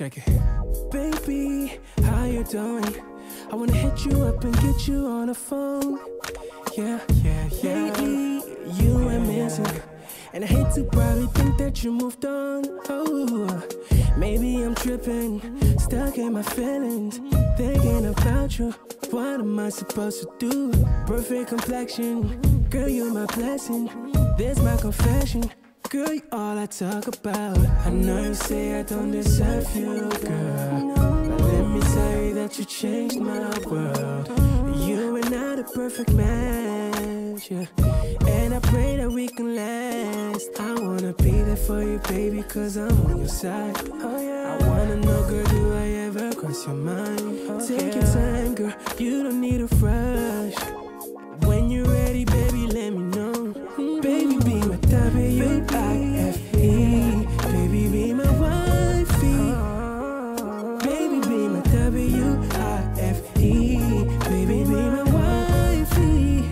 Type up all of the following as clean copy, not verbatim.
Check it. Baby, how you doing? I wanna hit you up and get you on the phone. Yeah. Lately, you ain't missing. And I hate to probably think that you moved on. Oh, maybe I'm tripping, stuck in my feelings, thinking about you. What am I supposed to do? Perfect complexion, girl, you're my blessing. This my confession, girl, you all I talk about. I know you say I don't deserve you, girl, but let me tell you that you changed my world. You and I the perfect match, yeah. And I pray that we can last. I wanna be there for you, baby, cause I'm on your side. Oh yeah. I wanna know, girl, do I ever cross your mind? Take your time, girl, you don't need a rush. When you're ready, baby, let me know. Baby, be my W-I-F-E. Baby, be my wifey. Baby, be my W-I-F-E. Baby, be my wifey.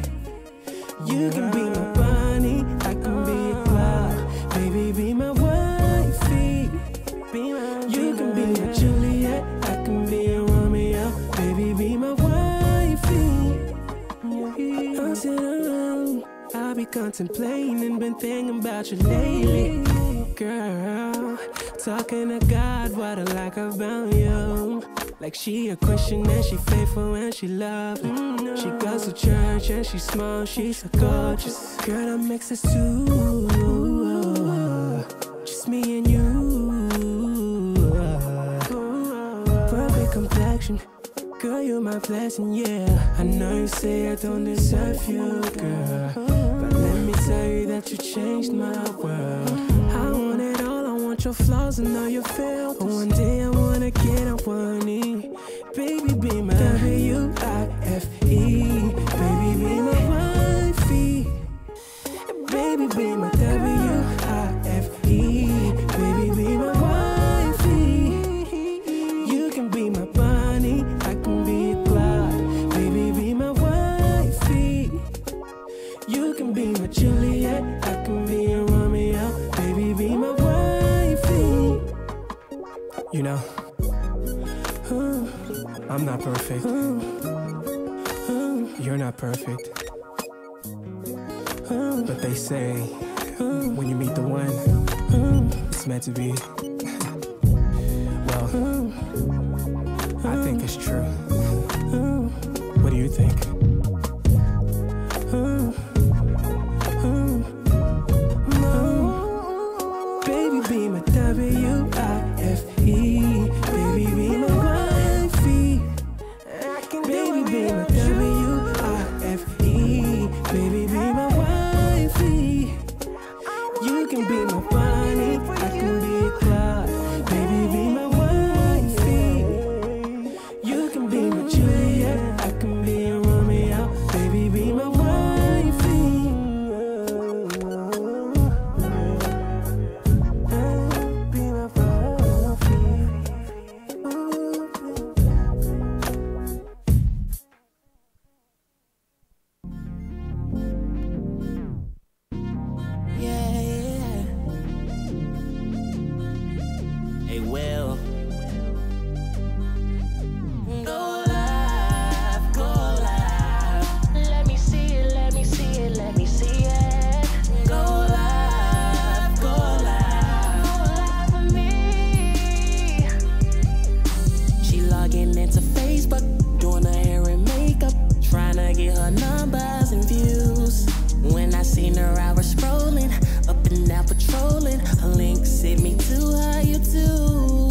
You can be my Bonnie, I can be a Clyde. Baby, be my wifey. You can be my Juliet, I can be a Romeo. Baby, be my wifey. I'll sit around, I'll be contemplating and been thinking about you lately. Girl, talking to God, what I like about you. Like she a Christian and she faithful and she loving. She goes to church and she's small, she's so gorgeous. Girl, that makes us two, just me and you. Perfect complexion, girl, you're my blessing, yeah. I know you say I don't deserve you, girl, but let me tell you that you changed my world. I want it all, I want your flaws and all your fails. One day I wanna get on one knee. Baby, be my W-I-F-E. Baby, be my wifey. Baby, be my W-I-F-E. Baby, be my wifey. You can be my Bonnie, I can be a Clyde. Baby, be my wifey. You can be my Juliet, I can be a Romeo. Baby, be my wifey. You know, I'm not perfect. You're not perfect. But they say, when you meet the one, it's meant to be. Well, I think it's true. What do you think? Baby, be my W-I-F-E. Baby, be my wifey. Baby, be my W-I-F-E. Baby, be my wifey. You can be my Bonnie, I can be a Clyde. Baby, be my wifey. You can be my Juliet, I can be a Romeo. Baby, be my wifey. Be my wifey. Hey, Will. Go live, go live. Let me see it, let me see it, let me see it. Go live, go live. Go live for me. She logging into Facebook, doing her hair and makeup, trying to get her numbers and views. When I seen her, I was scrolling, up and down patrolling. Her links sent me to her YouTube.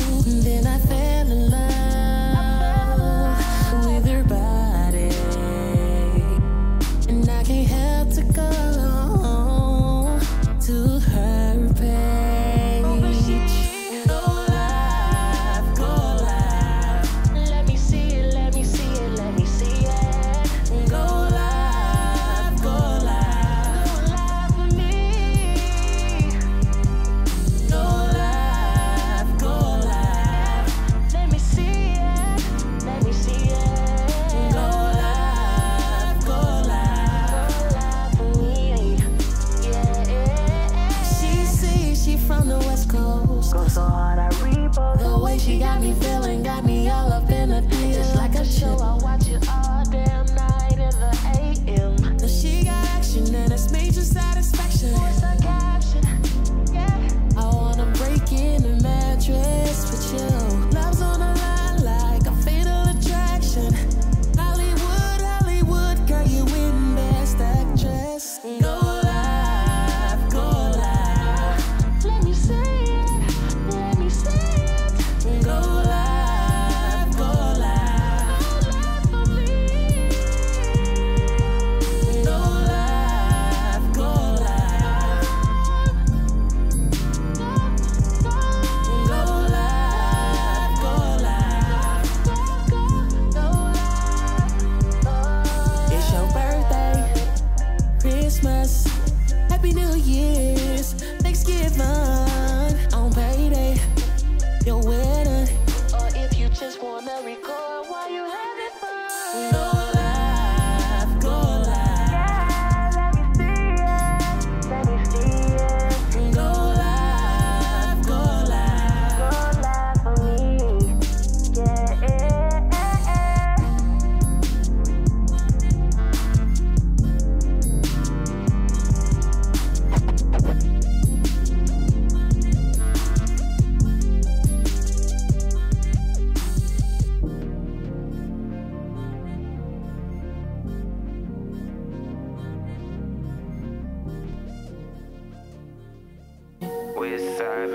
West Coast. Go so hard, I repost. The way she got me feeling, got me all up in a deal. Just like a show, I watch it all damn night in the AM. Now she got action and it's major satisfaction. What's the caption? Yeah. I wanna break in the mattress with you. Love's on the line like a fatal attraction. Hollywood, Hollywood, girl, you win best actress. Go live, go live. Let me say it, let me say it. Go live, go live. Go live for me. Go live, go live. Go live, go live. Go live. It's your birthday, Christmas, Happy New Year's, Thanksgiving, on payday, your wedding. Or if you just wanna record while you having fun. Go live, go live. Yeah, let me see it. Go live, go live. Go live for me. Yeah.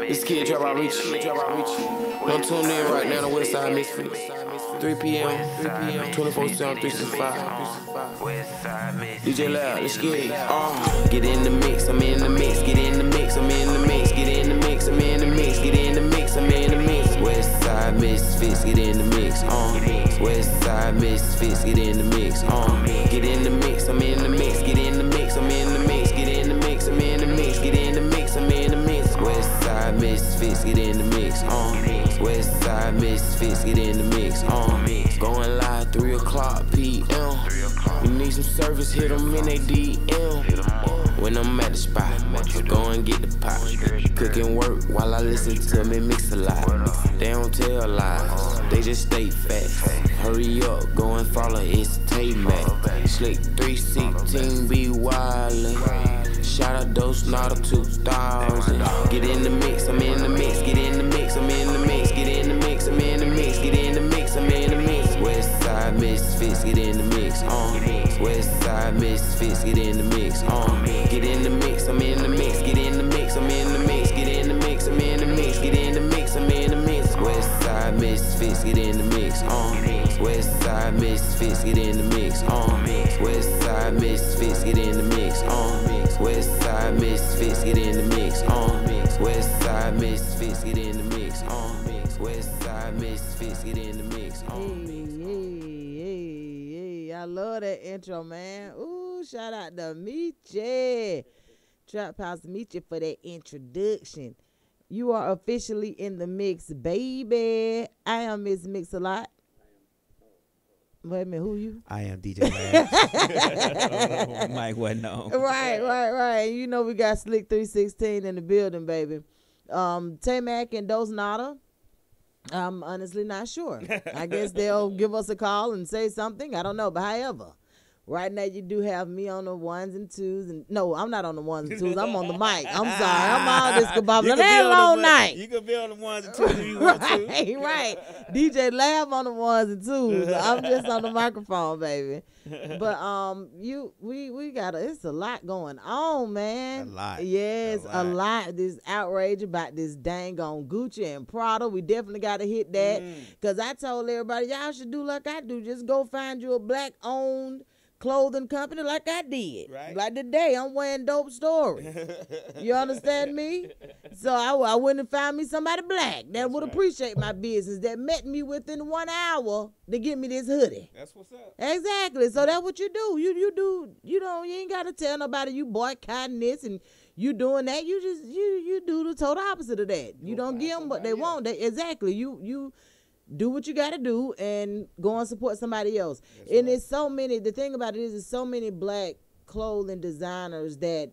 This kid drop out reach. Don't tune in right now to Westside Misfits. 3 p.m. 24/7, 365. DJ Loud, let's get it. Get in the mix, I'm in the mix. Get in the mix, I'm in the mix. Get in the mix, I'm in the mix. Get in the mix, I'm in the mix. Westside Misfits, get in the mix. Westside Misfits, get in the mix. Get in the mix, I'm in the mix. Get in the mix, I'm in the mix. Get in the mix, I'm in the mix. Get in the mix, I'm in the mix. Westside Misfits, get in the mix. Westside Misfits, get in the mix. Going live 3 o'clock p.m. You need some service, hit them in they DM. When I'm at the spot, go and get the pot. Cook and work while I listen to me mix a lot. They don't tell lies, they just stay fast. Hurry up, go and follow, it's Tay-Mac. Slick 316, be wildin'. Shout out those not a 2000. Get in the mix, I'm in the mix. Get in the mix, I'm in the mix. Get in the mix, I'm in the mix. Get in the mix, I'm in the mix. Westside Misfits, get in the mix. Westside Misfits, get in the mix. Get in the mix, I'm in the mix. Get in the mix, I'm in the mix. Get in the mix, I'm in the mix. Get in the mix, I'm in the mix. Westside Misfits, get in the mix. Westside Misfits, get in the mix. Westside Misfits, get in the mix. Westside Misfits, get in the mix. Westside Misfits, get in the mix. Westside Misfits, get in the mix. Hey, I love that intro, man. Ooh, shout out to Michi. Trap House Michi for that introduction. You are officially in the mix, baby. I am Miss Mix-a-Lot. Wait a minute, who you? I am DJ Man. Mike wasn't on. Right. You know we got Slick 316 in the building, baby. Tay-Mac and Dos Nada. I'm honestly not sure. I guess they'll give us a call and say something. I don't know, but however, right now you do have me on the ones and twos, and no, I'm not on the ones and twos. I'm on the mic. I'm sorry. I'm all this kabobble. That long night. You can be on the ones and twos if you want to. Right. DJ Lab on the ones and twos. I'm just on the microphone, baby. But we got it's a lot going on, man. A lot. Yes, a lot. This outrage about this dang on Gucci and Prada. We definitely got to hit that, because I told everybody y'all should do like I do. Just go find you a black owned clothing company like I did. Right. Like today, I'm wearing Dope Story. You understand me? So I went and found me somebody black that would appreciate my business, that met me within 1 hour to give me this hoodie. That's what's up. Exactly. So that's what you do. You ain't gotta tell nobody you boycotting this and you doing that. You do the total opposite of that. You don't give them what they want. Exactly. You do what you got to do and go and support somebody else. That's and right. It's so many, the thing about it is so many black clothing designers that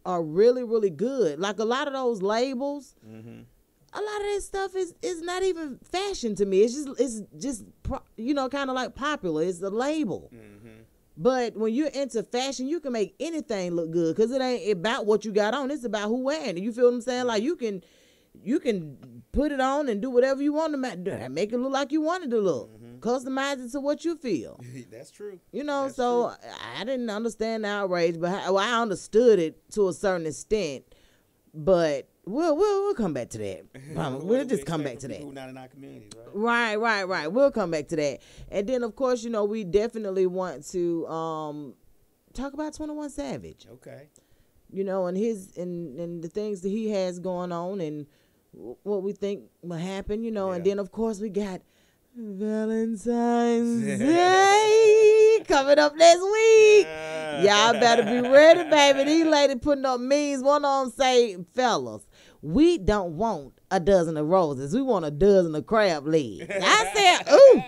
are really, really good. Like a lot of those labels, a lot of that stuff is not even fashion to me. It's just kind of like popular. It's a label. But when you're into fashion, you can make anything look good because it ain't about what you got on. It's about who wearing it. You feel what I'm saying? Like you can put it on and do whatever you want to make it look like you want it to look. Customize it to what you feel. That's true. That's so true. I didn't understand the outrage, but I understood it to a certain extent. But we'll come back to that. We'll just come back to that. Who not in our community, right? Right. We'll come back to that. And then, of course, we definitely want to talk about 21 Savage. Okay. And his and the things that he has going on and what we think will happen, And then, of course, we got Valentine's Day coming up next week. Y'all better be ready, baby. These ladies putting up memes. One of them say, fellas, we don't want a dozen of roses. We want a dozen of crab legs. I said, ooh.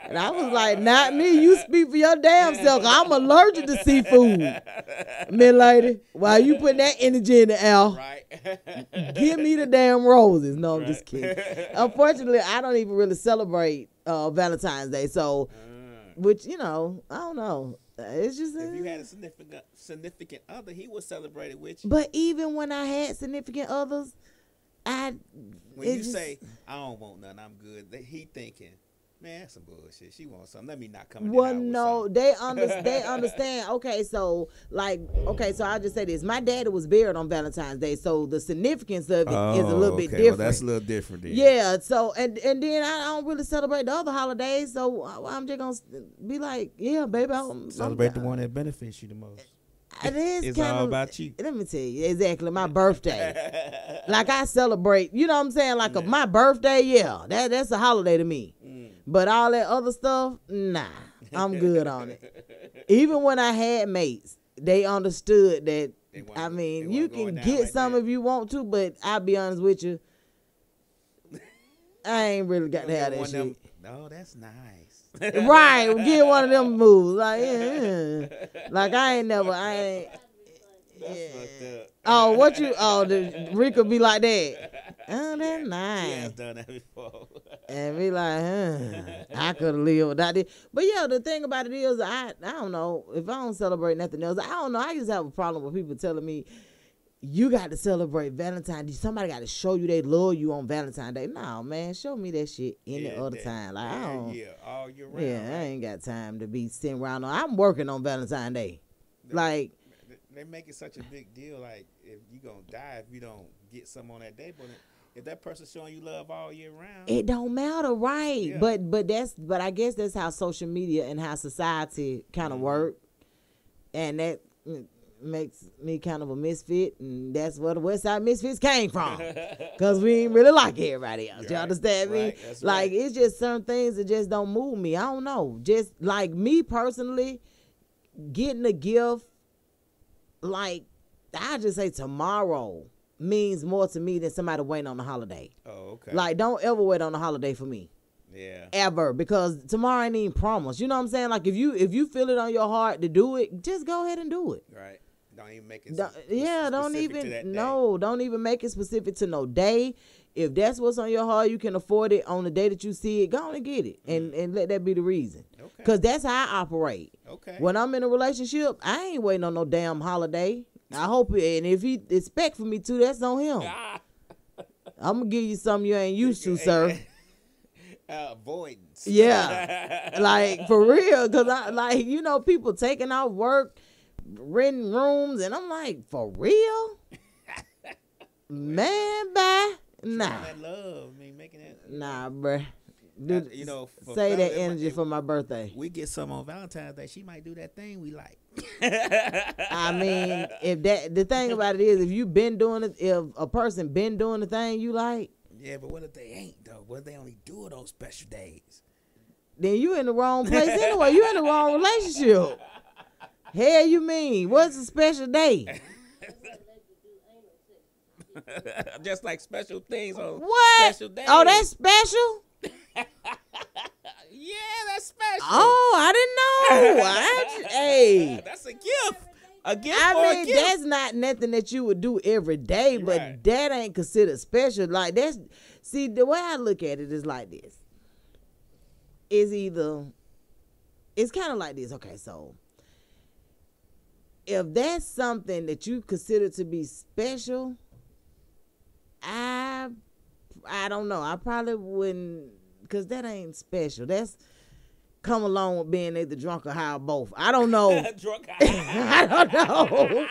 And I was like, not me. You speak for your damn self. I'm allergic to seafood. Man, lady, while you putting that energy in the air, right. Give me the damn roses. No, I'm just kidding. Unfortunately, I don't even really celebrate Valentine's Day. So, which, I don't know. It's just if you had a significant other, he would celebrate it with you. But even when I had significant others, when you say I don't want nothing, I'm good. He thinking, man, that's some bullshit. She wants something. Let me not come. Well, no, they understand. Okay, so I'll just say this. My daddy was buried on Valentine's Day, so the significance of it is a little bit different. Well, that's a little different then. Yeah, so and then I don't really celebrate the other holidays, so I'm just gonna be like, yeah, baby, I'm celebrate the one that benefits you the most. It is it's kinda, all about you. Let me tell you, exactly, my birthday. Like I celebrate, you know what I'm saying? Like my birthday, yeah, that's a holiday to me. But all that other stuff, nah, I'm good on it. Even when I had mates, they understood that. You can get like some if you want to, but I'll be honest with you, I ain't really got to have that shit. No, that's nice. Right, get one of them moves. Like, like I ain't. That's fucked up. Oh, Rika be like that. Oh, that's nice. She has done that before. And be like, I could have lived without it. But yeah, the thing about it is, I don't know, if I don't celebrate nothing else, I don't know. I just have a problem with people telling me, you got to celebrate Valentine's Day. Somebody got to show you they love you on Valentine's Day. No, man, show me that shit any other time. Like, I don't. Yeah, all year round. Yeah, I ain't got time to be sitting around. I'm working on Valentine's Day. They make it such a big deal. Like, if you gonna die if you don't get some on that day, but if that person's showing you love all year round, it don't matter, right? Yeah. But I guess that's how social media and how society kind of work, and that makes me kind of a misfit, and that's where the Westside Misfits came from, because we ain't really like everybody else. You understand me? Right. That's like right. It's just certain things that just don't move me. I don't know. Just like me personally, getting a gift, like I just say tomorrow means more to me than somebody waiting on the holiday. Oh, okay. Like, don't ever wait on the holiday for me. Yeah. Ever, because tomorrow ain't even promised. You know what I'm saying? Like, if you feel it on your heart to do it, just go ahead and do it. Right. Don't even make it. Don't even make it specific to no day. If that's what's on your heart, you can afford it on the day that you see it. Go on and get it, and let that be the reason. Okay. Because that's how I operate. Okay. When I'm in a relationship, I ain't waiting on no damn holiday. I hope it, and if he expect for me to, that's on him. I'm gonna give you something you ain't used to, sir. Avoidance. Yeah, like for real, because I people taking off work, renting rooms, and I'm like, for real, man, bye. Nah. That love, making that. Nah, bruh. Say that energy for my birthday. We get some on Valentine's Day. She might do that thing we like. I mean, the thing about it is, if you been doing it, if a person been doing the thing you like. Yeah, but what if they ain't though? What if they only do it on special days? Then you in the wrong place anyway. You in the wrong relationship. Hell, you mean? What's a special day? Just like special things on what? Special days. Oh, that's special? Yeah, that's special. Oh, I didn't know. Hey. That's a gift. A gift I for a mean, gift. that's not nothing that you would do every day, but Right. that ain't considered special. Like that's see the way I look at it is like this. It's kind of like this. Okay, so if that's something that you consider to be special, I don't know. I probably wouldn't, because that ain't special. That's come along with being either drunk or high or both. I don't know. Drunk. I don't know.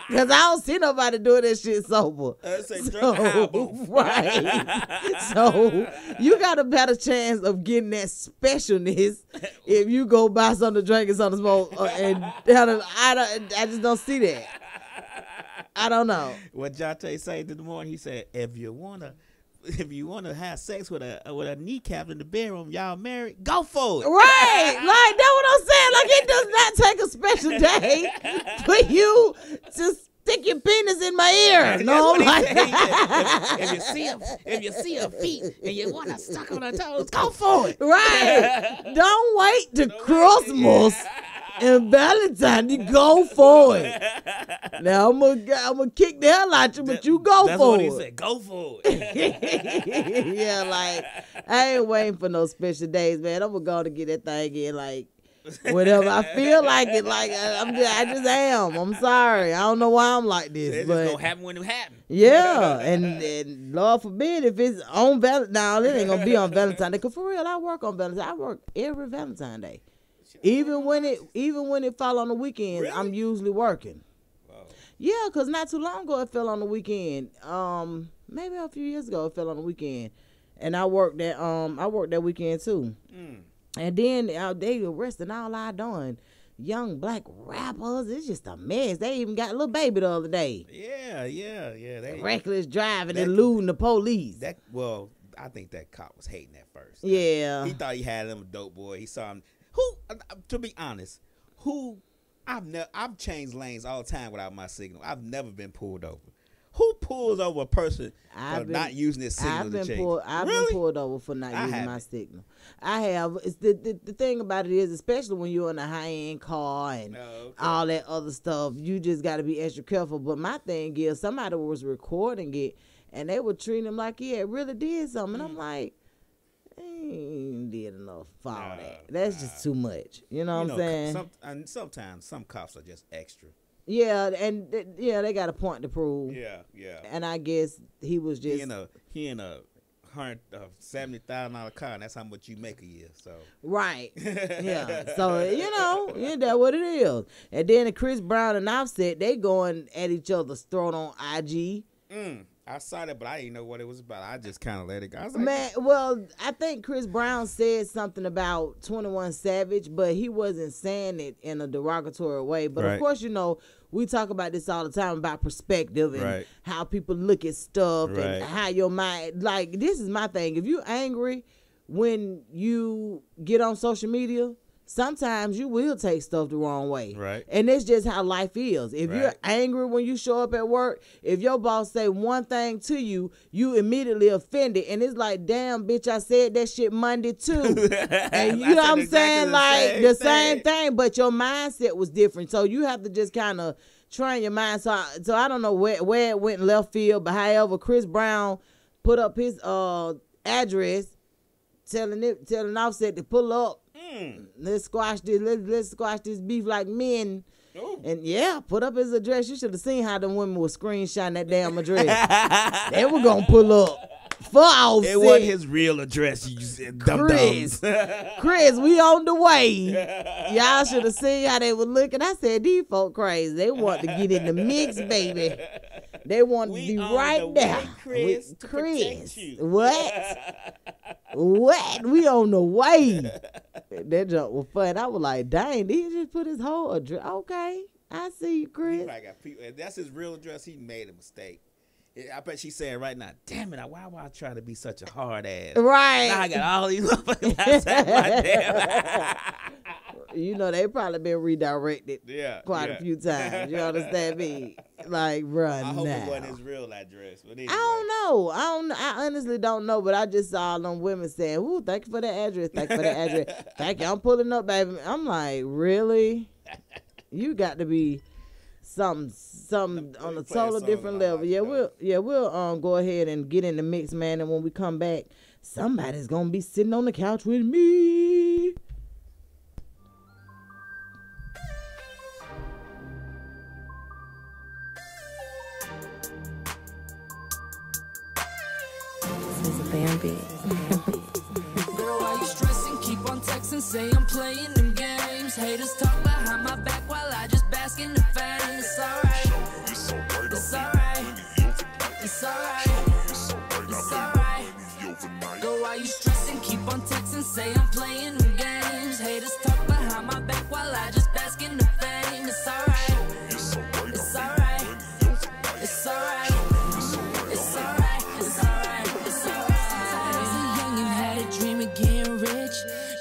Because I don't see nobody doing that shit sober. Say drunk or high or both. Right. So you got a better chance of getting that specialness if you go buy something to drink and something to smoke. I just don't see that. I don't know. What Jate said in the morning, he said, if you wanna have sex with a kneecap in the bedroom, y'all married, go for it. Right. Like, that's what I'm saying. Like, it does not take a special day for you to stick your penis in my ear. No, like if you see her feet and you want to suck on her toes, go for it. right. Don't wait to Christmas and Valentine to go for it. Now, I'm gonna kick the hell out you, but you go That's for what it. he said. Go for it. Yeah, like, I ain't waiting for no special days, man. I'm gonna go to get that thing in, like, whenever I feel like it. Like, I just am. I'm sorry. I don't know why I'm like this, It's but just gonna happen when it happens. yeah, and Lord forbid if it's on Valentine. Now, it ain't gonna be on Valentine's Day. Cause for real, I work on Valentine's. I work every Valentine's Day. Even when it fall on the weekend, Really? I'm usually working. Wow. Yeah, cause not too long ago it fell on the weekend. Maybe a few years ago it fell on the weekend, and I worked that weekend too. And then they arresting all I done young black rappers. It's just a mess. They even got a little baby the other day. Yeah. They Reckless driving that- and eluding the police. I think that cop was hating at first. Yeah. He thought he had him a dope boy. He saw him. To be honest, I've changed lanes all the time without my signal. I've never been pulled over. Who pulls over a person for not using their signal I've to change? been pulled over for not using my signal. I have. It's the thing about it is, especially when you're in a high end car and all that other stuff, you just got to be extra careful. But my thing is, somebody was recording it and they were treating him like he had really did something. And I'm like, ain't did enough for all that. That's just too much. You know what I'm saying? Sometimes some cops are just extra. Yeah, and they got a point to prove. Yeah. And I guess he was just He in a $170,000 car, and that's how much you make a year. So right. Yeah. So that's what it is. And then Chris Brown and Offset, they going at each other's throat on IG. I saw that, but I didn't know what it was about. I just kind of let it go. I was like, Man, well, I think Chris Brown said something about 21 Savage, but he wasn't saying it in a derogatory way. But of course, we talk about this all the time about perspective and how people look at stuff and how your mind, like, this is my thing. If you're angry when you get on social media, sometimes you will take stuff the wrong way. Right. And that's just how life is. If you're angry when you show up at work, if your boss say one thing to you, you immediately offended. And it's like, damn, bitch, I said that shit Monday too. And you know what I'm saying? Like, the same thing, but your mindset was different. So you have to just kind of train your mind. So I don't know where it went left field, but however, Chris Brown put up his address telling Offset to pull up. Let's squash this. Let's squash this beef like men. Ooh. And put up his address. You should have seen how them women were screenshotting that damn address. They were gonna pull up for Offset. It wasn't his real address. You said, Chris, we on the way. Y'all should have seen how they were looking. I said, these folk crazy. They want to get in the mix, baby. They want to be right there. Chris, What? We on the way. That junk was fun. I was like, dang, did he just put his whole address? Okay, I see you, Chris. If that's his real address, he made a mistake. I bet she's saying right now, damn it, why would I try to be such a hard ass? Right. Now I got all these motherfuckers outside my damn. They probably been redirected quite a few times. You understand me? Like, bruh, I hope it wasn't his real address. But anyway. I don't know. I honestly don't know, but I just saw them women saying, ooh, thank you for the address. Thank you for the address. Thank you. I'm pulling up, baby. I'm like, really? You got to be something on a total different level. We'll go ahead and get in the mix, man. And when we come back, somebody's gonna be sitting on the couch with me. Bambi. Girl, why you stressing? Keep on texting, say I'm playing them games. Haters talk behind my back while I just bask in the fame. It's alright. It's alright. It's alright. It's alright. Girl, why you stressing? Keep on texting, say I'm playing them games. Haters talk behind my back while I just bask in the fame. It's alright. It's alright. It's alright. It's alright. It's alright. It's alright. Dream of getting rich.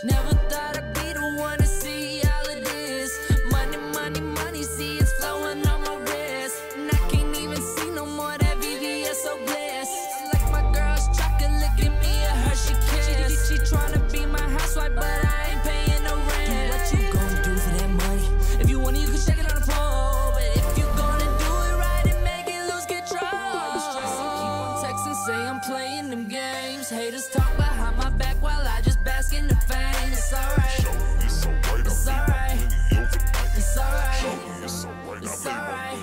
Never thought I'd be the one to see all of this. Money, money, money, see it's flowing on my wrist. And I can't even see no more that VVS so blessed. Like my girl's chocolate, look at me, a Hershey kiss. She tryna be my housewife, but I ain't paying no rent. What you gonna do for that money? If you want it, you can check it on the pole. But if you gonna do it right and make it lose control. Keep on texting, say I'm playing them games. Haters talk behind my back while I just bask in the fame. It's alright. It's alright. It's alright. It's alright.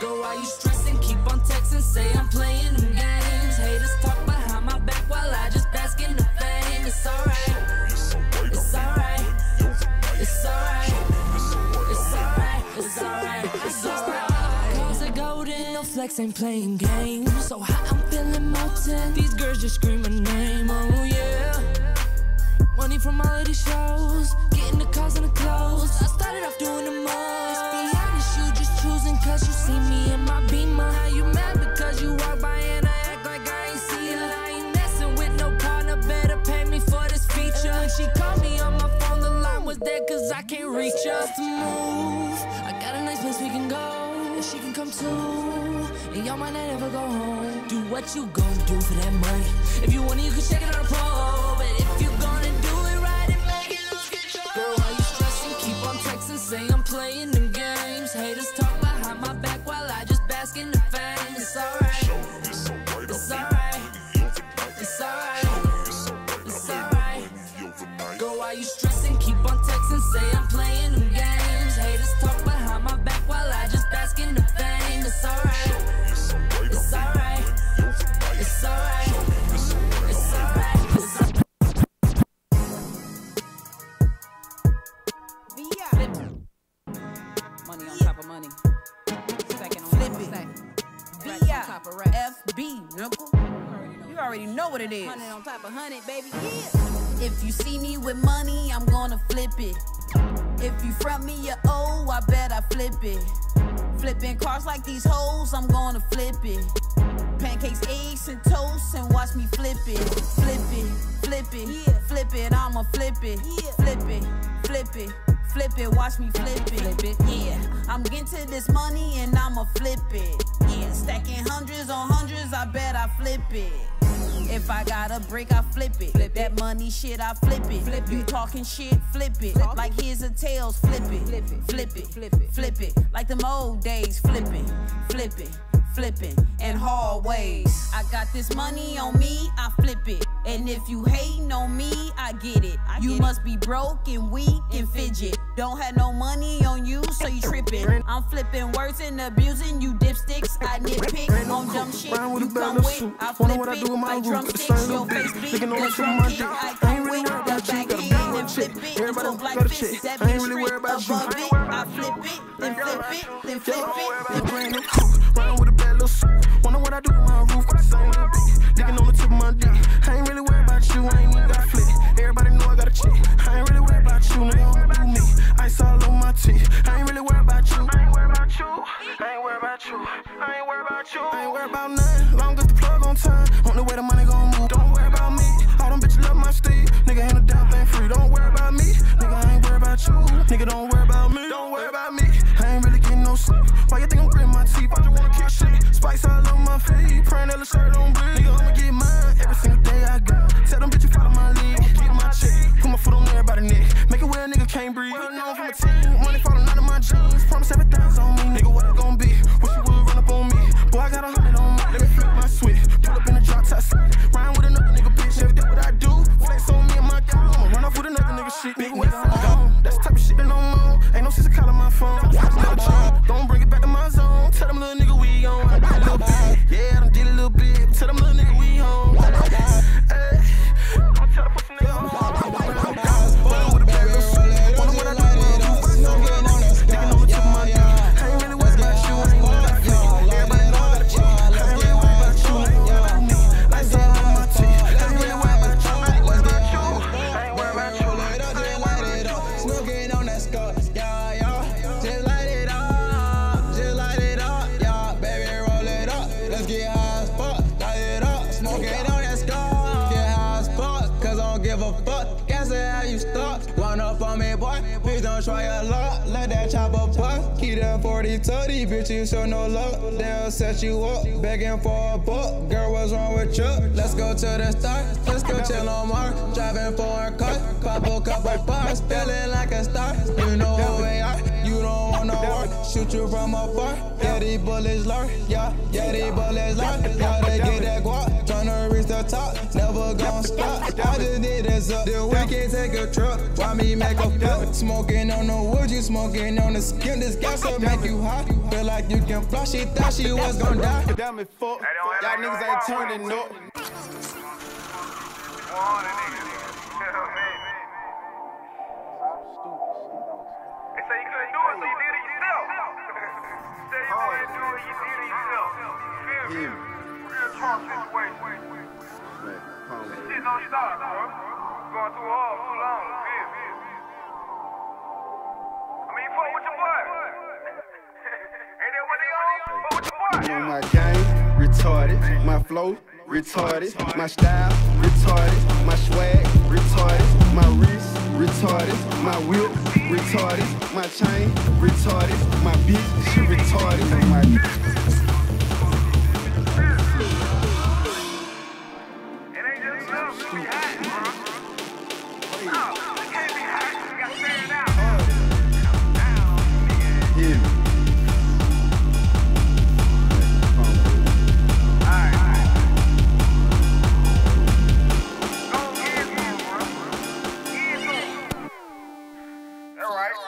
Girl, why you stressing? Keep on texting, say I'm playing them games. Haters talk behind my back while I just bask in the fame. It's alright. It's alright. It's alright. It's alright. It's alright. It's alright. Cause a golden, no flex ain't playing games. So hot, I'm feeling molten. These girls just scream my name, oh yeah. Money from all of these shows, getting the cars and the clothes. I started off doing the most. Be honest, you just choosing cause you see me in my Beamer. How you mad because you walk by and I act like I ain't see her? I ain't messing with no partner, better pay me for this feature. When she called me on my phone, the line was dead cause I can't reach her. Just to move, I got a nice place we can go, and she can come too. And y'all might not ever go home. Do what you gonna do for that money. If you want it, you can check it on the pole. But if you gonna do it right and make it lose control. Girl, why you stressing? Keep on texting, say I'm playing them games. Haters talk behind my back while I just bask in the fame. It's alright. It's alright. It's alright. It's alright. Girl, why you stressing? Keep on texting, say I'm playing them games. Haters talk behind my back while I just bask in the fame. It's alright. It's alright. It's alright. It's alright. It's alright. Money on top of money. Second on top of second. FB, knuckle. You already know what it is. 100 on top of 100, baby. Yeah. If you see me with money, I'm gonna flip it. If you front me your O, I bet I flip it. Flipping cars like these hoes, I'm gonna flip it. Pancakes, eggs, and toast, and watch me flip it. Flip it, flip it, yeah. Flip it, I'ma flip it. Yeah. Flip it, flip it, flip it, watch me flip it. Flip it, yeah. I'm getting to this money and I'ma flip it. Yeah, stacking hundreds on hundreds, I bet I flip it. If I got a brick, I flip it. Flip that money shit, I flip it. Flip you talking shit, flip it. Like here's a tails, flip it. Flip it, flip it, flip it, flip it. Like them old days, flipping, flipping, flipping, and hallways. I got this money on me, I flip it. And if you hating on me, I get it. You must be broke and weak and fidget. Don't have no money on you, so you tripping. I'm flipping words and abusing you dipsticks. I nitpick on dumb shit you come with. I flip it like drumsticks. Your face big, the drum kick I come with. The back end and flip it. You look like fish, that bitch trick above it. I flip it, then flip it, then flip it. Round with a bad little suit. Wonder what I do with my roof. Got the same little bitch. Licking on the tip of my dick. I ain't really worried about you. I ain't even got a flick. Everybody know I got a chick. I ain't really worried about you. Nigga, I'ma do me. Ice all on my teeth. I ain't really worried about you. I ain't worried about you. I ain't worried about you. I ain't worried about you. I ain't worried about nothing. Long as the plug on time. On the way the money gon' move. Don't worry about me. All them bitches love my Steve. Nigga, ain't no damn thing free. Don't worry about me. Nigga, I ain't worried about you. Nigga, don't worry about me. Don't worry about me. I ain't really getting no sleep. Why you think I'm gritting my teeth? I just wanna kick shit. try a lot, let that chopper pop. Keep them 40 30 bitches, show no luck. They'll set you up, begging for a buck. Girl, what's wrong with you? Let's go to the start, let's go chill on Mark. Driving foreign cars, pop a couple bars, feeling like a star. You know who we are, you don't want no work. Shoot you from afar, yeah, these bullets lurk. Yeah, these bullets lurk. Gotta get that guap, tryna reach the top, never gon' stop. I just need this up, then we can take a trip. Why me make a flip? Smoking on the wood, you smoking on the skin. This gas will make you hot. Feel like you can fly, she thought she was gon' die. Damn it, fuck. Y'all niggas ain't turning up. They say you couldn't do it, so you did it yourself. Say you couldn't do it, you did it yourself. Feel me? Real Trump situation. This shit don't stop, bro. Going too hard, too long. Feel me? I mean, fuck with your boy. Ain't that what they on? Fuck with your boy. You know my game, retarded. My flow, retarded. My style, retarded. My swag, retarded. My wrist, retarded. My whip, retarded. My chain, retarded. My bitch, she retarded. My It ain't just enough to be hot, bro. No, it can't be hot. You gotta stand out. yeah.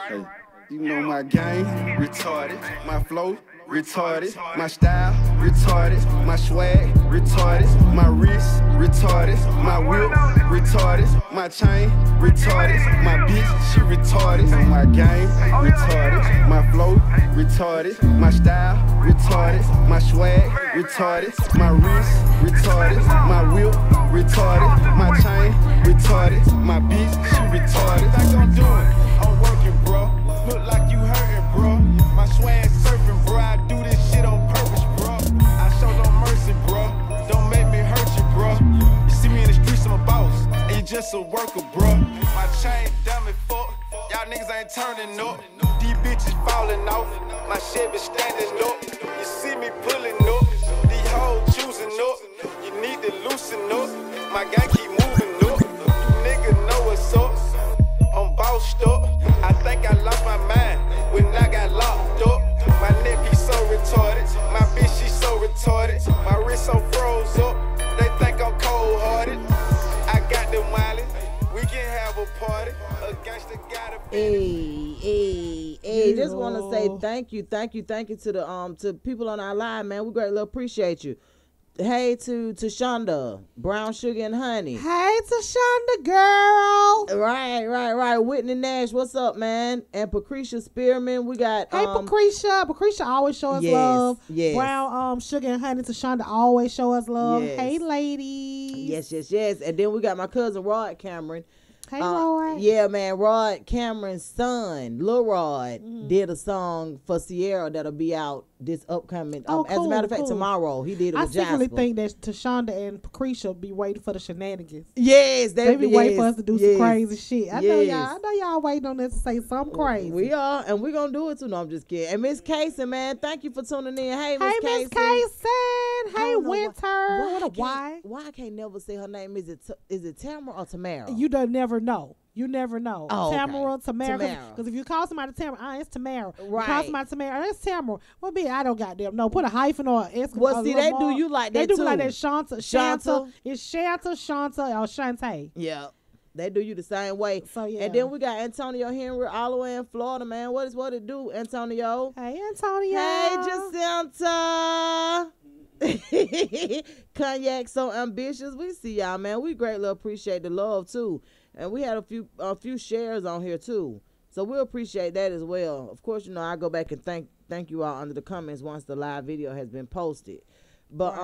Hey, you know my game, retarded. My flow, retarded. My style, retarded. My swag, retarded. My wrist, retarded. My whip, retarded. My chain, retarded. My bitch, she retarded. My game, retarded. My flow, retarded. My style, retarded. My swag, retarded. My wrist, retarded. My whip, retarded. My chain, retarded. My bitch, she retarded. Think I'm doing? I'm working, bro. Look like you hurting, bro. My swag surfing, bro. I do this shit on purpose, bro. I show no mercy, bro. Don't make me hurt you, bro. You see me in the streets, I'm a boss, and you just a worker, bro. My chain dumb as fuck. Y'all niggas ain't turning up. These bitches falling off. My shit be standing up. You see me pulling up. These hoes choosing up. You need to loosen up. My gang keep moving up. You nigga know what's up. I'm bossed up. I think I lost my mind when I got locked up. My neck be so retarded. My bitch she so retarded. My wrist so froze up. They think I'm cold hearted. I got them wildin'. We can have a party. A gangster gotta be. Hey, just want to say thank you to the to people on our live, man. We greatly appreciate you. Hey to Shonda, Brown Sugar and Honey. Hey to Shonda, girl. Right. Whitney Nash, what's up, man? And Patricia Spearman, we got. Hey, Patricia always show us love. Yes. Brown Sugar and Honey to Shonda always show us love. Yes. Hey, ladies. Yes. And then we got my cousin Rod Cameron. Hey, Rod. Yeah, man. Rod Cameron's son, Lil Rod, did a song for Sierra that'll be out this upcoming. As a matter of fact, tomorrow he did it with Jasper. I secretly think that Tashonda and Patricia be waiting for the shenanigans. Yes, they be waiting for us to do some crazy shit. I know y'all waiting on us to say something crazy. We are, and we're gonna do it too. No, I'm just kidding. And Miss Casey, man, thank you for tuning in. Hey, Miss Casey. Hey, Winter. Why I can't never say her name? Is it Tamara or Tamara? You don't never know. You never know. Oh, Tamara, okay. Tamara. Because if you call somebody Tamara, it's Tamara. Right. You call somebody Tamara, it's Tamara. Well, I don't goddamn know. Put a hyphen or an S. Well, see, they do you like that too. They do like that. Shanta. It's Shanta, or Shantae. Yeah. They do you the same way. So, yeah. And then we got Antonio Henry all the way in Florida, man. What it do, Antonio? Hey, Antonio. Hey, Jacinta. Cognac so ambitious. We see y'all, man. We greatly appreciate the love too. And we had a few shares on here too. So we appreciate that as well. Of course, I go back and thank you all under the comments once the live video has been posted. But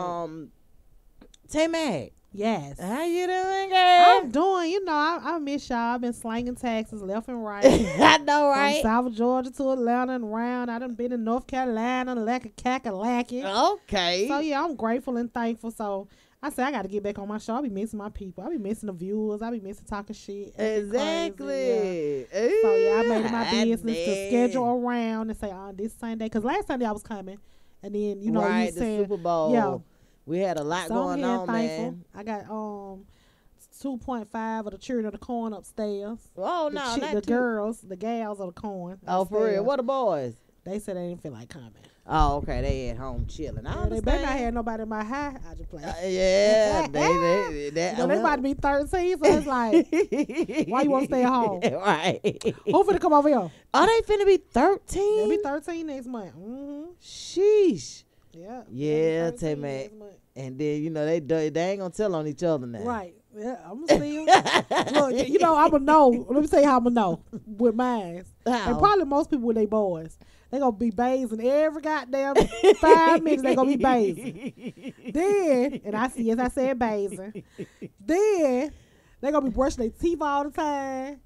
Tay-Mac. Yes. How you doing, girl? I'm doing, I miss y'all. I've been slanging taxes left and right. I know, right? From South Georgia to Atlanta and around. I done been in North Carolina, Kakalaki. Okay. So, yeah, I'm grateful and thankful. So, I said I got to get back on my show. I be missing my people. I be missing the viewers. I be missing talking shit. Exactly. Yeah. So yeah, I made it my business to schedule around and say on this Sunday, because last Sunday I was coming, and then you know you the saying Super Bowl. Yeah, we had a lot going on, man. I got 2.5 of the children of the corn upstairs. Oh no, the girls, the gals of the corn. Oh, for real? What the boys? They said they didn't feel like coming. Oh, okay. They at home chilling. They better not have nobody in my high. I just play. Yeah, they they about to be 13, so it's like, why you want to stay at home? Right. Who finna come over here? Are they finna be 13? They'll be 13 next month. Mm-hmm. Sheesh. Yeah. Yeah, Tay Mac. And then, you know, they ain't gonna tell on each other now. Right. Yeah, I'm gonna see Look, you know, I'm gonna know. Let me tell you how I'm gonna know with mine. And probably most people with their boys. They gonna be bathing every goddamn 5 minutes. They gonna be bathing. Then, and I see, as I said, bathing. Then they gonna be brushing their teeth all the time.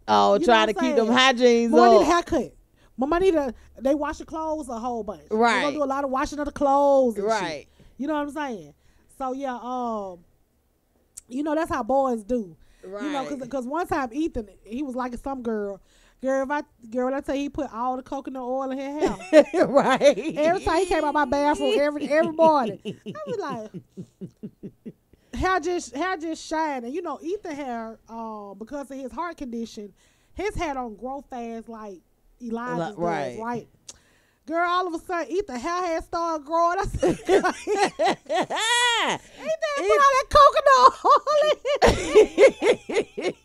Oh, you trying to keep them hygienes up. Mama need a haircut. Mama they wash the clothes a whole bunch. Right. They gonna do a lot of washing of the clothes and right. shit. You know what I'm saying? So yeah, you know that's how boys do. Right. You know, cause one time Ethan, he was like some girl. When I tell you, he put all the coconut oil in his hair. Right. Every time he came out my bathroom, every morning, I was like, hair just shining. You know, Ethan hair, because of his heart condition, his hair don't grow fast like Elijah's does, right? Girl, all of a sudden, Ethan hair started growing. I said, Ethan put all that coconut oil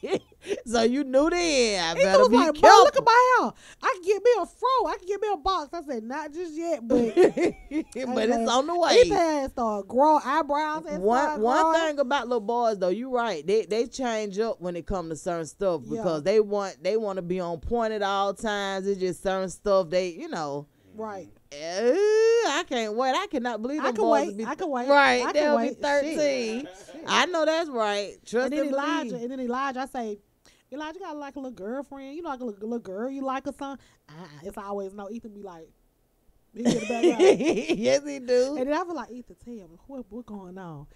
in. So you knew then. I Ethan better was be like, careful. Bro, look at my hair. I can get me a fro. I can get me a box. I said, not just yet, but but it's on the way. Ethan hair started growing. Eyebrows one thing about little boys, though, you right. They change up when it comes to certain stuff because they want to be on point at all times. It's just certain stuff they, you know. Right. I can't wait. I cannot believe I can wait. I can wait. Right. They'll be 13. Shit. I know that's right. Trust and then Elijah, I say, Elijah got like a little girlfriend. You know, like a little girl you like or something. It's always no. Ethan be like, he get the back out. Yes, he do. And then I be like, Ethan, tell me what going on.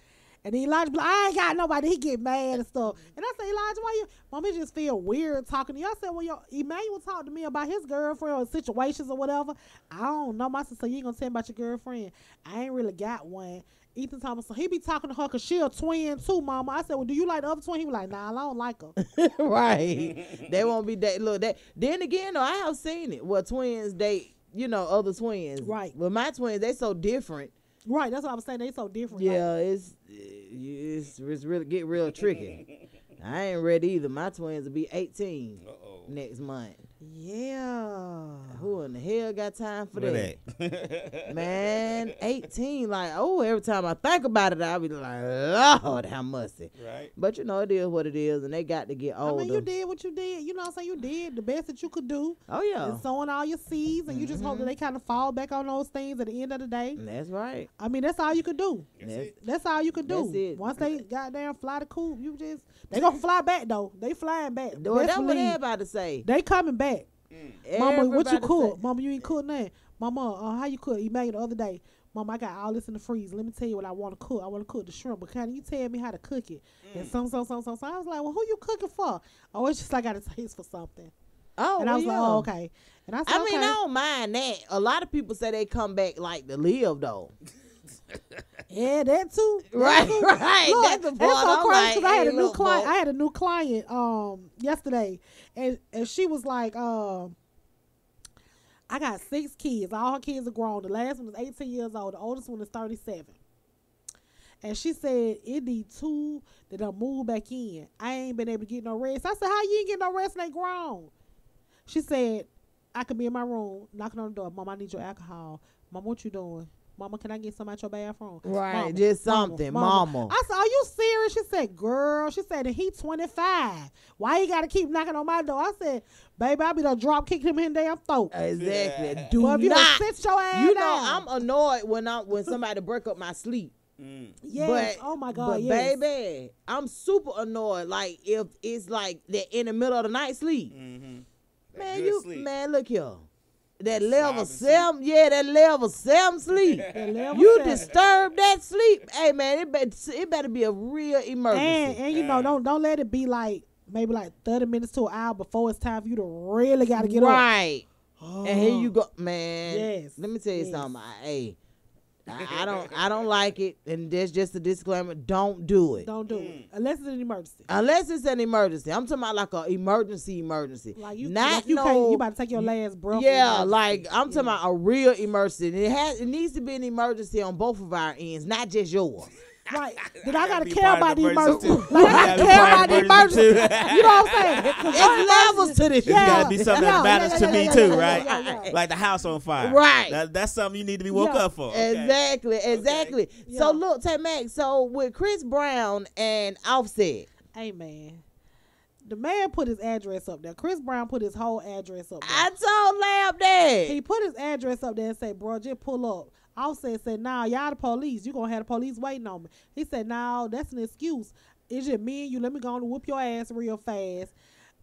And then Elijah be like, I ain't got nobody. He get mad and stuff. And I say, Elijah, why you? Mommy just feel weird talking to you. I said, well, Emmanuel talked to me about his girlfriend or situations or whatever. I don't know. My sister, you ain't gonna tell me about your girlfriend. I ain't really got one. Ethan told me, so he be talking to her because she a twin too, Mama. I said, well, do you like the other twin? He was like, nah, I don't like her. Right. They won't be that. Look, that. Then again, though, I have seen it where twins date, you know, other twins. Right. But my twins, they so different. Right, that's what I was saying. They so different. Yeah, like. it's really get real tricky. I ain't ready either. My twins will be 18 next month. Yeah. Who in the hell got time for that? Man, 18. Like, every time I think about it, I'll be like, Lord, how musty. Right. But you know, it is what it is, and they got to get older. I mean, you did what you did. You know what I'm saying? You did the best that you could do. Oh, yeah. And sowing all your seeds, and you just hope that they kind of fall back on those things at the end of the day. That's right. I mean, that's all you could do. That's all you could do. That's it. Once they goddamn fly the coop, they gonna fly back, though. They flying back. That's what everybody say. They coming back. Mama, what you cook? Say. Mama, you ain't cook nothing. Mama, how you cook? You made it the other day. Mama, I got all this in the freezer. Let me tell you what I want to cook. I want to cook the shrimp, but can you tell me how to cook it? And so. I was like, well, who you cooking for? Oh, it's just I got a taste for something. Oh, and I was like, oh, okay. And I said, I mean, I don't mind that. A lot of people say they come back like to live, though. Yeah, that too. Right. Look, that's the part. So crazy because I had a new client. I had a new client yesterday, and she was like, I got 6 kids. All her kids are grown. The last one is 18 years old. The oldest one is 37. And she said it need 2 that done move back in. I ain't been able to get no rest. I said, how you ain't get no rest and they grown? She said, I could be in my room knocking on the door. Mom, I need your alcohol. Mom, what you doing? Mama, can I get some out your bathroom? Right, Mama, just something, Mama. I said, are you serious? She said, girl. She said, he 25. Why you got to keep knocking on my door? I said, baby, I be done drop kicking him in the damn throat. Exactly. Yeah. Do not. Sit your ass you down. know, I'm annoyed when somebody break up my sleep. Yes. But, oh my God. But yes. baby, I'm super annoyed. Like if it's like they're in the middle of the night sleep. Mm-hmm. Man, look here. that level Slobbing 7, that level 7 sleep. You disturb that sleep. Hey man, it better be a real emergency. And you know, don't let it be like maybe like 30 minutes to an hour before it's time for you to really gotta get up. Right. And here you go, man. Yes. Let me tell you something. I don't like it, and there's just a disclaimer: don't do it. Don't do it unless it's an emergency. Unless it's an emergency. I'm talking about like a emergency. Like you, not like you no. can't, you about to take your last breath. Yeah, like I'm talking about a real emergency. It needs to be an emergency on both of our ends, not just yours. Right. Then I gotta care about the emergency. too. Like I gotta care about the emergency. You know what I'm saying? It's levels to this. It's gotta be something that matters to me too, right? Yeah. Like the house on fire. Right. That's something you need to be woke up for. Okay. Exactly. Yeah. So look, Tay Mac. So with Chris Brown and Offset. Hey man, the man put his address up there. Chris Brown put his whole address up there. I told Lab that. He put his address up there and said, bro, just pull up. Offset said, nah, y'all the police. You gonna have the police waiting on me. He said, nah, that's an excuse. It's just me and you. Let me go on and whoop your ass real fast.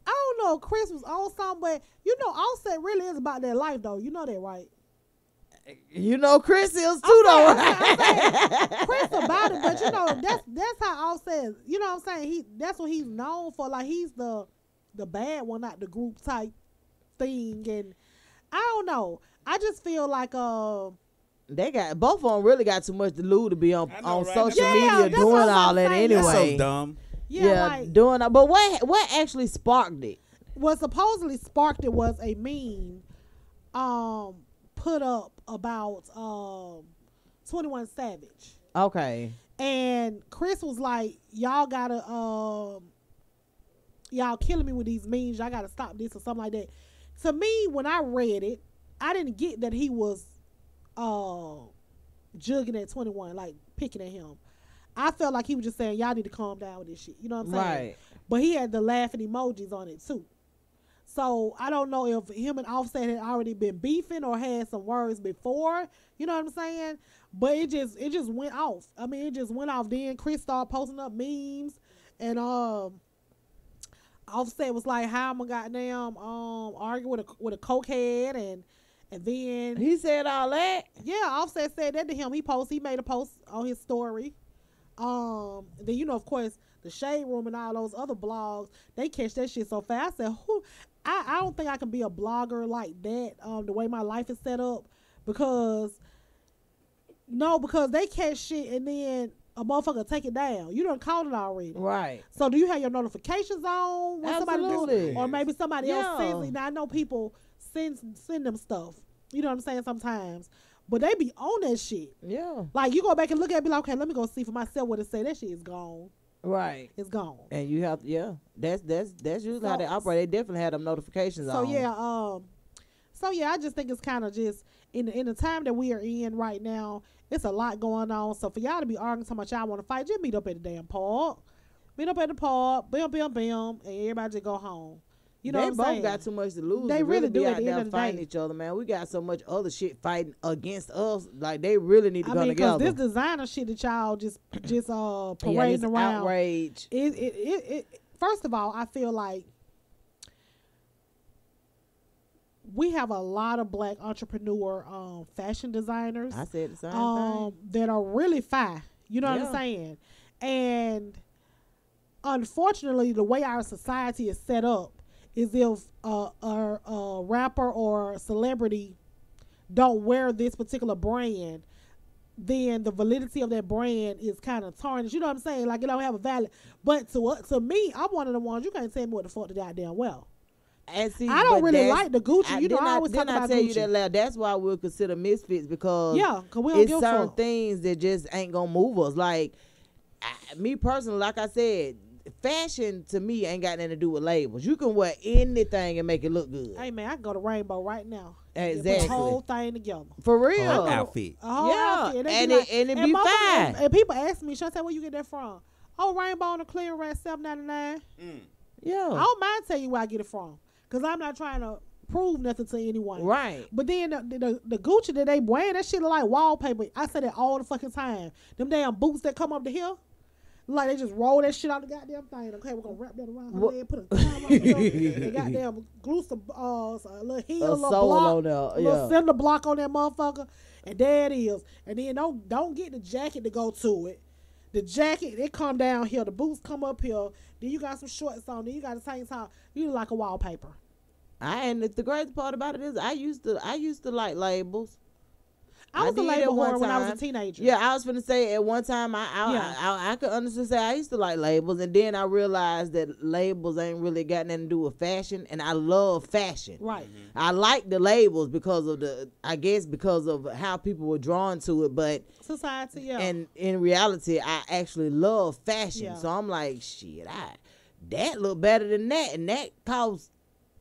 I don't know if Chris was on something, but you know, Offset really is about that life though. You know that, right? You know Chris is too though, right? Chris about it, but you know, that's how Offset, you know what I'm saying? That's what he's known for. Like he's the bad one, not the group type thing. And I don't know. I just feel like they got both of them really got too much to lose to be on right? social Yeah, media that's doing what I'm all that saying. anyway. That's so dumb. Yeah, like, doing that. But what actually sparked it? what supposedly sparked it was a meme put up about 21 Savage. Okay. And Chris was like, y'all gotta y'all killing me with these memes, y'all gotta stop this or something like that. To me, when I read it, I didn't get that he was jugging at 21, like picking at him. I felt like he was just saying, y'all need to calm down with this shit. You know what I'm saying? Right. But he had the laughing emojis on it too. So I don't know if him and Offset had already been beefing or had some words before. You know what I'm saying? But it just went off. I mean, it just went off. Then Chris started posting up memes, and Offset was like, "How am I goddamn arguing with a cokehead?" And then He said all that. yeah, Offset said that to him. He made a post on his story. Then you know, of course, the Shade Room and all those other blogs, they catch that shit so fast. I said, who? I don't think I can be a blogger like that. The way my life is set up, because they catch shit and then a motherfucker take it down. You done caught it already. Right. So do you have your notifications on when somebody do Absolutely. it? Or maybe somebody else Yeah. sends it? Now I know people send them stuff. You know what I'm saying? Sometimes. But they be on that shit. Yeah. Like you go back and look at it and be like, okay, let me go see for myself what it say. That shit is gone. Right. It's gone. And you have that's usually how they operate. They definitely have them notifications So on. yeah, I just think it's kind of just in the time that we are in right now, it's a lot going on. So for y'all to be arguing so much y'all want to fight, just meet up at the damn park. Meet up at the park, bam, and everybody just go home. You know they what I'm both saying? got too much to lose. They to really do be at out the end there of the fighting day. each other, man. We got so much other shit fighting against us. Like they really need to I come mean, because together. this designer shit that y'all just Yeah, parading this around. outrage. It first of all, I feel like we have a lot of black entrepreneur fashion designers. I said the same thing. That are really fine. You know what Yeah. I'm saying? And unfortunately, the way our society is set up is if a rapper or celebrity don't wear this particular brand, then the validity of that brand is kind of tarnished. You know what I'm saying? Like it don't have a valid. But to me, I'm one of the ones, you can't tell me what the fuck to goddamn well. And see, I don't but really that's- like the Gucci. You know, I always talk didn't about I tell Gucci. you that loud? That's why we'll consider Misfits, because Yeah, 'cause we don't it's give a certain fuck. things that just ain't gonna move us. Like me personally, like I said, fashion to me ain't got nothing to do with labels. You can wear anything and make it look good. Hey man, I can go to Rainbow right now. Exactly. Put the whole thing together. For real. Whole outfit. A whole Yeah, outfit. They and be it- like- and it be motherfuckers- fine. And people ask me, Shantae, where you get that from? Oh, Rainbow on the clearance, $7.99. Yeah. I don't mind telling you where I get it from, because I'm not trying to prove nothing to anyone. Right. But then the Gucci that they wearing, that shit look like wallpaper. I say that all the fucking time. Them damn boots that come up the hill, Like they just roll that shit out the goddamn thing. Okay, we're gonna wrap that around her leg, put a time on it, and goddamn glue some a little heel, a little block, on there, a little cinder block on that motherfucker, and there it is. And then don't get the jacket to go to it. The jacket, it come down here, the boots come up here, then you got some shorts on, then you got the tank top. You look like a wallpaper. And the greatest part about it is I used to like labels. I was a label whore when I was a teenager. Yeah, I was finna say at one time I could honestly say I used to like labels, and then I realized that labels ain't really got nothing to do with fashion, and I love fashion. Right. Mm-hmm. I like the labels because of how people were drawn to it, but society, yeah. And in reality, I actually love fashion, Yeah. so I'm like, shit, that look better than that, and that costs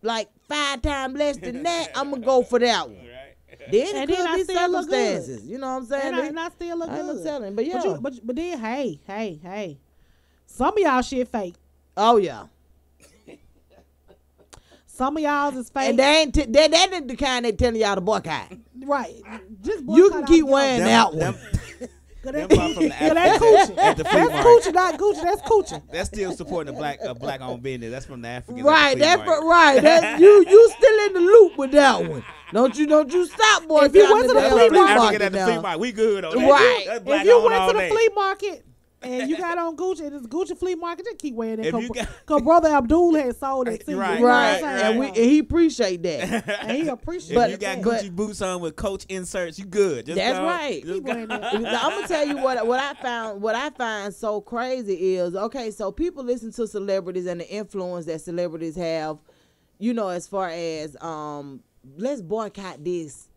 like 5 times less than that. I'm gonna go for that one. Then it could be circumstances. You know what I'm saying? And I still look good. I'm telling, but yeah. But then, hey. Some of y'all shit fake. Oh, yeah. Some of y'all's is fake. And they ain't the kind that telling y'all to boycott. Right. Just you can keep wearing that one. That's coochie. At the flea That's market. coochie, not Gucci. That's coochie. That's still supporting a black owned business. That's from the Africans. Right, That's you still in the loop with that one. Don't you stop, boy. If you went to the flea market, at the flea market, we good on right. that. If you went to the flea market and you got on Gucci, and it's Gucci flea market, just keep wearing it. Because Brother Abdul had sold it to you. Right. And he appreciate that. And he appreciate If you got Gucci boots on with Coach inserts, you good. That's right. Keep wearing that. I'm gonna tell you what I found. What I find so crazy is, okay, so people listen to celebrities and the influence that celebrities have, as far as let's boycott this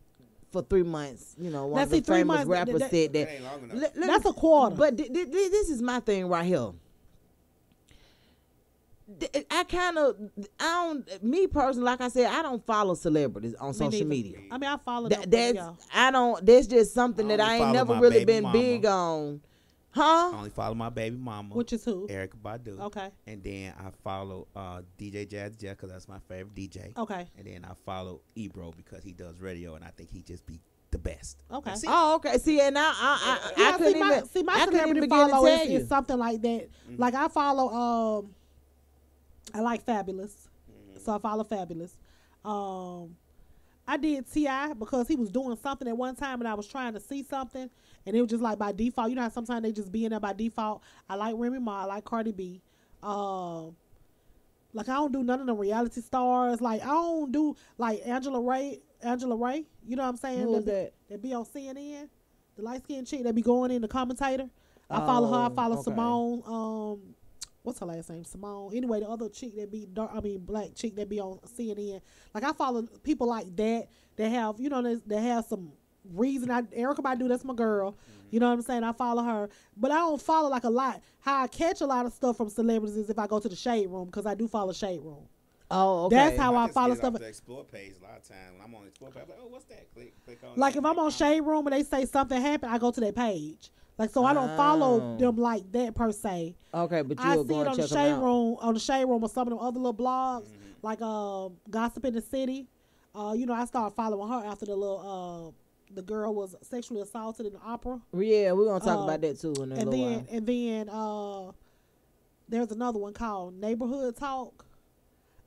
for 3 months. One of the famous rappers said that. That's a quarter. But this is my thing right here. Me personally, like I said, I don't follow celebrities on social media. I mean, I follow them. That's just something that I ain't never really been big on. Huh? I only follow my baby mama. Which is who? Erykah Badu. Okay. And then I follow DJ Jazz Jeff because that's my favorite DJ. Okay. And then I follow Ebro because he does radio and I think he just be the best. Okay. Okay. See, and I couldn't even. See, my I couldn't even celebrity begin to follow tell you. is something like that. Mm-hmm. Like I follow. I like Fabulous, so I follow Fabulous. I did T.I. because he was doing something at one time and I was trying to see something and it was just like by default. You know how sometimes they just be in there by default. I like Remy Ma. I like Cardi B. Like I don't do none of the reality stars. Like I don't do like Angela Ray. You know what I'm saying? Who is that? That be on CNN. The light skinned chick that be going in, the commentator. I follow her. I follow Simone. What's her last name? Simone. Anyway, the other chick that be black chick that be on CNN. Like I follow people like that have, that have some reason. Erykah Badu, that's my girl. Mm-hmm. You know what I'm saying? I follow her. But I don't follow like a lot. How I catch a lot of stuff from celebrities is if I go to the Shade Room, because I do follow Shade Room. Oh, okay. That's how I follow stuff. The Explore page a lot of times. When I'm on the Explore page, I'm like, oh, what's that? Click on like that. If I'm on Shade Room and they say something happened, I go to their page. Like, so I don't follow them like that per se. Okay, but I you'll see go it and on the check Shade them out. Room, on the Shade Room or some of them other little blogs, like Gossip in the City. I started following her after the girl was sexually assaulted in the opera. Yeah, we're gonna talk about that too in a little while. And then there's another one called Neighborhood Talk.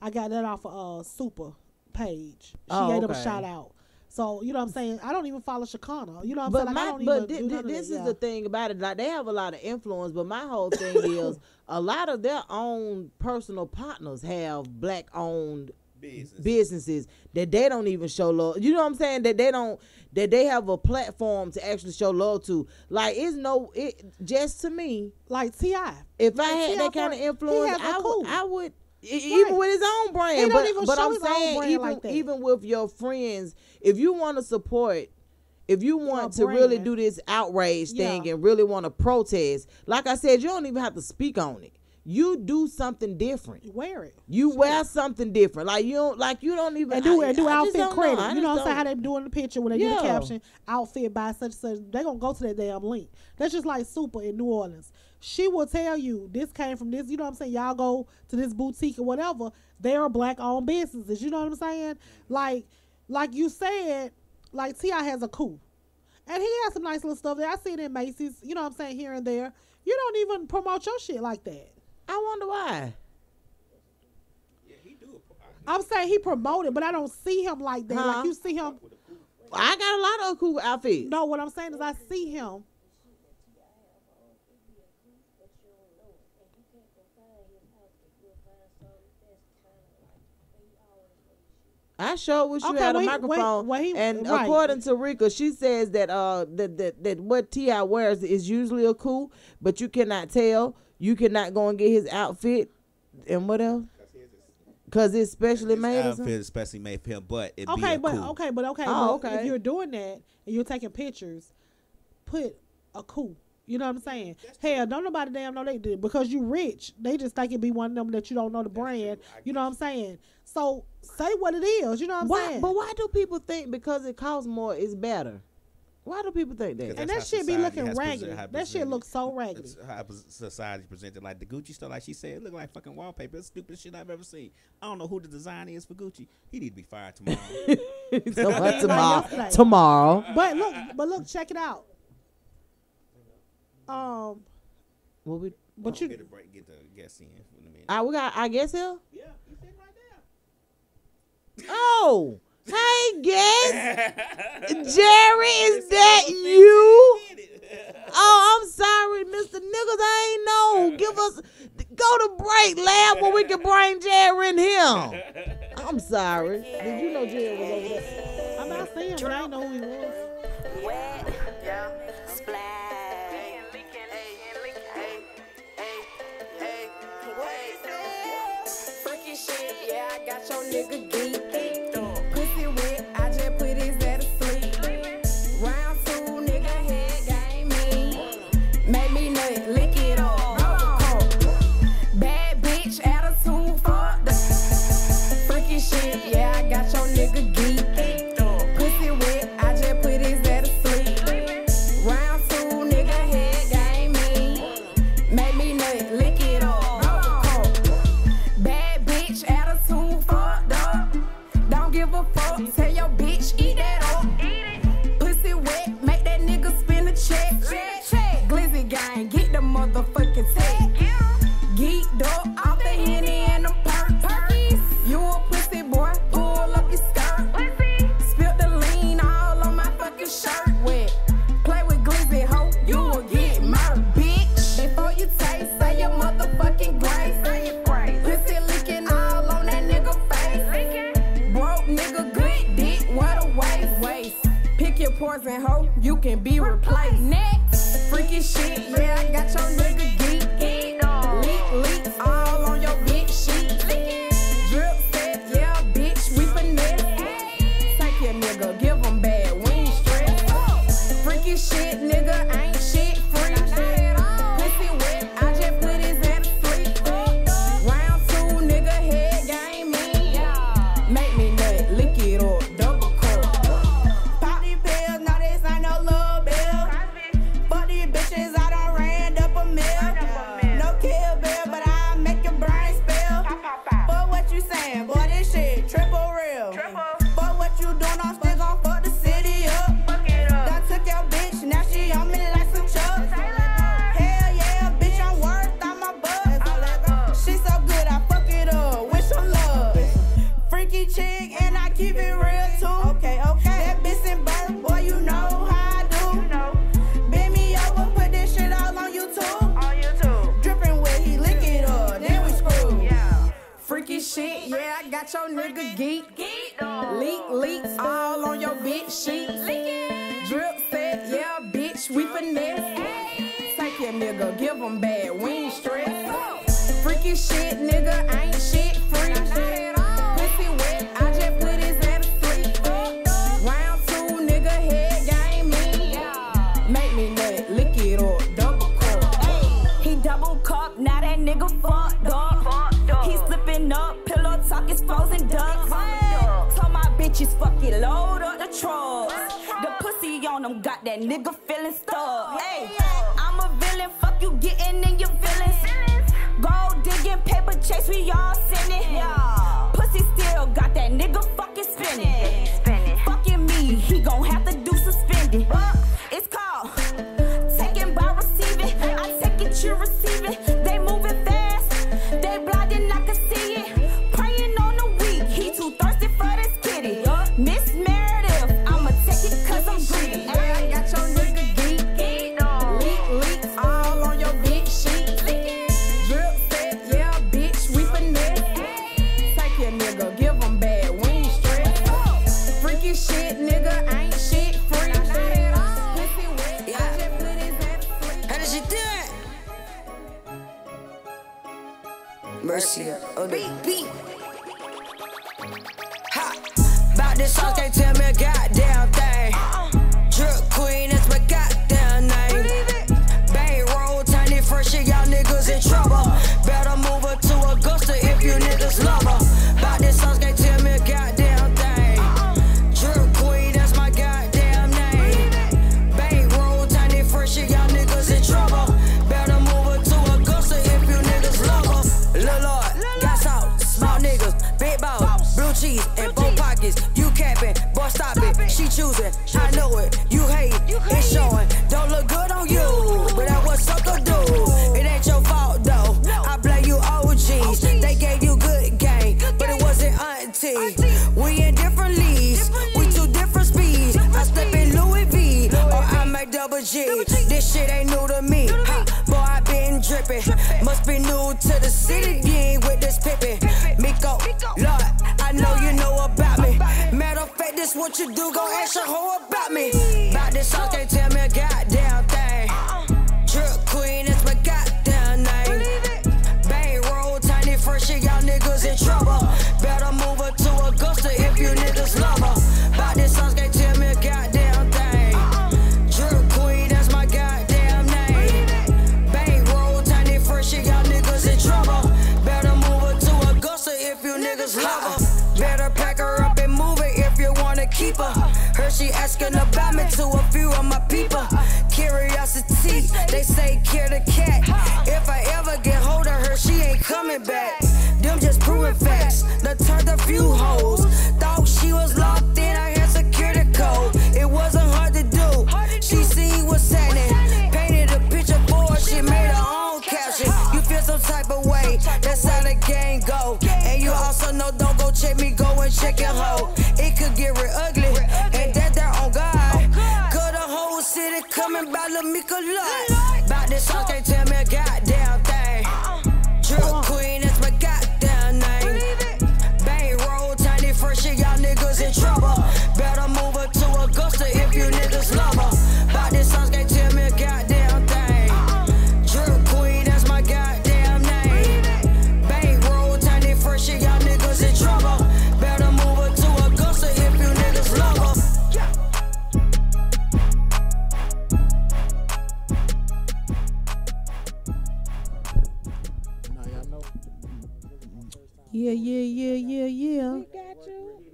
I got that off of Super page. She gave them a shout out. So, you know what I'm saying? I don't even follow Shakana. You know what I'm saying? Like, this is the thing about it. Like, they have a lot of influence, but my whole thing is a lot of their own personal partners have black-owned businesses that they don't even show love. You know what I'm saying? That they have a platform to actually show love to. Like, just to me, like T.I. If I had that kind of influence, I would. Even with his own brand, but I'm saying even with your friends, if you want to support, if you want to really do this outrage thing and really want to protest, like I said, you don't even have to speak on it. You do something different. Wear it. You wear something different. Like you don't even and do outfit credit. You know what I'm saying? How they do in the picture when they do the caption, outfit by such and such. They gonna go to that damn link. That's just like Super in New Orleans. She will tell you this came from this. You know what I'm saying? Y'all go to this boutique or whatever. They are black-owned businesses. You know what I'm saying? Like you said, like T.I. has a coup. And he has some nice little stuff there. I see it in Macy's. You know what I'm saying? Here and there. You don't even promote your shit like that. I wonder why. Yeah, he do. I'm saying he promoted, but I don't see him like that. Like you see him. I got a lot of cool outfits. No, what I'm saying is I see him. I sure wish you had a microphone. And according to Rika, she says that that what T.I. wears is usually a cool, but you cannot tell. You cannot go and get his outfit. And what else? Because it's specially made. Outfit especially made for him, but it okay, be but cool. okay, but okay. Oh, but okay. if you're doing that and you're taking pictures, put a cool. You know what I'm saying? Hell, don't nobody damn know they did because you rich. They just think it be one of them that you don't know the brand. You know what I'm saying? So say what it is. You know what I'm saying? But why do people think because it costs more it's better? Why do people think that? And that shit be looking raggedy. That shit looks so raggedy. How society presented, like the Gucci store, like she said, it look like fucking wallpaper. It's the stupidest shit I've ever seen. I don't know who the designer is for Gucci. He need to be fired tomorrow. Tomorrow. But look, check it out. But you get the guest in in a minute. We got I guess here. Yeah, you sitting right there. Oh, hey guest, Jerry, is that you? Oh, I'm sorry, Mr. Nichols. I ain't know. Go to break, lab, where we can bring Jerry in here. I'm sorry. Did you know Jerry was over there? I'm not saying, but I didn't know who he was. Wet, yeah, splash. Freaky shit, yeah, I got your nigga geek. Pussy wet, I just put his ass to sleep. Round 2, nigga, head game me. Make me nut, lick it up. Bad bitch, attitude, fuck the freaky shit, yeah, I got your nigga geek. Pussy wet, I just put his ass to sleep. Round 2, nigga, head game me. Make me nut, lick it up. Bad bitch, attitude, fucked up. Don't give a fuck, tell your bitch, eat that up. Pussy wet, make that nigga spin a check. Glizzy gang, get the motherfucking tech. Geeked up, off the Henny and the perks. You a pussy boy, pull up your skirt. Spilt the lean all on my fucking shirt. Wet, play with Glizzy, ho, you will get murked, bitch. Before you taste, say your motherfucking grace. Pussy licking all on that nigga face. Broke nigga, good dick, what a waste. Pick your poison, ho, you can be replaced. Next, freaky shit, yeah, I got your nigga geek. Leak, all on your bitch sheet. Drip set, yeah, bitch, we finesse. Take your nigga, give him bad, we ain't stressed. Freaky shit, nigga, ain't shit free. Pussy wet, I just put his ass to sleep. Round 2, nigga, head game me. Make me nut, lick it up, double cup. Pop these pills, no, this ain't no little bill. Fuck these bitches, I done ran up a mill. No kill bill, but I make your brain spill. Fuck what you saying, boy, this shit triple real. Fuck what you doing, I'm still gon' fuck the city up. Done took your bitch, now she on me like some chucks. Hell yeah, bitch, I'm worth on my butt. She so good, I fuck it up, wish her love. Freaky chick, and I keep it real too. That bitch in birth, boy, you know how I do. Bend me over, put this shit all on YouTube. Drippin' wet, he lick it up, then we screw. Freaky shit, yeah, I got your nigga geek. Leaks all on your bitch sheet. Drip set, yeah, bitch, we finesse. Take your nigga, give him bad, we ain't stressed. Freaky shit, nigga, ain't shit free. Pussy wet, I just put his ass to sleep. Round 2, nigga, head game me. Make me nut, lick it up, double cup. He double cup, now that nigga fucked up. He slipping up, pillow talk is frozen ducks. Told my bitches fuck it, load up the trucks. The pussy on him got that nigga feeling stuck. Hey, I'm a villain, fuck you getting in your feelings. Gold digging, paper chase, we all sinning. Pussy still got that nigga fucking spinning. Fucking me, he gon' have to do suspended. It's called taking by receiving. I take it, you Mercy on the beat. Ha! About this song, can't tell me a goddamn thing. Drip queen, that's my goddamn name. Bang roll, tiny fresh shit, y'all niggas in trouble. Better move her to Augusta if you niggas love her. About this song, can't tell me a goddamn thing. Drip queen, that's my goddamn name. Bang roll, tiny fresh shit, y'all niggas in trouble. Better move her to Augusta if you niggas love her. Lil' Lord, gas out, small niggas, big balls, blue cheese, and both pockets. You capping, boy stop it, she choosing, I know it, you hate, it's showing. Don't look good on you, but that's what sucker do. It ain't your fault though, I blame you OGs. They gave you good game, but it wasn't auntie. We in different leagues, we two different speeds. I step in Louis V, or I make double G. This shit ain't new to me, ha, boy I been dripping. Must be new to the city, gang with this pippin'. Miko, Lord, I know you know about me. Matter of fact, this what you do, go ask your hoe about me. About this song, can't tell me a goddamn thing. Drip queen, that's my goddamn name. Bang roll, tiny fresh shit, y'all niggas in trouble. Better move her to Augusta if you niggas love her. About this song, can't tell me a goddamn thing. Drip queen, that's my goddamn name. Bang roll, tiny fresh shit, y'all niggas in trouble. Better move her to Augusta if you niggas love her. Better pack her up and move it if you wanna keep her. Heard she asking about me to a few of my people. Curiosity, they say care the cat. If I ever get hold of her, she ain't coming back. Them just proving facts. Done turned a few hoes. Thought she was locked in, I had security code. It wasn't hard to do. She seen what's happening. Painted a picture for her, she made her own caption. You feel some type of way, that's how the game go. And you also know don't go check me, go and check your hoe. It could get real ugly, and that there on God. Cause the whole city coming by the Miko lot. About this song, can't tell me a goddamn thing. Drip queen, that's my goddamn name. Bang roll, tiny fresh shit, y'all niggas in trouble. Better move her to Augusta if you niggas love her. About this song, can't tell me a goddamn thing. Drip queen, that's my goddamn name. Bang roll, tiny fresh shit, y'all niggas in trouble. Better move her to Augusta if you niggas love her. Yeah.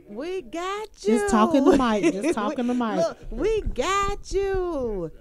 We got you. Just talking the mic. Just talking the mic. Look, we got you.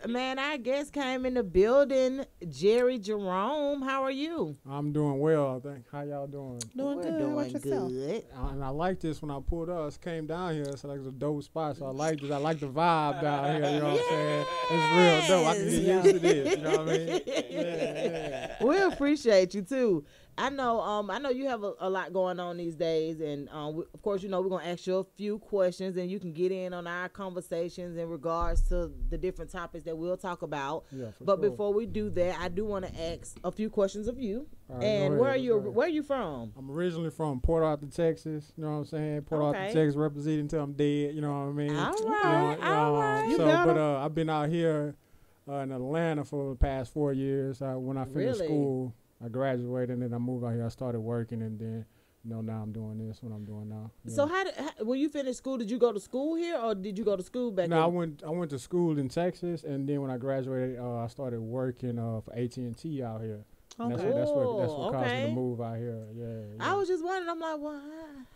Man, our guest came in the building, Jerry Jerome. How are you? I'm doing well, I think. How y'all doing? Doing good. How about yourself? Good. And I like this when I pulled up. I came down here. It's like it's a dope spot, so I like this. I like the vibe down here. You know what I'm saying? It's real dope. I can get used to this. You know what I mean? Yeah. We appreciate you too. I know you have a lot going on these days, and of course, you know, we're gonna ask you a few questions, and you can get in on our conversations in regards to the different topics that we'll talk about. Yeah, but sure. before we do that, I do want to ask a few questions of you. Right, and where are you from? I'm originally from Port Arthur, Texas. You know what I'm saying? Port Arthur, Texas, representing until I'm dead. You know what I mean? All right, all right. I've been out here in Atlanta for the past 4 years. When I finished school, I graduated and then I moved out here. I started working, and then now I'm doing this. What I'm doing now. Yeah. So when you finished school, did you go to school here or did you go to school back? No, I went to school in Texas, and then when I graduated, I started working for AT&T out here. Okay. That's what caused me to move out here. Yeah. I was just wondering. I'm like, well,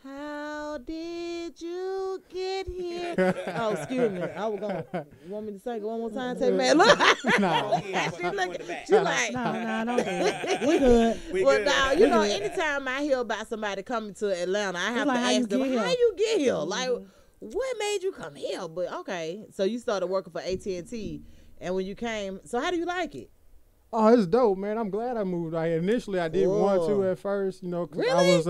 how did you get here? Oh, excuse me. I was going. You want me to sing it one more time? Say, man, look. No. She like, no, don't do it. We good. Well, now you know, anytime I hear about somebody coming to Atlanta, I have to ask them, how you get here? Like, what made you come here? But okay, so you started working for AT&T, and when you came, so how do you like it? Oh, it's dope, man. I'm glad I moved out here. Initially, I didn't want to at first, you know, cause really? I was,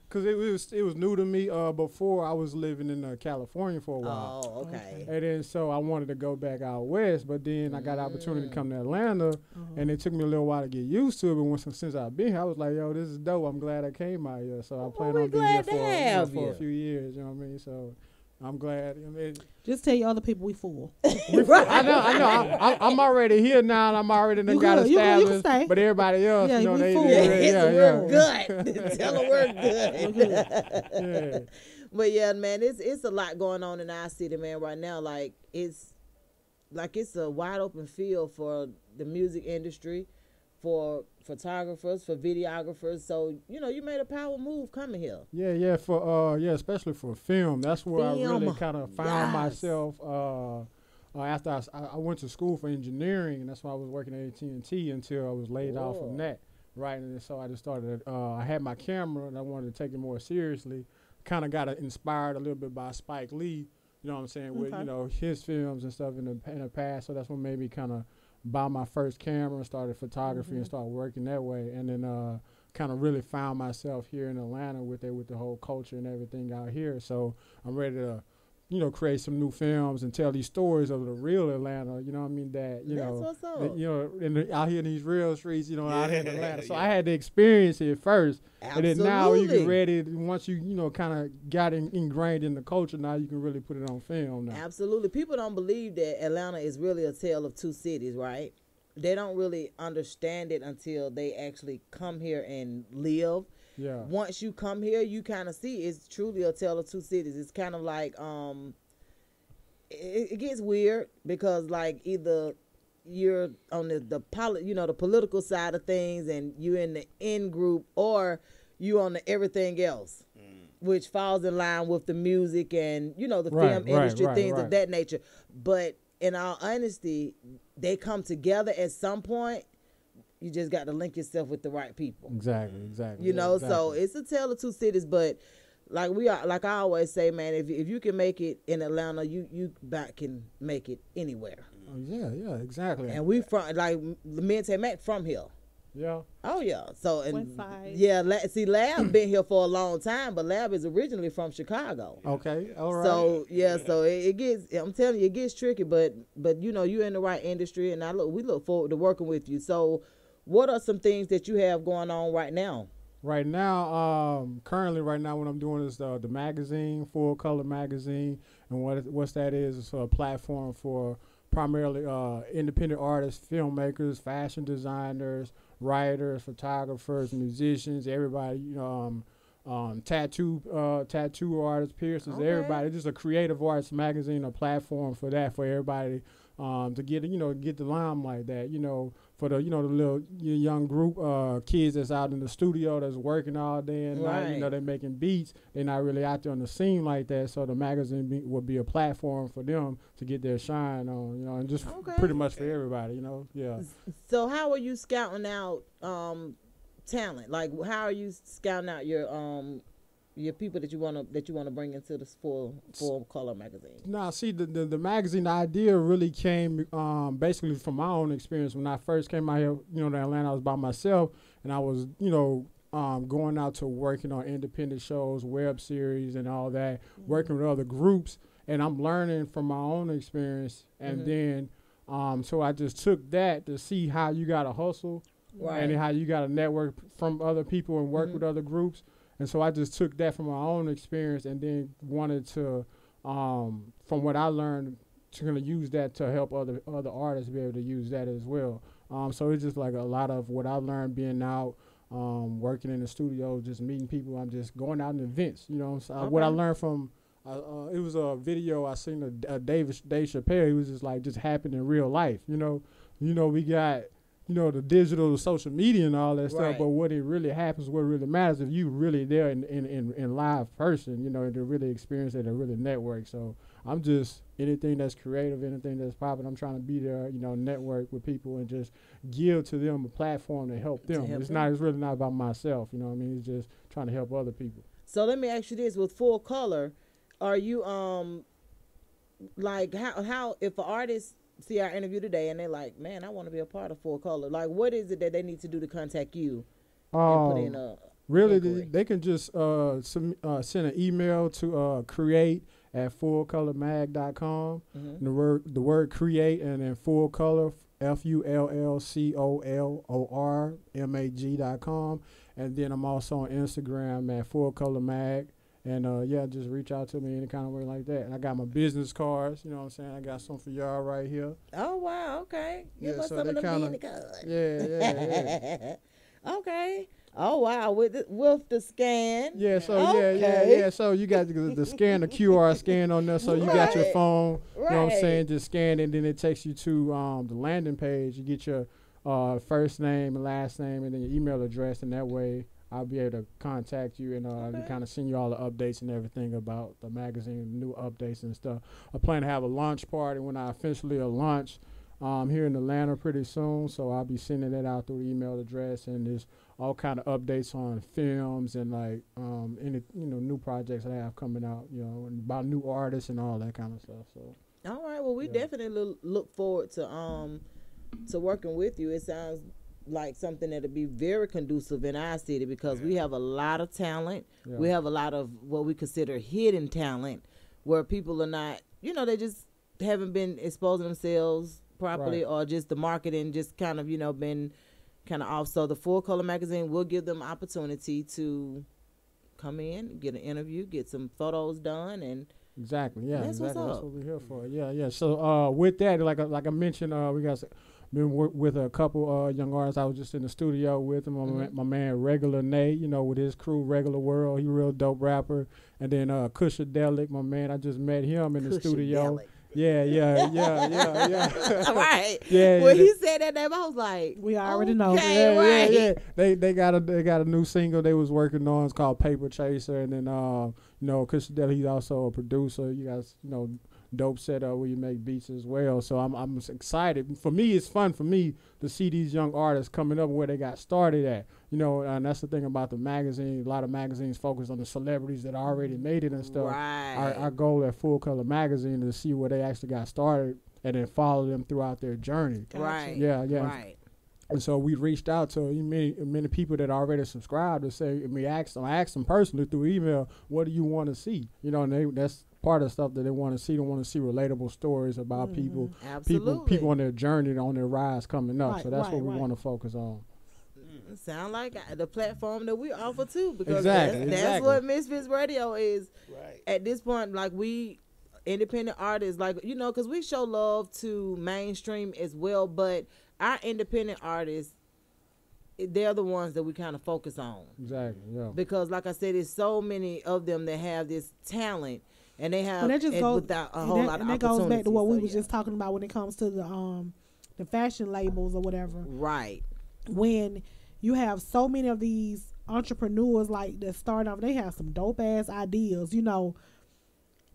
cause it was new to me. Before I was living in California for a while. Oh, okay. And then so I wanted to go back out west, but then I got an opportunity to come to Atlanta, and it took me a little while to get used to it. But since I've been here, I was like, yo, this is dope. I'm glad I came out here. So I plan on being here for a few years. You know what I mean? So I'm glad. I mean, Just tell your other people we full. I know. I'm already here now, and I'm already done got established. stay. But everybody else, Yeah, you know, we they full. We're good. Tell them we're good. Yeah. But yeah, man, it's a lot going on in our city, man, right now. Like it's a wide open field for the music industry, for photographers, for videographers. So, you know, you made a power move coming here. Yeah, for especially for film. That's where I really kind of found myself after I went to school for engineering, and that's why I was working at AT&T until I was laid off from that. Right, and so I just started. I had my camera, and I wanted to take it more seriously. Kind of got inspired a little bit by Spike Lee. You know what I'm saying? With his films and stuff in the past. So that's what made me kind of buy my first camera, started photography, and started working that way. And then kind of really found myself here in Atlanta with the whole culture and everything out here. So I'm ready to, create some new films and tell these stories of the real Atlanta. You know what I mean? Out here in these real streets, out here in Atlanta. So I had to experience it first. Absolutely. And then now you get ready. Once you kind of got ingrained in the culture, now you can really put it on film now. Absolutely. People don't believe that Atlanta is really a tale of two cities, right? They don't really understand it until they actually come here and live. Yeah. Once you come here, you kind of see it's truly a tale of two cities. It's kind of like it gets weird because like either you're on the political side of things and you're in the in group, or you on the everything else, which falls in line with the music and the film industry, things of that nature. But in all honesty, they come together at some point. You just got to link yourself with the right people. Exactly. So it's a tale of two cities. But like I always say, man, if you can make it in Atlanta, you can make it anywhere. Oh, yeah, exactly. And we from me and Tay-Mac from here. Yeah. Oh yeah. So and Westside. yeah, Lab been here for a long time, but Lab is originally from Chicago. Okay. All right. So yeah, so it gets. I'm telling you, it gets tricky, but you're in the right industry, and we look forward to working with you. So, what are some things that you have going on right now? Right now, currently, what I'm doing is the magazine, Full Color Magazine, and what that is a platform for primarily independent artists, filmmakers, fashion designers, writers, photographers, musicians, everybody, tattoo artists, piercers, everybody. Just a creative arts magazine, a platform for that, for everybody to get the limelight that, for the the little young group kids that's out in the studio that's working all day and night, they're making beats. They're not really out there on the scene like that. So the magazine would be a platform for them to get their shine on, and just pretty much for everybody, yeah. So how are you scouting out talent? Like, how are you scouting out your people that you wanna bring into this full color magazine? Nah, see, the magazine idea really came basically from my own experience. When I first came out here, to Atlanta, I was by myself, and I was, going out to working on independent shows, web series, and all that, working with other groups, and I'm learning from my own experience, and then so I just took that to see how you got to hustle, and how you got to network from other people and work with other groups. And so I just took that from my own experience and then wanted to, from what I learned, to kind of use that to help other artists be able to use that as well. So it's just like a lot of what I learned being out, working in the studio, just meeting people. I'm just going out in events, So what I learned from, it was a video I seen of Dave Chappelle. It was just happened in real life, we got, the digital, social media and all that stuff, but what it really happens, what really matters, if you really there in live person, to really experience it and really network. So I'm just, anything that's creative, anything that's popping, I'm trying to be there, network with people and just give to them a platform to help them. It's really not about myself, It's just trying to help other people. So let me ask you this, with Full Color, are you, like how if an artist see our interview today and they're like, man, I want to be a part of Full Color, like what is it that they need to do to contact you and put in a really they can just send an email to create@fullcolormag.com, and the word create and then Full Color FULLCOLORMAG.com, and then I'm also on Instagram at Full Color Mag, And yeah, just reach out to me any kind of way like that. And I got my business cards, you know what I'm saying? I got some for y'all right here. Oh wow, okay. Give us so some of they them kinda- business cards. Yeah. Okay. Oh wow, with the scan. Yeah, so Okay. yeah. So you got the scan, the QR scan on there. So you got your Right. phone. You know what I'm Right. saying? Just scan it, and then it takes you to the landing page. You get your first name and last name, and then your email address, and that way I'll be able to contact you and kind of send you all the updates and everything about the magazine, new updates and stuff. I plan to have a launch party when I officially launch here in Atlanta pretty soon. So I'll be sending that out through the email address, and there's all kind of updates on films and like any new projects that I have coming out, and about new artists and all that kind of stuff. So All right. Well, we definitely look forward to working with you. It sounds like something that'll be very conducive in our city because we have a lot of talent. Yeah. We have a lot of what we consider hidden talent where people are not, they just haven't been exposing themselves properly, Right. or just the marketing just kind of, been kind of off. So the Full Color Magazine will give them opportunity to come in, get an interview, get some photos done, and exactly, yeah, That's what's exactly. That's up. what we're here for. Yeah. So with that, like I mentioned, we got been with a couple young artists. I was just in the studio with him. My man Regular Nate, with his crew, Regular World. He real dope rapper. And then Cushadelic, my man. I just met him in the studio. Yeah. All right. Yeah. When he said that name, I was like, We already know. okay, Yeah. right. They got a new single they was working on. It's called Paper Chaser. And then Cushadelic, he's also a producer. You guys, dope setup where you make beats as well. So I'm excited. For me, it's fun for me to see these young artists coming up where they got started at. And that's the thing about the magazine. A lot of magazines focus on the celebrities that already made it and stuff. Right. Our goal at Full Color Magazine is to see where they actually got started and then follow them throughout their journey. Right. Yeah. Right. And so we reached out to many people that already subscribed to say, I asked them personally through email, what do you want to see? And that's part of the stuff that they want to see. They want to see relatable stories about people on their journey, on their rise coming up. Right, so that's right, what we right. want to focus on. Sound like the platform that we offer too, because Exactly. that's what Misfits Radio is. Right. At this point, like we independent artists, like because we show love to mainstream as well, but our independent artists, they're the ones that we kind of focus on. Exactly. Yeah. Because, like I said, there's so many of them that have this talent, and they have Well, that just goes, without a whole lot of and that opportunities. goes back to what we So, was just talking about when it comes to the fashion labels or whatever. right. When you have so many of these entrepreneurs like that start off, they have some dope ass ideas.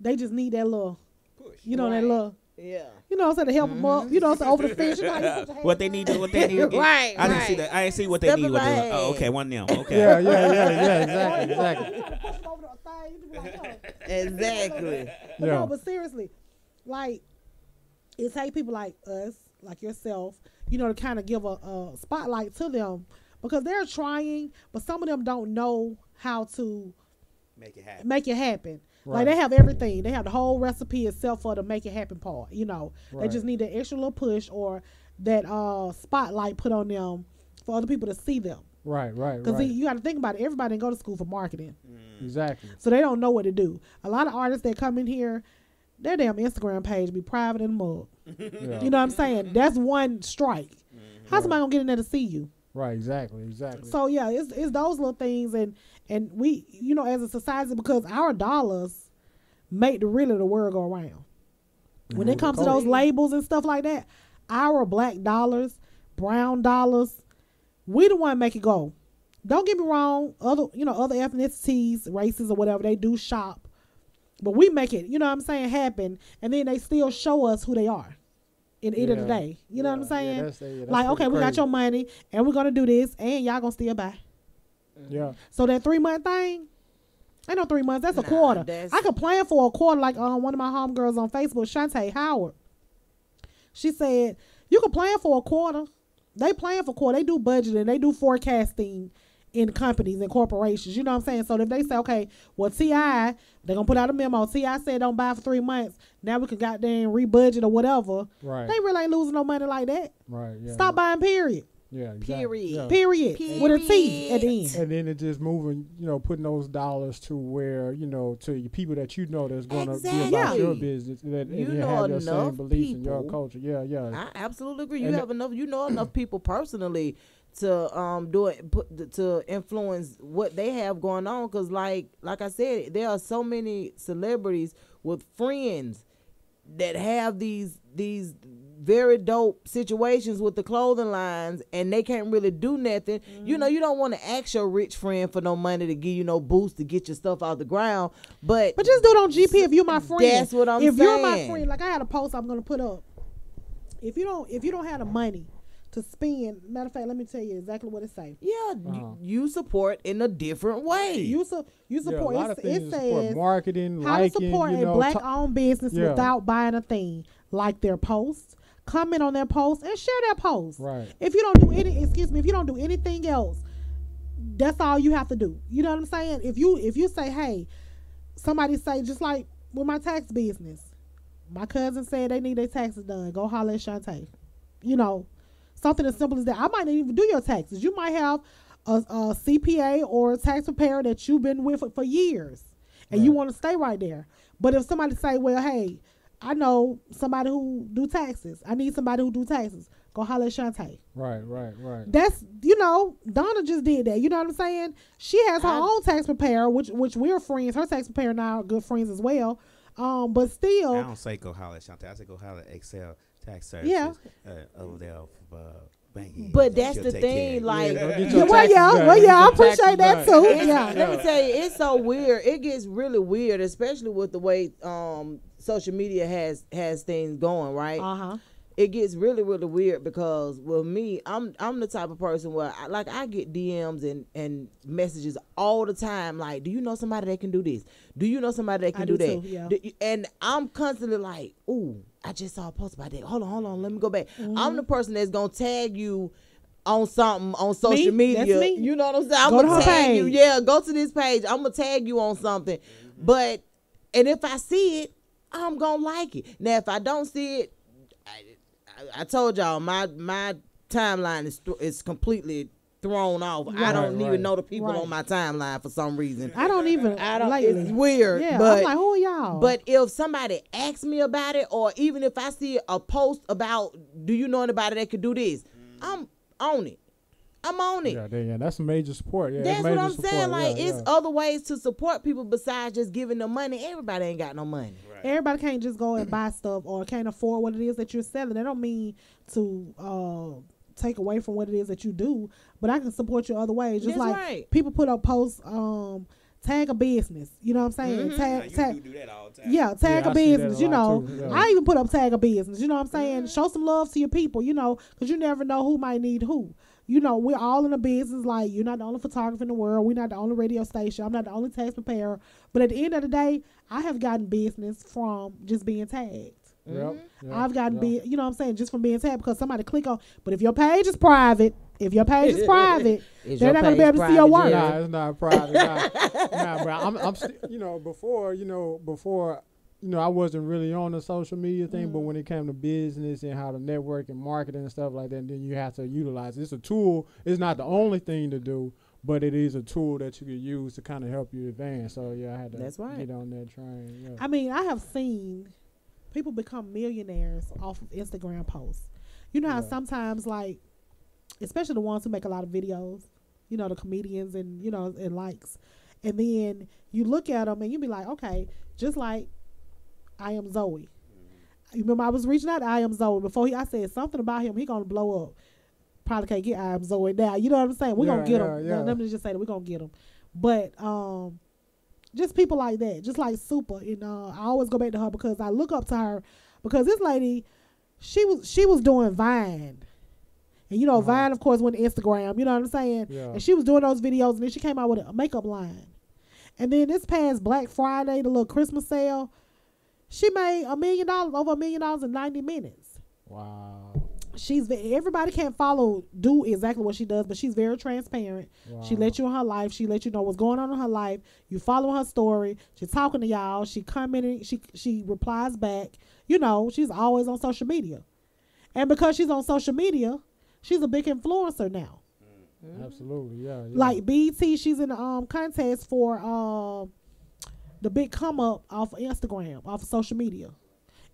They just need that little push. That Right. little. Yeah. So to help them up, so over the fence. You put your What they need. Right, I didn't right. see that. I didn't see what they Step need. in What my they, head. okay, one of them. Okay. Yeah. Exactly. Exactly. But Yeah. no, but seriously, like, it take people like us, like yourself, to kind of give a spotlight to them because they're trying, but some of them don't know how to Make it happen. Like, they have everything. They have the whole recipe except for the make it happen part, They Right. just need that extra little push or that spotlight put on them for other people to see them. Right. Because you got to think about it. Everybody didn't go to school for marketing. Exactly. So they don't know what to do. A lot of artists that come in here, their damn Instagram page be private in the mug. Yeah. You know what I'm saying? That's one strike. How's somebody gonna get in there to see you? Right. Exactly. So yeah, it's those little things, and we, as a society, because our dollars make the world go around. When it comes to those labels and stuff like that, our black dollars, brown dollars, we the one make it go. Don't get me wrong, other ethnicities, races or whatever, they do shop. But we make it, happen, and then they still show us who they are in the end of the day. You know what I'm saying? That's like, okay, we got crazy. your money, and we're going to do this, and y'all going to still buy. Yeah. So that 3-month thing, ain't no 3 months, that's a quarter. I could plan for a quarter, like one of my homegirls on Facebook, Shantae Howard. She said, you can plan for a quarter. They plan for quarter. They do budgeting. They do forecasting in companies and corporations. You know what I'm saying? So if they say, okay, well, T.I., they're going to put out a memo. T.I. said don't buy for 3 months. Now we can goddamn rebudget or whatever. Right. They really ain't losing no money like that. Right. Yeah. Stop buying, period. Yeah, exactly. Period. Yeah. Period. With a T at the end. And then it just moving, putting those dollars to where, to your people that that's going to be about your business and you have your same beliefs in your culture. Yeah, yeah. I absolutely agree. You have enough. You know enough people personally to to influence what they have going on. Because like I said, there are so many celebrities with friends that have these very dope situations with the clothing lines, and they can't really do nothing. You don't want to ask your rich friend for no money to give you no boost to get your stuff out the ground, but just do it on GP if you're my friend. That's what I'm saying. If you're my friend, like I had a post I'm gonna put up. If you don't have the money to spend, matter of fact, let me tell you exactly what it say. Yeah, you support in a different way. You support. It says support marketing, how to support a black-owned business without buying a thing. Like their posts, comment on their posts, and share their posts. Right. If you don't do if you don't do anything else, that's all you have to do. You know what I'm saying? If you say, hey, somebody say, just like with my tax business, my cousin said they need their taxes done. Go holler at Shantae. Something as simple as that. I might not even do your taxes. You might have a CPA or a tax preparer that you've been with for years, and you want to stay right there. But if somebody say, well, hey, I know somebody who do taxes. I need somebody who do taxes. Go holler at Shantae. Right. That's, Donna just did that. You know what I'm saying? She has her own tax preparer, which we're friends. Her tax preparer and I are good friends as well. But still. I don't say go holler at Shantae. I say go holler at Excel Tax Services. Yeah. Over there off Banking. But that's the thing, like, I appreciate that too. Yeah, let me tell you, it's so weird. It gets really weird, especially with the way social media has things going, right? It gets really, really weird because with me, I'm the type of person where I get DMs and messages all the time. Like, do you know somebody that can do this? Do you know somebody that can do that? Too, yeah. And I'm constantly like, ooh, I just saw a post about that. Hold on, let me go back. I'm the person that's gonna tag you on something on social media. That's me. You know what I'm saying? I'm go gonna to her tag page. you. Yeah, go to this page. I'm gonna tag you on something. And if I see it, I'm gonna like it. Now, if I don't see it, I told y'all my timeline is completely thrown off. I don't even know the people on my timeline for some reason. I don't. It's weird. Yeah, but I'm like, who are y'all? But if somebody asks me about it, or even if I see a post about, do you know anybody that could do this? I'm on it. I'm on it. Yeah, that's major support. Yeah, that's what I'm saying. Like, yeah, it's other ways to support people besides just giving them money. Everybody ain't got no money. Right. Everybody can't just go and buy stuff or can't afford what it is that you're selling. That don't mean to take away from what it is that you do, but I can support you other ways. Just that's like right. People put up posts, tag a business. You know what I'm saying? Tag. You do that all the time. Yeah, tag a business. Too, I even put up tag a business. You know what I'm saying? Show some love to your people. Because you never know who might need who. We're all in a business. Like, you're not the only photographer in the world. We're not the only radio station. I'm not the only tax preparer. But at the end of the day, I have gotten business from just being tagged. I've gotten you know what I'm saying, just from being tagged because somebody click on. But if your page is private, they're not going to be able to see your work. Nah, it's not private. Nah, but I'm still, before. I wasn't really on the social media thing, but when it came to business and how to network and marketing and stuff like that, then you have to utilize it. It's a tool. It's not the only thing to do, but it is a tool that you can use to kind of help you advance. So, I had to get on that train. Yeah. I mean, I have seen people become millionaires off of Instagram posts. You know how sometimes, like, especially the ones who make a lot of videos, the comedians and, and likes. And then you look at them and you be like, okay, just like I Am Zoe. You remember I was reaching out to I Am Zoe before I said something about him. He gonna blow up. Probably can't get I Am Zoe now. You know what I'm saying? We're gonna get him. Yeah. Let me just say that we're gonna get him. But just people like that, just like Super. I always go back to her because I look up to her because this lady, she was doing Vine. And Vine of course went to Instagram, you know what I'm saying? Yeah. And she was doing those videos and then she came out with a makeup line. And then this past Black Friday, the little Christmas sale, she made over $1 million in 90 minutes. Wow. Everybody can't do exactly what she does, but she's very transparent. Wow. She let you in her life. She let you know what's going on in her life. You follow her story. She's talking to y'all. She commenting. She replies back. She's always on social media. And because she's on social media, she's a big influencer now. Absolutely, yeah. Like BT, she's in the contest for the big come up off of Instagram, off of social media.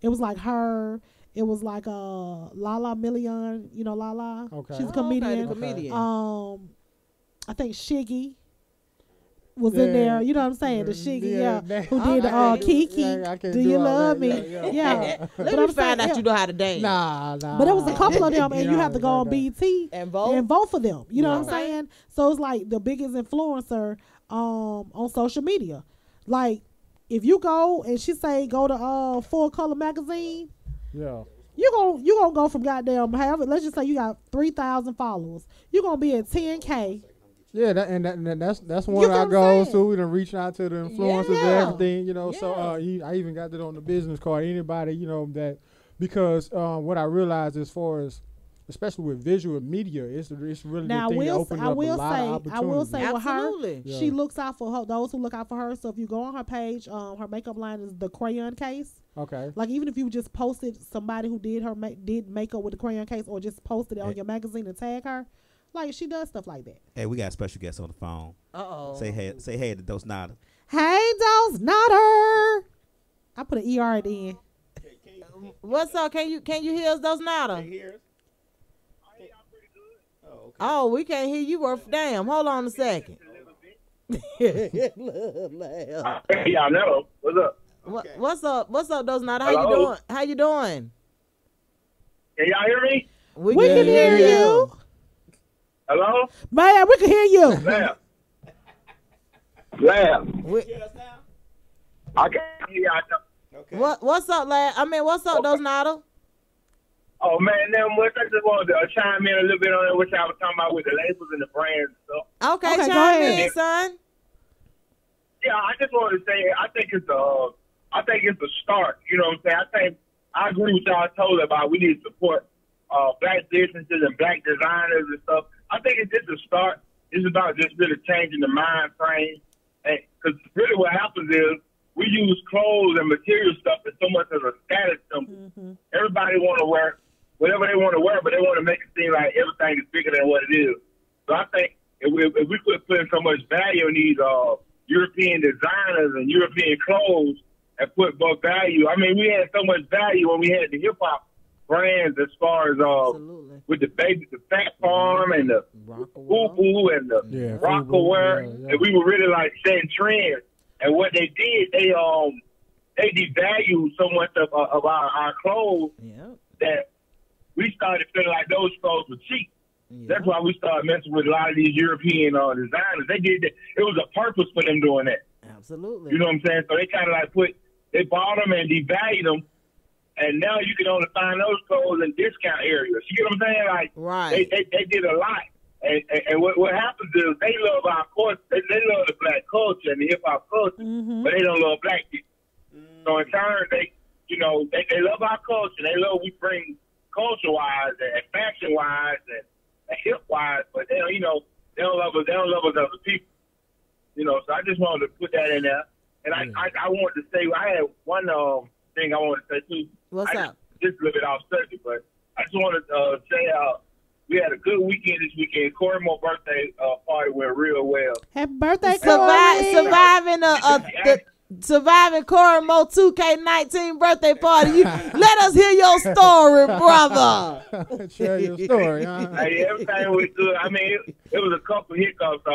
It was like her. It was like Lala Million, you know Lala. Okay. She's a comedian. Okay, the comedian. I think Shiggy was in there. You know what I'm saying? The Shiggy, who did Kiki. Do you love me? Yeah. Let me find out you know how to dance. Nah. But it was a couple of them, and you have to go on BT and vote for them. You know what I'm saying? So it's like the biggest influencer on social media. Like if you go and she say go to Full Color Magazine. Yeah. You gonna go from goddamn however. Let's just say you got 3,000 followers. You gonna be at 10K. Yeah, that's one of our goals too. We done reach out to the influencers and everything, you know. So I even got that on the business card. Anybody, you know, that because what I realized as far as especially with visual media, it's really now, the thing to open up a lot of opportunities. I will say with Absolutely. her, she looks out for those who look out for her. So if you go on her page, her makeup line is the crayon case. Okay. Like even if you just posted somebody who did did makeup with the crayon case, or just posted it on your magazine and tag her, like she does stuff like that. Hey, we got a special guest on the phone. Say hey to Dosnada. Hey, Dosnada. I put an ER at the end. What's up? Can you hear us, Dosnada? Can you hear us? Oh, we can't hear you worth damn. Hold on a second. Hey, y'all know. What's up? What's up, Dosnada? How you doing? Can y'all hear me? We can hear you. Hello? Man, we can hear you. Lamb. We, I can hear y'all. okay. What's up, lad? What's up, Dosnada? Oh, man, then I just wanted to chime in a little bit on what y'all was talking about with the labels and the brands and stuff. Okay, chime in, son. Yeah, I just wanted to say, I think it's a start. You know what I'm saying? I think I agree with y'all totally about we need to support black businesses and black designers and stuff. I think it's just a start. It's about just really changing the mind frame. Because really what happens is we use clothes and material stuff as so much as a status symbol. Mm-hmm. Everybody want to wear whatever they want to wear, but they want to make it seem like everything is bigger than what it is. So I think if we quit putting so much value in these European designers and European clothes and put more value. I mean, we had so much value when we had the hip-hop brands as far as with the Fat Farm and the Boo and the Rockaware, and we were really like setting trends. And what they did, they devalued so much of our clothes that we started feeling like those clothes were cheap. Yeah. That's why we started messing with a lot of these European designers. They did that. It was a purpose for them doing that. Absolutely. You know what I'm saying? So they kind of like they bought them and devalued them, and now you can only find those clothes in discount areas. You get what I'm saying? Like, right. They did a lot. And what happens is they love our culture. They love the black culture and the hip hop culture, but they don't love black people. So in turn, they love our culture. They love we bring culture wise and fashion wise and hip wise, but they don't love us. They don't love us as a people. You know, so I just wanted to put that in there. And I wanted to say I had one thing I wanted to say too. What's up? Just a little bit off subject, but I just wanted to say we had a good weekend this weekend. Corey Mo's birthday party went real well. Happy birthday, Corey! Surviving Corey Mo 2K19 birthday party. Let us hear your story, brother. Share your story, huh? Hey, everything was good. I mean, it was a couple hiccups.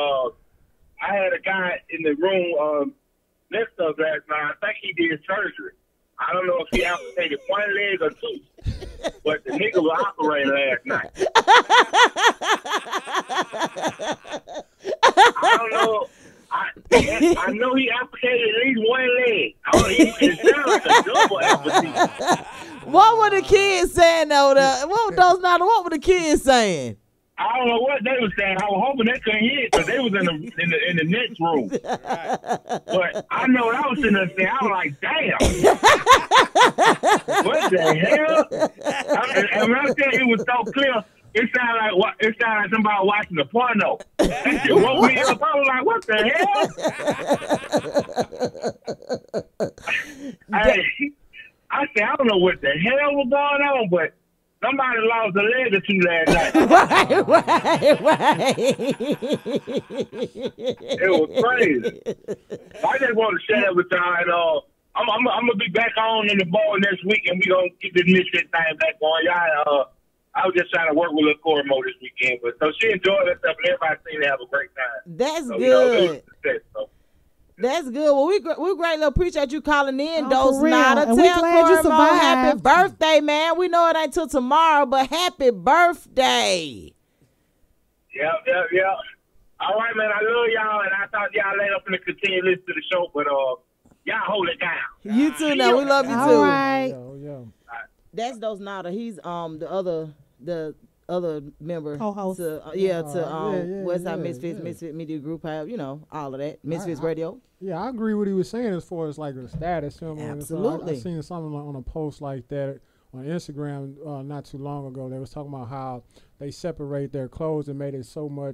I had a guy in the room next to us last night. I think he did surgery. I don't know if he amputated one leg or two, but the nigga was operating last night. I don't know. I know he amputated at least one leg. It sounds like a double amputation. What were the kids saying though? What were the kids saying? I don't know what they were saying. I was hoping they couldn't hear it because they was in the next room. But I know what I was sitting there saying. I was like, damn. What the hell? And when I said it was so clear, it sounded like somebody watching a porno. That shit woke me up. I was like, what the hell? I said, I don't know what the hell was going on, but Somebody lost a leg or two last night. right. It was crazy. I just want to share that with y'all. And, I'm gonna be back on in the ball next week, and we gonna keep this Misfits thing back going. Y'all, I was just trying to work with Lil Corey Mo this weekend, but so she enjoyed herself, and everybody seemed to have a great time. That's so, good. You know, it was a success, so. That's good. Well, we greatly appreciate you calling in, Oh, Dose for real. Nada. And we Tell glad you Corey Mo survived. happy birthday, man. We know it ain't till tomorrow, but happy birthday. Yeah. All right, man. I love y'all, and I thought y'all later up in the continue to listen to the show, but y'all hold it down. You too. Now we love you too. All right. Yeah. That's Dose Nada. He's the other member Co-host. to Westside Misfits, Misfits Media Group, all of that. Misfits Radio. Yeah, I agree with what he was saying as far as like the status. You know what I mean? Absolutely. I seen something on a post like that on Instagram not too long ago. They was talking about how they separate their clothes and made it so more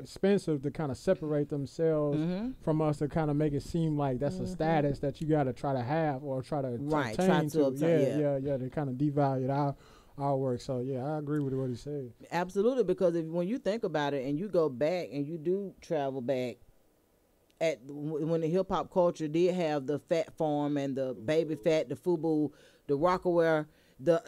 expensive to kind of separate themselves from us, to kind of make it seem like that's a status that you got to try to have or try to obtain. Yeah. They kind of devalued our work. So yeah, I agree with what he said. Absolutely, because when you think about it and you go back and you do travel back at when the hip hop culture did have the fat form and the baby fat, the FUBU, the Rockaware,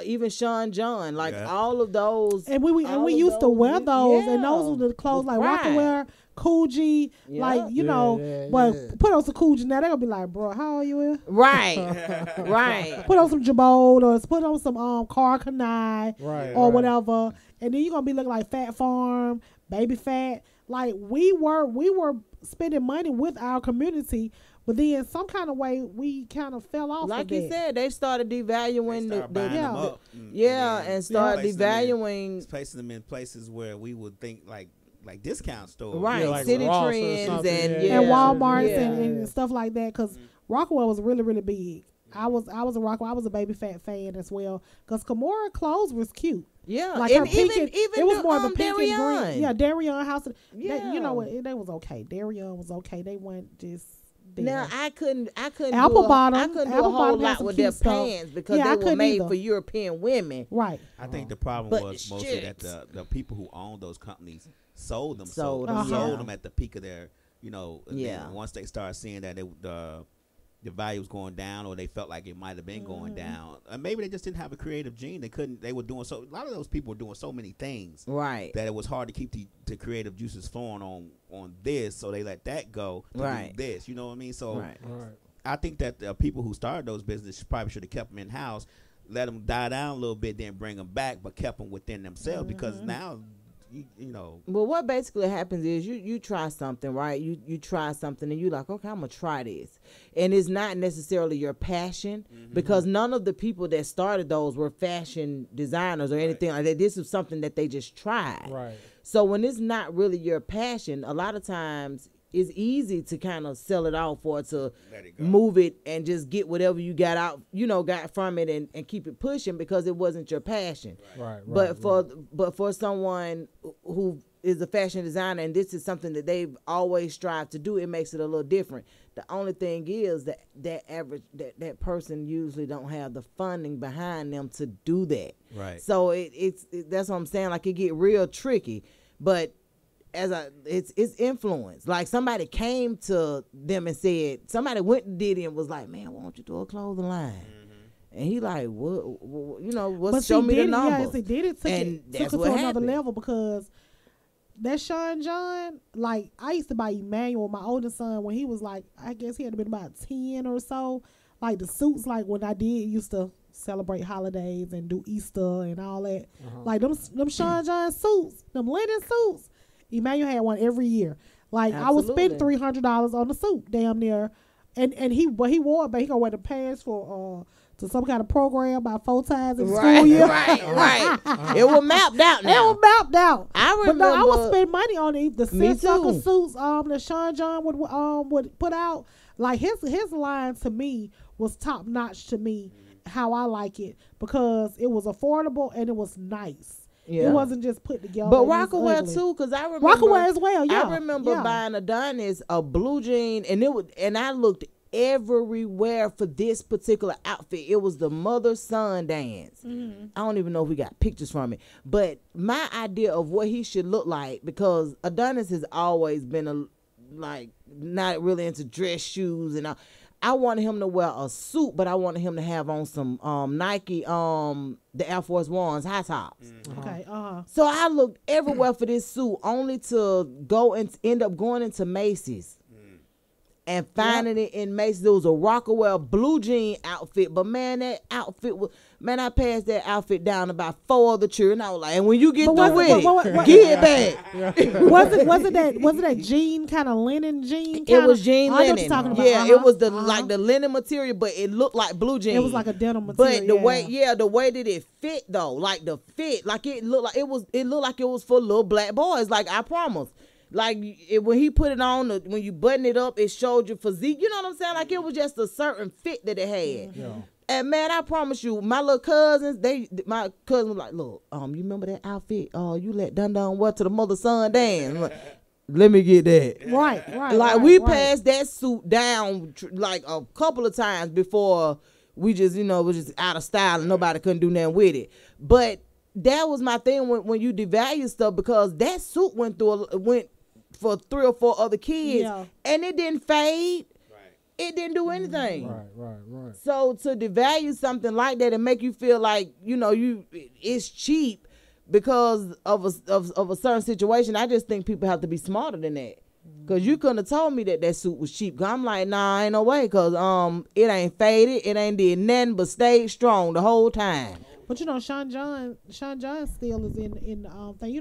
even Sean John, all of those. And we used to wear those, and those were the clothes like Rockaware, Coogee, but put on some Coogee now, they're gonna be like, bro, how old you is? Right. Right. Put on some Jabot or put on some Car Kanai or whatever, and then you're gonna be looking like Fat Farm, Baby Fat. Like we were spending money with our community, but then some kind of way we kind of fell off. Like of you that. said, they started devaluing and started devaluing, placing them in places where we would think like discount stores, right? Like City Ross Trends and Walmarts and stuff like that. Because Rockaway was really, really big. I was a Rockaway. I was a Baby Fat fan as well. Because Kimora clothes was cute. Yeah, like and her pink even it was more of a pink Darion. and green. Yeah, Darion House. Yeah, you know what? They was okay. Darion was okay. They went just. There. Now I couldn't Apple Bottom. I couldn't do a whole lot with their pants because they were made for European women. Right. I think the problem was mostly that the people who owned those companies sold them at the peak of their, then once they started seeing that the value was going down, or they felt like it might have been going down, maybe they just didn't have a creative gene. They were doing a lot of those people were doing so many things, right, that it was hard to keep the creative juices flowing on this, so they let that go to do this. You know what I mean? So I think that the people who started those businesses probably should have kept them in house, let them die down a little bit, then bring them back, but kept them within themselves, because now. Well, what basically happens is you try something, right? You try something and you like, okay, I'm gonna try this, and it's not necessarily your passion, because none of the people that started those were fashion designers or anything like that. This is something that they just tried. Right. So when it's not really your passion, a lot of times it's easy to kind of sell it off or to move it and just get whatever you got out, got from it and keep it pushing because it wasn't your passion. Right. But for someone who is a fashion designer and this is something that they've always strived to do, it makes it a little different. The only thing is that person usually don't have the funding behind them to do that. Right. So it's that's what I'm saying. Like it get real tricky, but it's influence. Like somebody came to them and said, somebody went and did it and was like, man, why don't you do a clothing line? And he like, what? Show me the numbers. Yes, he did it. Took it to another level, because that Sean John, like I used to buy Emmanuel, my oldest son, when he was like, I guess he had been about 10 or so. Like the suits, like when I used to celebrate holidays and do Easter and all that. Like them Sean John suits, them linen suits. Emmanuel had one every year. Like I would spend $300 on the suit, damn near, and he wore it, but he gonna wear the pants for to some kind of program about 4 times in school year. Right. It was mapped out now. It was mapped out. I remember. But no, I would spend money on the silk suits that Sean John would put out. Like his line to me was top notch to me, how I like it, because it was affordable and it was nice. Yeah. It wasn't just put together. But Rockaway too, because I remember Rockaway as well. Yeah, I remember buying Adonis a blue jean, and I looked everywhere for this particular outfit. It was the mother-son dance. I don't even know if we got pictures from it. But my idea of what he should look like, because Adonis has always been not really into dress shoes and all. I wanted him to wear a suit, but I wanted him to have on some Nike, the Air Force Ones, high tops. Okay, So I looked everywhere for this suit, only to go and end up going into Macy's and finding it in Macy's. It was a Rockaway blue jean outfit, but man, that outfit was, man, I passed that outfit down about 4 other children. I was like, and when you get through with it, get it back. was it that jean kind of linen jean? It was jean I know what linen. you're talking about. Yeah, it was the like the linen material, but it looked like blue jean. It was like a denim material. But the way that it fit though, like the fit, like it looked like it was for little black boys. Like I promise. Like when he put it on, when you button it up, it showed your physique. You know what I'm saying? Like it was just a certain fit that it had. Yeah. And man, I promise you, my little cousins, my cousin was like, look, you remember that outfit? You let Dun Dun wear to the mother-son dance. I'm like, let me get that. Right. Like we passed that suit down like a couple of times before we just, was just out of style and nobody couldn't do nothing with it. But that was my thing when you devalue stuff, because that suit went for 3 or 4 other kids, and it didn't fade. It didn't do anything. Right. So to devalue something like that and make you feel like it's cheap because of a certain situation, I just think people have to be smarter than that. Cause you couldn't have told me that suit was cheap. Cause I'm like, nah, ain't no way. Cause it ain't faded. It ain't did nothing but stayed strong the whole time. But Sean John still is in the thing.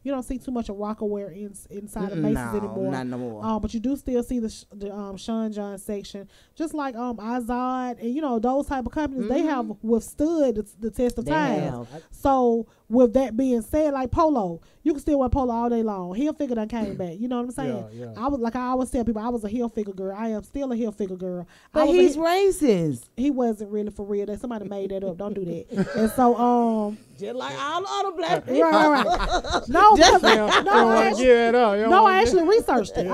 You don't see too much of Rockaway inside of Macy's anymore. Not no more. But you do still see the Sean John section, just like Izod and those type of companies. They have withstood the test of time. So with that being said, like Polo, you can still wear Polo all day long. Heel figure done came back. You know what I'm saying? Yeah. I always tell people, I was a heel figure girl. I am still a heel figure girl. But he's racist. He wasn't really for real. That somebody made that up. Don't do that. And so just like all other black people. Right. No, I actually researched it.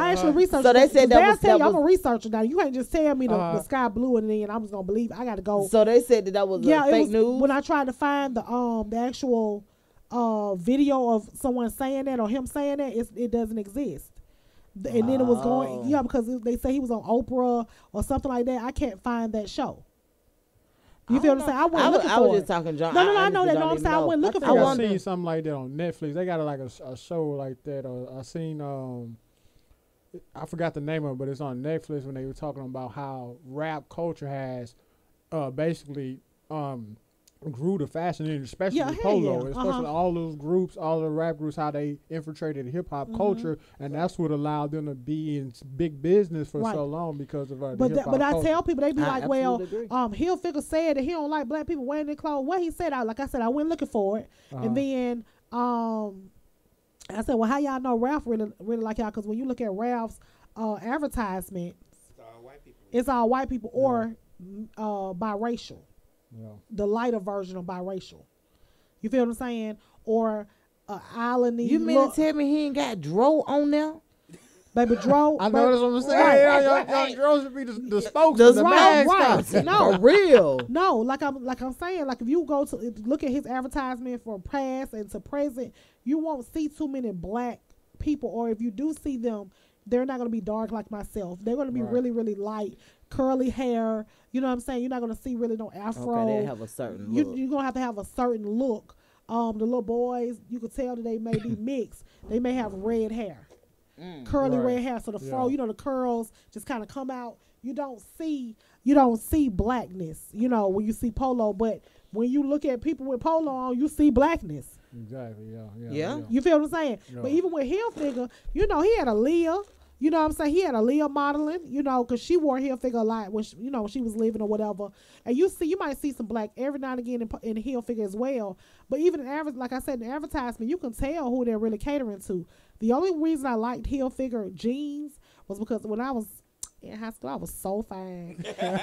So they said that was. I'm a researcher now. You can't just tell me the sky blue and then I'm just gonna believe it. I gotta go. So they said that was fake news. When I tried to find the actual video of someone saying that or him saying that, it doesn't exist. And then it was going because they say he was on Oprah or something like that. I can't find that show. You feel what I'm saying? I wasn't looking for it. I was just talking John. No, I know that. No, I'm saying I wasn't looking for it. I seen something like that on Netflix. They got a show like that. I seen I forgot the name of it, but it's on Netflix when they were talking about how rap culture has basically grew the fashion industry, especially Polo, especially all those groups, all the rap groups, how they infiltrated hip hop culture, and that's what allowed them to be in big business for so long because of the hip hop But I culture. tell people, they be like, well, Hill Figure said that he don't like black people wearing their clothes. What he said, like I said, I went looking for it, and then I said, well, how y'all know Ralph really like y'all? Because when you look at Ralph's advertisements, it's all white people or biracial. Yeah. The lighter version of biracial. You feel what I'm saying? Or island. You mean to tell me he ain't got Dro on there? Baby Dro. I know that's what I'm saying. Young Dro should be the spokesman. The right. No, for real. No, like I'm saying, like if you go to look at his advertisement from past and to present, you won't see too many black people, or if you do see them, they're not going to be dark like myself. They're going to be really, really light, curly hair. You know what I'm saying? You're not going to see really no afro. Okay, they have a certain look. You're going to have a certain look. The little boys, you can tell that they may be mixed. They may have red hair, curly red hair. So the fro, the curls just kind of come out. You don't see blackness, when you see Polo. But when you look at people with Polo on, you see blackness. Exactly. Yeah. You feel what I'm saying? Yeah. But even with Hill Figure, he had a Leah. You know what I'm saying? He had a Leah modeling, because she wore Hill Figure a lot when she was living or whatever. And you might see some black every now and again in Hill Figure as well. But even like I said, in advertisement, you can tell who they're really catering to. The only reason I liked Hill Figure jeans was because when I was in high school, I was so fine.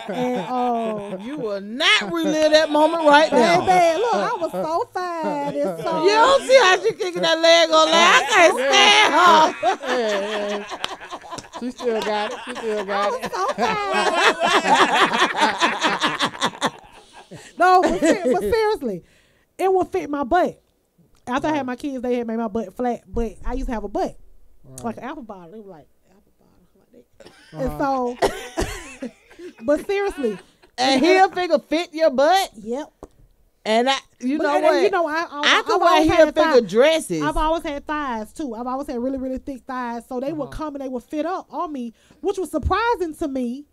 And you will not relive that moment right now. Baby, look, I was so fine. And so you don't see how she kicking that leg on there. I can't stand her. She She still got it. She still got it. No, but seriously, it would fit my butt. After I had my kids, they had made my butt flat, but I used to have a butt. Like an apple bottle. It was like apple bottle like that. And so, but seriously. And heel figure fit your butt? Yep. And you know what? You know, I could wear heel figure dresses. I've always had thighs too. I've always had really, really thick thighs. So they would come and they would fit up on me, which was surprising to me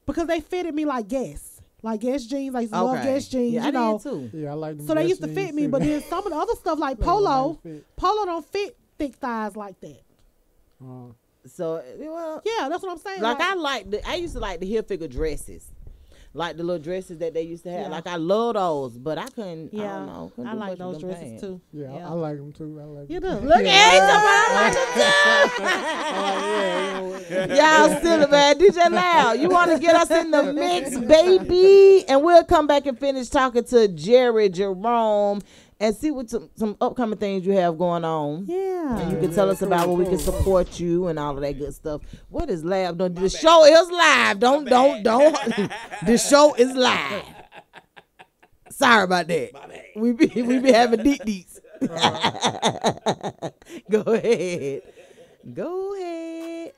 because they fitted me like Guess. Like Guess jeans. I used to love Guess jeans. Yeah, you know. I did too. Yeah, I like them. So they used to fit me, but then some of the other stuff like Polo don't fit thick thighs like that. So, well, yeah, that's what I'm saying. Like I used to like the heel figure dresses. Like the little dresses that they used to have. Yeah. Like I love those, but I couldn't. Yeah, I don't know. I like those dresses pants. Too. Yeah, I like them too. I like you them. do. Look at it. Y'all still man. DJ Loud, you want to get us in the mix, baby? And we'll come back and finish talking to Jerry Jerome and see what some upcoming things you have going on. Yeah. And you can tell us about where we can support you and all of that good stuff. What is live? The show is live. Don't. The show is live. Sorry about that. We be having deets. Go ahead. Go ahead.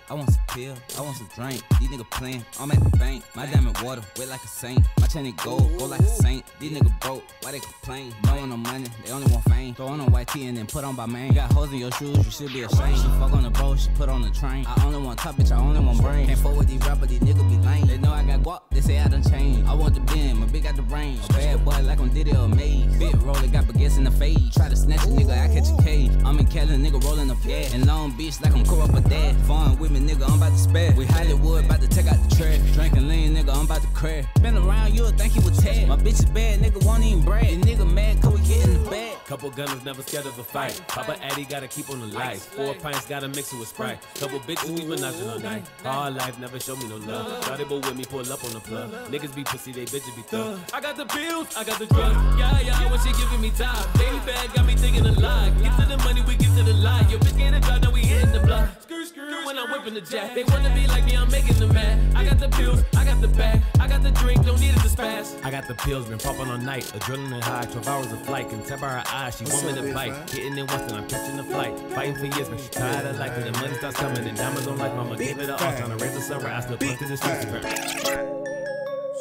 I want some pill, I want some drink. These niggas playing, I'm at the bank. My diamond water, wet like a saint. My chain ain't gold, go like a saint. These niggas broke, why they complain? No one no money, they only want fame. Throw on a white tee and then put on by main. Got holes in your shoes, you should be ashamed. She fuck on the boat, she put on the train. I only want top, bitch, I only want brain. Can't fuck with these rappers, these niggas be lame. They know I got guap, they say I done changed. I want the bin, my bitch got the range. A bad boy like I'm Diddy or Maze. Big roller got baguettes in the fade. Try to snatch a nigga, I catch a cage. I'm in Cali, nigga rolling up gas. In Long Beach like I'm Cora but dad. Fun with me, nigga, I'm about to spare. We Hollywood, about to take out the trash. Drinking lean, nigga, I'm about to crash. Been around, you would think he was tad. My bitch is bad, nigga, won't even brag. This nigga mad, cause we get in the bag. Couple gunners never scared of a fight. Papa Addy gotta keep on the lights. 4 pints gotta mix it with Sprite. Couple bitches we menaging all night. Hard life never show me no love. Shawty boy with me, pull up on the plug. Niggas be pussy, they bitches be thug. I got the pills, I got the drugs. Yeah, when she giving me time. Baby bag got me thinking a lie. Get to the money, we get to the lie. Your bitch get a job, now we hitting the block. Screw when I'm whipping the jack. They wanna be like me, I'm making them mad. I got the pills, I got the bag. I got the drink, don't need it to spaz. I got the pills, been popping all night. Adrenaline high, 12 hours of flight. Can tap her eyes, she want me to bite. Hitting it once and I'm catching the flight. Fighting for years, but she tired of life. When the money starts coming and diamonds on life, mama gave it all. Trying to raise the sunrise, still put to the streets.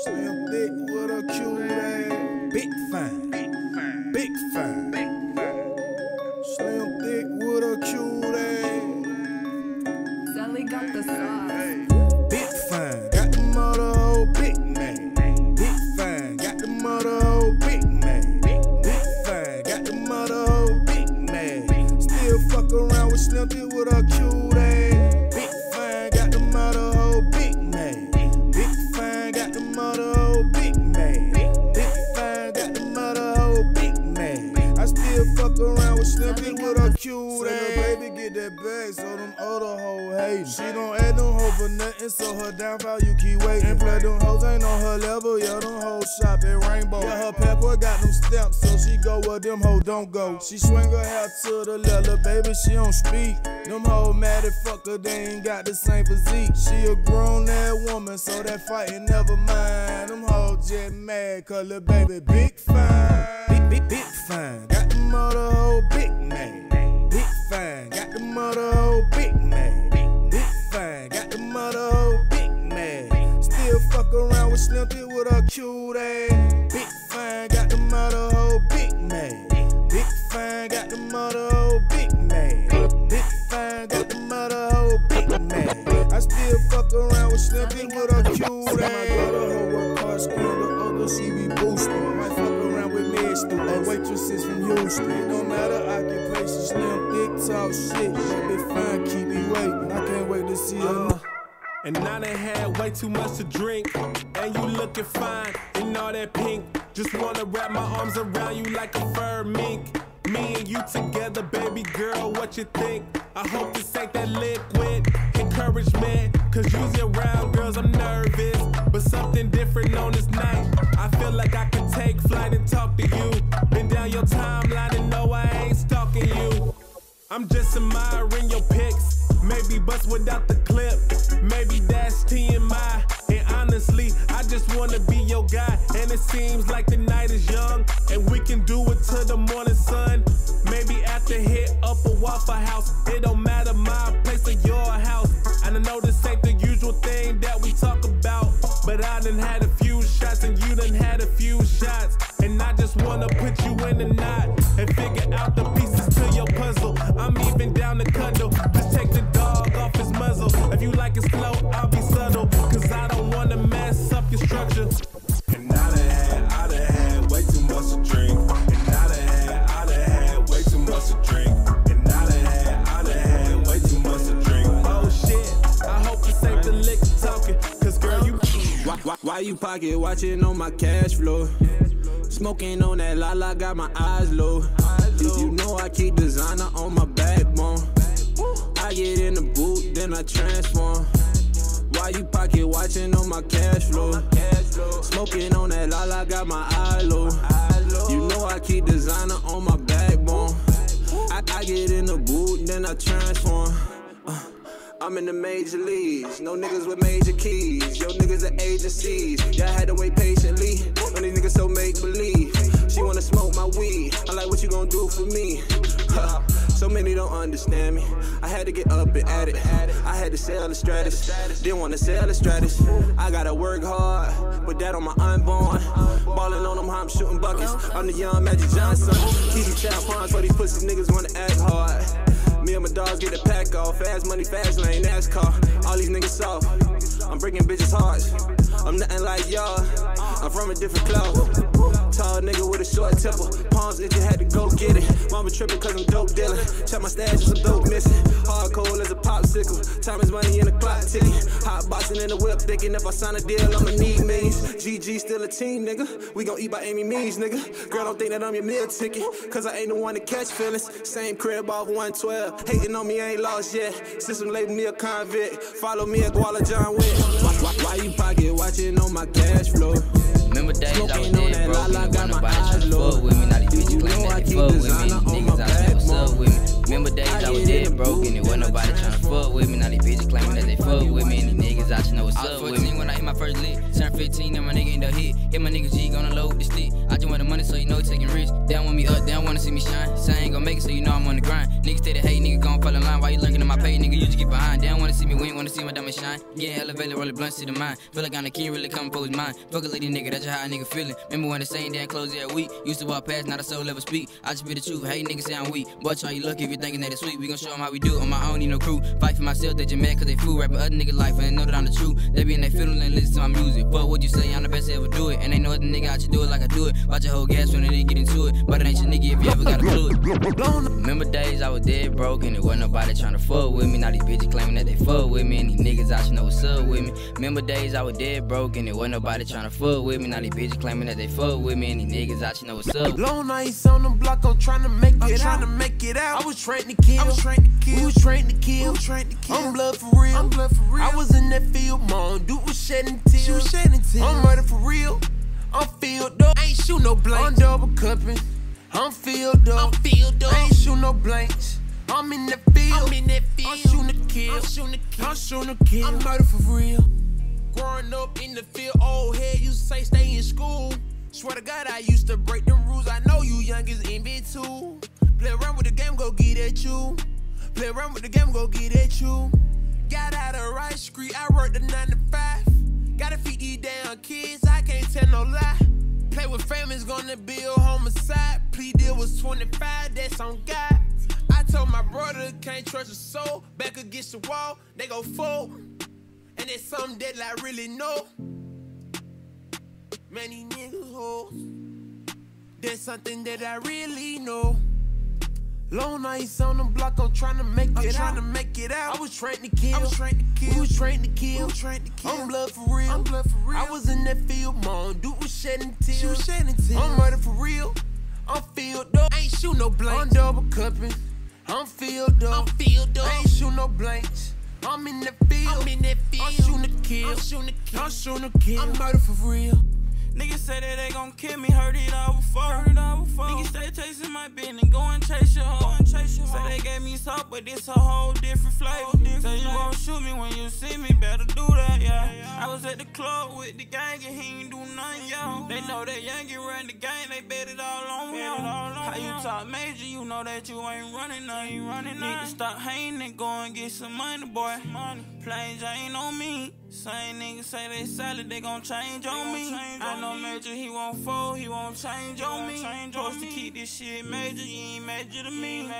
Slim thick with a cute ass. Big fine. Big fine. Slim thick with a cute ass. Sally got the sauce. Big fine. Got the mother hoe big man. Big fine. Got the mother hoe big man. Big fine. Got the mother hoe big man. Still fuck around with Slim thick with a cute ass. Big fine. Got the mother hoe big man. Big fine. Got the mother hoe big man. Big fine. Got the mother hoe big man. I still fuck around with Slim thick with a cute ass. Baby get that bag so them other hoes hate. She don't add them hoes for nothing, so her downfall you keep waiting. And play them hoes ain't on her level, yeah, them hoes shop at Rainbow. Yeah, her pepper got them stamps, so she go where them hoes don't go. She swing her hair to the leather, baby, she don't speak. Them hoes mad at fuck her, they ain't got the same physique. She a grown ass woman, so that fighting never mind. Them hoes just mad, cause little baby big fine. Big fine. Got the mother hoe big man. Big fine. Got the mother hoe big man. Big fine. Got the mother hoe big man. Still fuck around with Slim thick with a cute ass. Big fine. Got the mother hoe big man. Big fine. Got the mother hoe big man. Big fine. Got the mother hoe big man. I still fuck around with Slim thick with a cute ass. My daughter hoe work hard, school, the other she be boosting. Might fuck around with me, or waitresses from Houston. It don't matter occupation, Slim thick talk shit. That be fine, keep me waiting. I can't wait to see her. And now they had way too much to drink. And you looking fine in all that pink. Just wanna wrap my arms around you like a fur mink. Me and you together, baby girl, what you think? I hope this ain't that liquid encouragement. Cause usually around girls I'm nervous. feeling different on this night. I feel like I could take flight and talk to you. Been down your timeline and know I ain't stalking you. I'm just admiring your pics. Maybe bust without the clip. Maybe that's TMI. And honestly, I just wanna be your guy. And it seems like the night is young, and we can do it till the morning sun. Maybe after hit up a Waffle House. It don't matter my place or your house. And I know this ain't the usual thing that we talk about, but I done had a few shots and you done had a few shots. And I just wanna put you in the knot and figure out the pieces to your puzzle. I'm even down to cuddle. Just take the dog off his muzzle. If you like it slow, I'll be subtle, cause I don't wanna mess up your structure. And I done had way too much to drink. And I done had way too much to drink. And I done had way too much to drink. Oh shit, I hope this ain't the lick talking, cause girl, you. Why you pocket watching on my cash flow? Smoking on that la, got my eyes low. You know I keep designer on my backbone. I get in the boot, then I transform. Why you pocket watching on my cash flow? Smoking on that la, got my eye low. You know I keep designer on my backbone. I get in the boot, then I transform. I'm in the major leagues, no niggas with major keys. Yo niggas are agencies, y'all had to wait patiently. When these niggas so make believe. She wanna smoke my weed, I'm like, what you gonna do for me? So many don't understand me. I had to get up and at it. I had to sell the Stratus, didn't wanna sell the Stratus. I gotta work hard, put that on my unborn. Ballin' on them, I'm shooting buckets. I'm the young Magic Johnson. Keep the child pawns for these pussy niggas wanna act hard. Me and my dogs get the pack off. Fast money, fast lane, NASCAR. All these niggas soft. I'm breaking bitches' hearts. I'm nothing like y'all. I'm from a different cloth. Tall nigga with a short temper. Palms itchy, had to go get it. Mama tripping cause I'm dope dealing. Check my stash, some dope missing. Hard cold as a popsicle. Time is money in the clock ticking. Hot boxing in the whip, thinking if I sign a deal, I'ma need millions. GG still a team, nigga. We gon' eat by Amy Means, nigga. Girl, don't think that I'm your meal ticket, cause I ain't the one to catch feelings. Same crib off 112. Hating on me, I ain't lost yet. System label me a convict. Follow me at Guala John Wick. Why you pocket watching on my cash flow? Remember days I was dead broke and wasn't nobody trying to fuck with me. Now these bitches claim that they fuck with me. Niggas out there what's up with me. Remember days I was dead broke and it wasn't nobody trying to fuck with me. Now these bitches claiming that they fuck with me. And these niggas out you know what's up with me. When I hit my first lick, turned 15 and my nigga in the hit. Hit my nigga G gonna load the stick. I just want the money so you know taking risks. They don't want me up, they don't wanna see me shine. Say I ain't gonna make it so you know I'm on the grind. Niggas stay the hate, nigga gon' fall in line. Why you lurking in my pay, nigga? You just get behind. They don't wanna see me win, wanna see my diamond shine. Getting elevated, rolling blunts to the mind. Feel like I'm the king, really come pose mine. Fuck a lady nigga, that's just how a nigga feeling. Remember when the same damn clothes every week. Used to walk past, not a soul ever speak. I just be the truth, hey niggas say I'm weak. Boy, try you lucky if you thinking that it's sweet. We gon' show them how we do. On my own, need no crew. Fight for myself, they just mad cause they fool. Rapping other nigga life and they know that I'm the truth. They be in their feeling and listen to my music. Fuck what you say, I'm the best to ever do it. And they know other nigga out you do it like I do it. Watch your whole gas when they get into it. But it ain't your nigga if you ever got a clue it. Remember days I was dead broke and it wasn't nobody trying to fuck with me. Now these bitches claiming that they fuck with me. And these niggas out you know what's up with me. Remember days I was dead broke and it wasn't nobody trying to fuck with me. Now these bitches claiming that they fuck with me. And these niggas out you know what's up. Long nights on the block, I'm trying to make it out. I was trained to kill. We was trained to kill. I'm blood for real. I was in that field, mom. Dude was shedding tears. I'm murder for real. I'm filled up. I ain't shoot no blanks. I'm double cupping. I'm filled up. I ain't shoot no blanks. I'm in that field. I'm shooting to kill. I'm shooting to kill. I'm murder for real. Growing up in the field, old head used to say stay in school. Swear to God, I used to break them rules. I know you youngins in me too. Play around with the game, go get at you. Play around with the game, go get at you. Got out of Rice Street, I worked a 9 to 5. Gotta feed these damn kids, I can't tell no lie. Play with families, gonna be a homicide. Plea deal was 25, that's on God. I told my brother, can't trust a soul. Back against the wall, they go fold. And it's something that I really know. Many niggas hoes. There's something that I really know. Long nights on the block, I'm trying to make it out. I was trained to kill. We was trained to kill. I'm blood for real. I was in that field, mom. Dude was shedding tears. I'm murder for real. I'm filled up. I ain't shoot no blanks. I'm double cupping. I'm filled up. I ain't shoot no blanks. I'm in that field. I'm shooting to kill. I'm shooting to kill. I'm murder for real. Niggas say that they gon' kill me, heard it all before. Niggas stay chasing my business, go and chase your hoe. Say they gave me salt, but this a whole different flavor. Say you gon' shoot me when you see me, better do that, yeah. I was at the club with the gang and he ain't do nothing, yo. They know that Yankee ran the game, they bet it all on him. How you talk major, you know that you ain't running nothing. Need to stop hating and go and get some money, boy. Plain Jane on me. Same niggas say they solid, they gon' change on me. I know major, he won't fold, he won't change on me. Supposed to keep this shit major, you ain't major to me.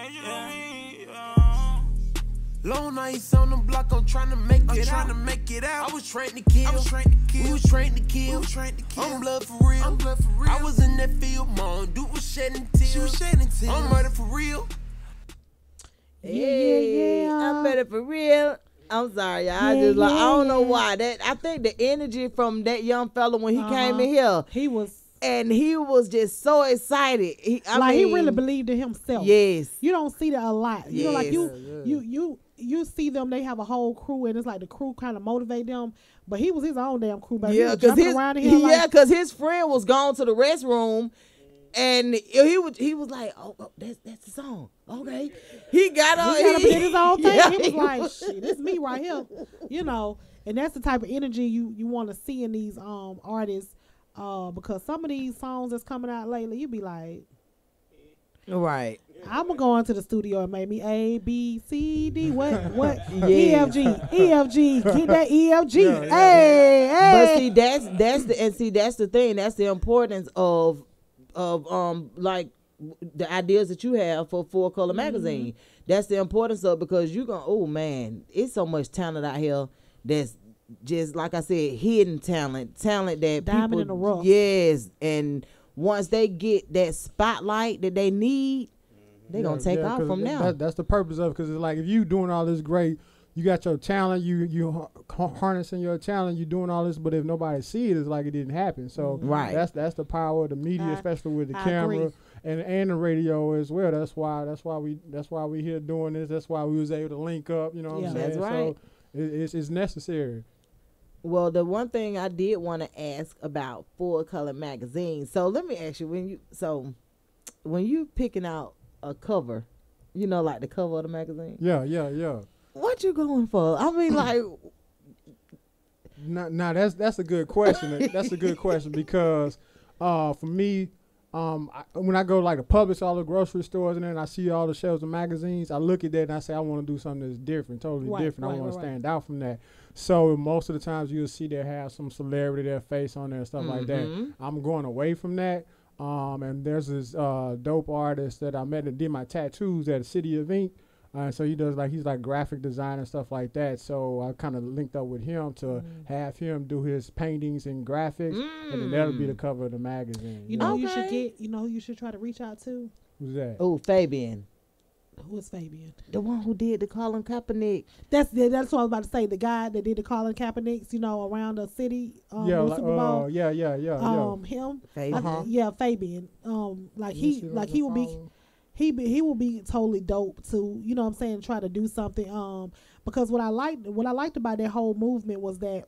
Long nights on the block, I'm trying to make it out. I was trained to kill. We was trained to kill. I'm blood for real. I was in that field, mom. Dude was shedding tears. I'm murder for real. Yeah. I'm murder for real. I'm sorry, y'all. I don't know why. I think the energy from that young fella when he came in here, he was just so excited. He really believed in himself. Yes, you don't see that a lot. You know, like you see them. They have a whole crew, and it's like the crew kind of motivate them. But he was his own damn crew, baby. Yeah, because his friend was gone to the restroom. And he was like, oh, that's the song. Okay. He got on. He did his own thing. Yeah, he was like, shit, this me right here. You know, and that's the type of energy you want to see in these artists. Because some of these songs that's coming out lately, you be like, right. I'm gonna go into the studio and make me A, B, C, D, what? E, F, G, get that E, F, G. Hey. But see, that's the thing. That's the importance of like the ideas that you have for Full Color Magazine. That's the importance of, because you go, oh man, it's so much talent out here that's just, like I said, hidden talent that diamond people, in the rough. Yes, and once they get that spotlight that they need, they're gonna take off from now. That's the purpose of it, because it's like, if you doing all this great, you got your talent, you harnessing your talent, you doing all this, but if nobody see it, it's like it didn't happen. So that's the power of the media, especially with the camera and the radio as well. That's why we here doing this. That's why we was able to link up. You know what I'm saying? That's right. So it's necessary. Well, the one thing I did want to ask about Full Color Magazine. So let me ask you, when you picking out a cover, you know, like the cover of the magazine. Yeah. What you going for? I mean, like. Nah, that's a good question. That's a good question, because for me, when I go like to Publix, all the grocery stores, and then I see all the shelves of magazines, I look at that and I say, I want to do something that's different, totally different. I want to stand out from that. So most of the times you'll see they have some celebrity, their face on there and stuff like that. I'm going away from that. And there's this dope artist that I met that did my tattoos at the City of Ink. So he's like graphic design and stuff like that. So I kind of linked up with him to have him do his paintings and graphics, and then that'll be the cover of the magazine. You know who you should get? You know who you should try to reach out to? Who's that? Oh, Fabian. Who is Fabian? The one who did the Colin Kaepernick. That's what I was about to say. The guy that did the Colin Kaepernicks, you know, around the city. Super Bowl. Yeah. Him. Fabian. Fabian. He will be. He will be totally dope to, you know what I'm saying, try to do something. Because what I liked about that whole movement was that,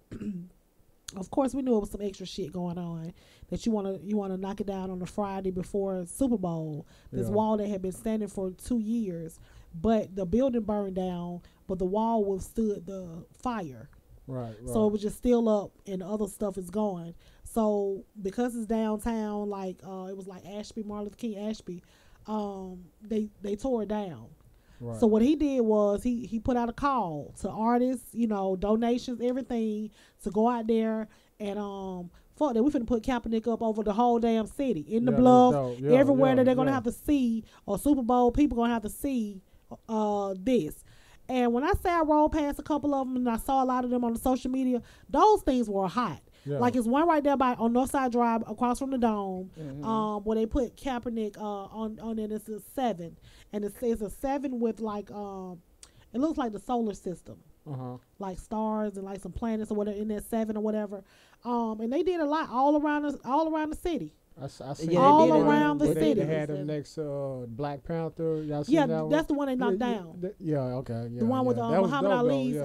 of course, we knew it was some extra shit going on, that you wanna knock it down on the Friday before Super Bowl. This wall that had been standing for 2 years, but the building burned down, but the wall withstood the fire. Right. So it was just still up, and the other stuff is gone. So because it's downtown, like it was like Ashby, Martin Luther King Ashby. They tore it down. Right. So what he did was he put out a call to artists, you know, donations, everything, to go out there and fuck that, we finna put Kaepernick up over the whole damn city, in the bluff, everywhere that they're gonna have to see, or Super Bowl people gonna have to see this. And when I say I rolled past a couple of them and I saw a lot of them on the social media, those things were hot. Yeah. Like it's one right there on Northside Drive across from the Dome, where they put Kaepernick on it. It's a 7, and it's a 7 with like it looks like the solar system, like stars and like some planets or whatever in that 7 or whatever. And they did a lot all around the city. I seen all around the city. They had them next Black Panther. Y'all seen that one? That's the one they knocked down. Okay. Yeah, the one with Muhammad Ali's.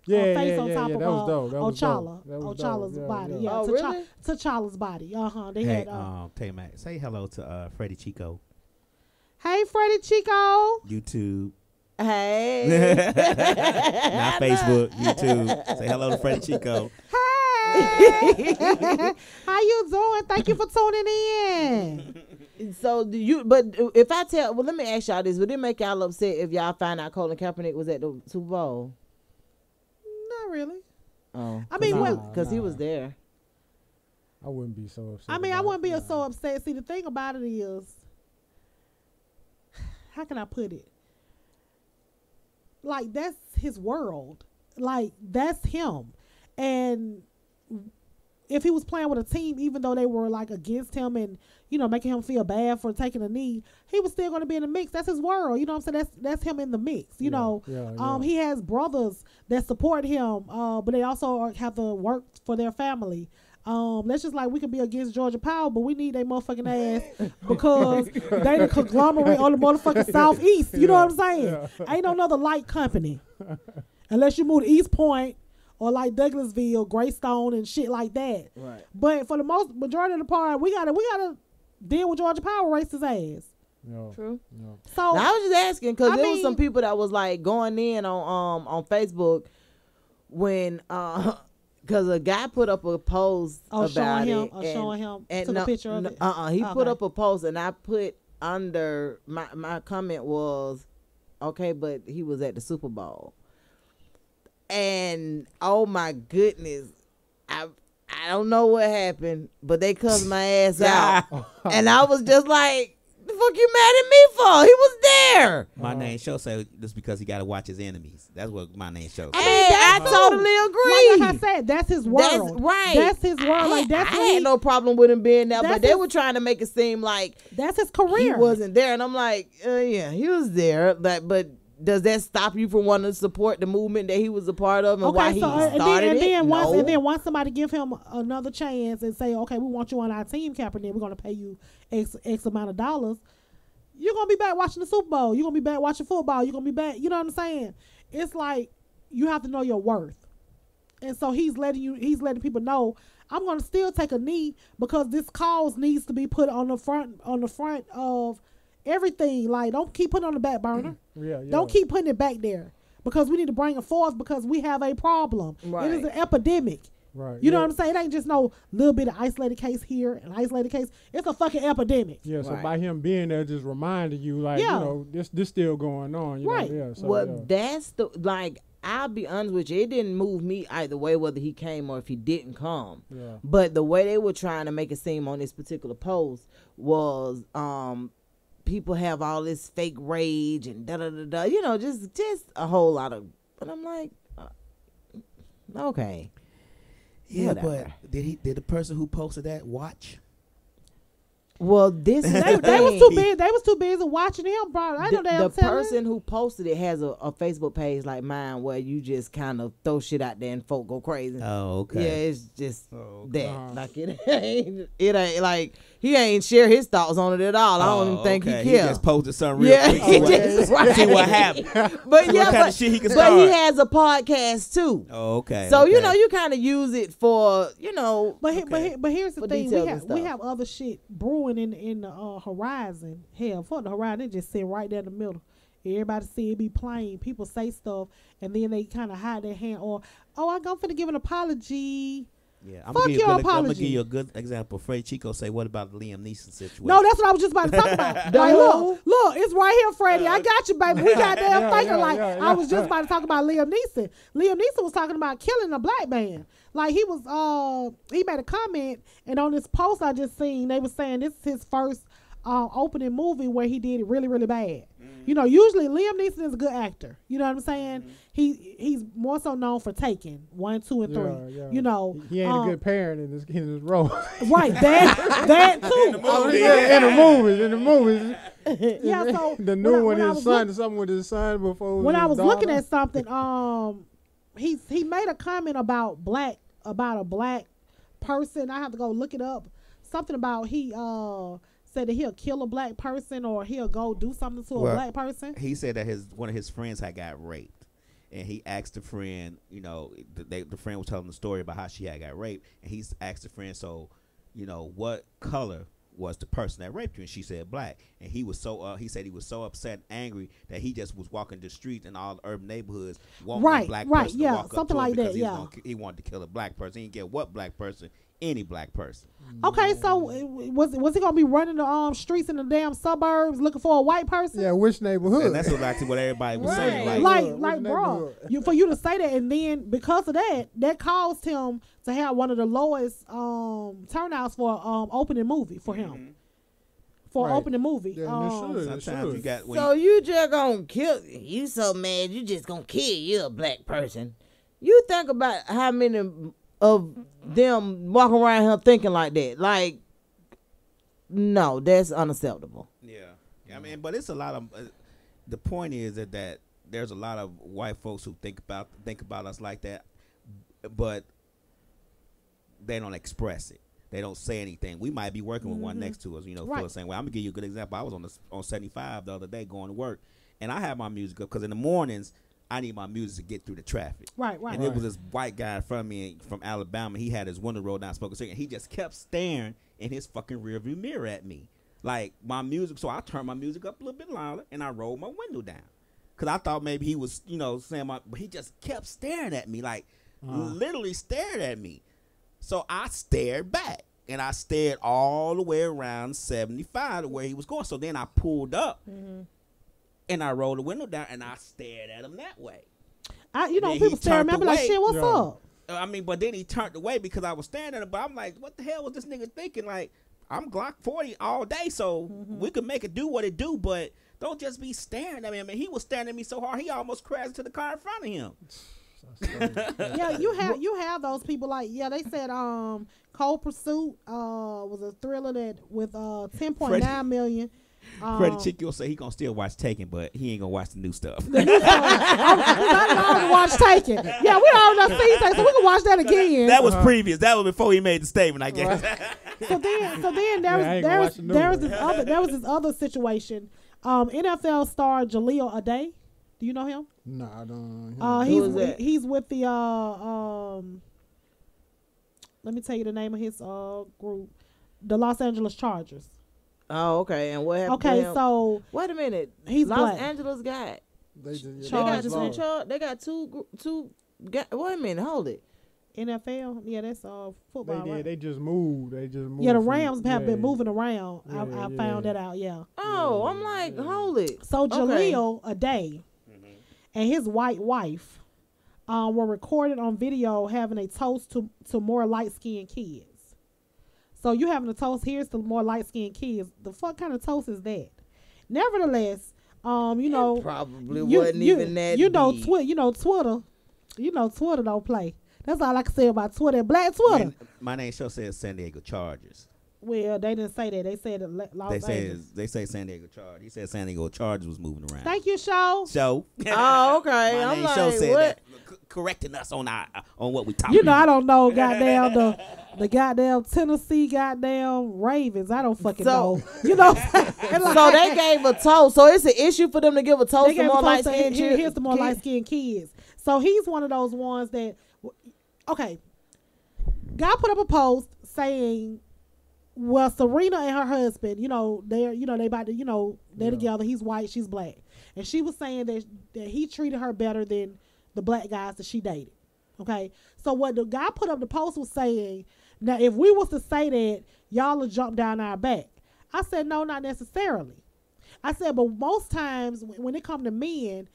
face on top That of was dope. That was dope. O'Chala's body. Yeah, Oh, really? T'Challa's body. They Hey, had. Tay-Mac, say hello to Freddie Chico. Hey, Freddie Chico. YouTube. Hey. Not Facebook, YouTube. Say hello to Freddie Chico. Hey. How you doing? Thank you for tuning in. So do you? But if I tell, well, let me ask y'all this: would it make y'all upset if y'all find out Colin Kaepernick was at the Super Bowl? Not really. Oh, I mean, because he was there. I wouldn't be so upset. I mean, I wouldn't be so upset. See, the thing about it is, how can I put it? Like, that's his world. Like, that's him. And if he was playing with a team, even though they were like against him and, you know, making him feel bad for taking a knee, he was still going to be in the mix. That's his world. You know what I'm saying? That's him in the mix. You know, he has brothers that support him, but they also have to work for their family. That's just like we could be against Georgia Power, but we need their motherfucking ass because they the conglomerate on the motherfucking Southeast. You know what I'm saying? Ain't no other light company unless you move to East Point or like Douglasville, Greystone, and shit like that. Right. But for the majority of the part, we gotta deal with Georgia Power, racist ass. True. So now, I was just asking because there was some people that was like going in on Facebook when because a guy put up a post about showing him and took a picture of it. He put up a post and I put under my comment was, okay, but he was at the Super Bowl. And oh my goodness, I don't know what happened, but they cussed my ass out, and I was just like, "The fuck you mad at me for? He was there." My name show say this because he got to watch his enemies. That's what my name show. I totally agree. Like I said, that's his world. That's right. That's his world. I had no problem with him being there, but they were trying to make it seem like that's his career. He wasn't there, and I'm like, yeah, he was there, but does that stop you from wanting to support the movement that he was a part of and why he started it? And then once somebody give him another chance and say, okay, we want you on our team, Kaepernick, we're going to pay you X amount of dollars, you're going to be back watching the Super Bowl. You're going to be back watching football. You're going to be back. You know what I'm saying? It's like you have to know your worth. And so he's letting people know, I'm going to still take a knee because this cause needs to be put on the front of everything. Like, don't keep putting it on the back burner. Don't keep putting it back there because we need to bring it forth because we have a problem. It is an epidemic. Right. You know what I'm saying? It ain't just no little bit of isolated case here and isolated case. It's a fucking epidemic. Yeah, so by him being there just reminding you, like, you know, this still going on. You know? So, that's the, like, I'll be honest with you, it didn't move me either way whether he came or if he didn't come. Yeah. But the way they were trying to make it seem on this particular post was people have all this fake rage and da-da-da-da, you know, just a whole lot of, but I'm like, okay. Yeah, whatever. but did the person who posted that watch? Well, this is they was too busy. They was too busy watching him, bro. I know the person who posted it has a Facebook page like mine where you just kind of throw shit out there and folk go crazy. Oh, okay. Yeah, it's just that. Like it ain't like he ain't share his thoughts on it at all. I don't even think he cares. He just posted something real quick. See what happened. But what kind of shit he can start. But he has a podcast too. Oh, okay. So you know you kind of use it for But here's the thing: we have other shit brewing in the horizon. Hell, for the horizon, it just sit right there in the middle. Everybody see it be plain. People say stuff and then they kind of hide their hand or, I'm finna give an apology. Yeah, I'm gonna give you a good example. Freddie Chico say, "What about the Liam Neeson situation?" No, that's what I was just about to talk about. Like, look, it's right here, Freddie. I got you, baby. We got damn thinking. I was just about to talk about Liam Neeson. Liam Neeson was talking about killing a black man. Like he was, he made a comment, and on this post I just seen, they were saying this is his first opening movie where he did it really, really bad. You know, usually Liam Neeson is a good actor. You know what I'm saying? He's more so known for Taken 1, 2, and 3. Yeah. You know, he ain't a good parent in this role. Right, that too. In the movies. Yeah, so the new one, his son, something with his son before. When I was looking at something, he made a comment about a black person. I have to go look it up. Something about he said that he'll kill a black person or he'll go do something to a black person. He said that one of his friends had got raped, and he asked the friend, you know, the friend was telling the story about how she had got raped, and he asked the friend, so, you know, what color was the person that raped you? And she said black. And he was so he said he was so upset and angry that he just was walking the streets in all the urban neighborhoods wanting a black person to walk something up to like him that. because he wanted to kill a black person. He didn't get what black person, any black person. Okay, so was he gonna be running the streets in the damn suburbs looking for a white person? Yeah, which neighborhood? And that's exactly what everybody was saying. Like, bro, for you to say that, and then because of that caused him to have one of the lowest turnouts for opening movie for him. For opening movie. Yeah, sometimes you got. So you just gonna kill? You so mad? You just gonna kill? You a black person? You think about how many of them walking around here thinking like that? Like, no, that's unacceptable. Yeah, I mean, but it's a lot of. The point is that there's a lot of white folks who think about us like that, but they don't express it. They don't say anything. We might be working with one next to us, you know, for the same way. I'm gonna give you a good example. I was on 75 the other day going to work, and I had my music up because in the mornings I need my music to get through the traffic. Right. And it was this white guy in front of me from Alabama. He had his window rolled down, smoking a cigarette. He just kept staring in his fucking rearview mirror at me, like my music. So I turned my music up a little bit louder and I rolled my window down because I thought maybe he was, you know, saying but he just kept staring at me, like literally stared at me. So I stared back. And I stared all the way around 75 to where he was going. So then I pulled up and I rolled the window down and I stared at him that way. People stare at me. I'm like, shit, what's up? I mean, but then he turned away because I was staring at him. But I'm like, what the hell was this nigga thinking? Like, I'm Glock 40 all day, so we could make it do what it do, but don't just be staring at me. I mean, he was staring at me so hard, he almost crashed into the car in front of him. Yeah, you have those people like they said Cold Pursuit was a thriller that with 10.9 million. Freddie Chick will say he gonna still watch Taken, but he ain't gonna watch the new stuff. I already watched Taken. Yeah, we already seen Taken, so we can watch that again. That was previous. That was before he made the statement, I guess. So then there was this other situation. NFL star Jaleel Ade. Do you know him? No, I don't. He's with the let me tell you the name of his group, the Los Angeles Chargers. Oh, okay. And what happened? Okay, so wait a minute. He's Los black. Angeles got. They got two. Wait a minute. Hold it. NFL, yeah, that's football. Right? They just moved. Yeah, the Rams have been moving around. I found that out. Yeah. Oh, I'm like, hold it. So Jaleel Ade and his white wife were recorded on video having a toast to more light-skinned kids. So you having a toast, here's to more light-skinned kids. The fuck kind of toast is that? Nevertheless, it probably wasn't even that deep. Twitter don't play. That's all I can say about Twitter. Black Twitter. My name show says San Diego Chargers. Well, they didn't say that. They said Los Angeles. They say San Diego Chargers. He said San Diego Chargers was moving around. Thank you, Show. Show. Oh, okay. My name like, Show said what? that, correcting us on what we talking about. I don't know goddamn the goddamn Tennessee goddamn Ravens. I don't fucking know. You know what I'm saying? Like, so they gave a toast. So it's an issue for them to give a toast to more light-skinned kids. Here's the more light-skinned kids. So he's one of those ones that, okay, God put up a post saying, well, Serena and her husband, they're together. He's white, she's black. And she was saying that he treated her better than the black guys that she dated. Okay? So what the guy put up the post was saying, now if we was to say that, y'all will jump down our back. I said, no, not necessarily. I said, but most times when it come to men,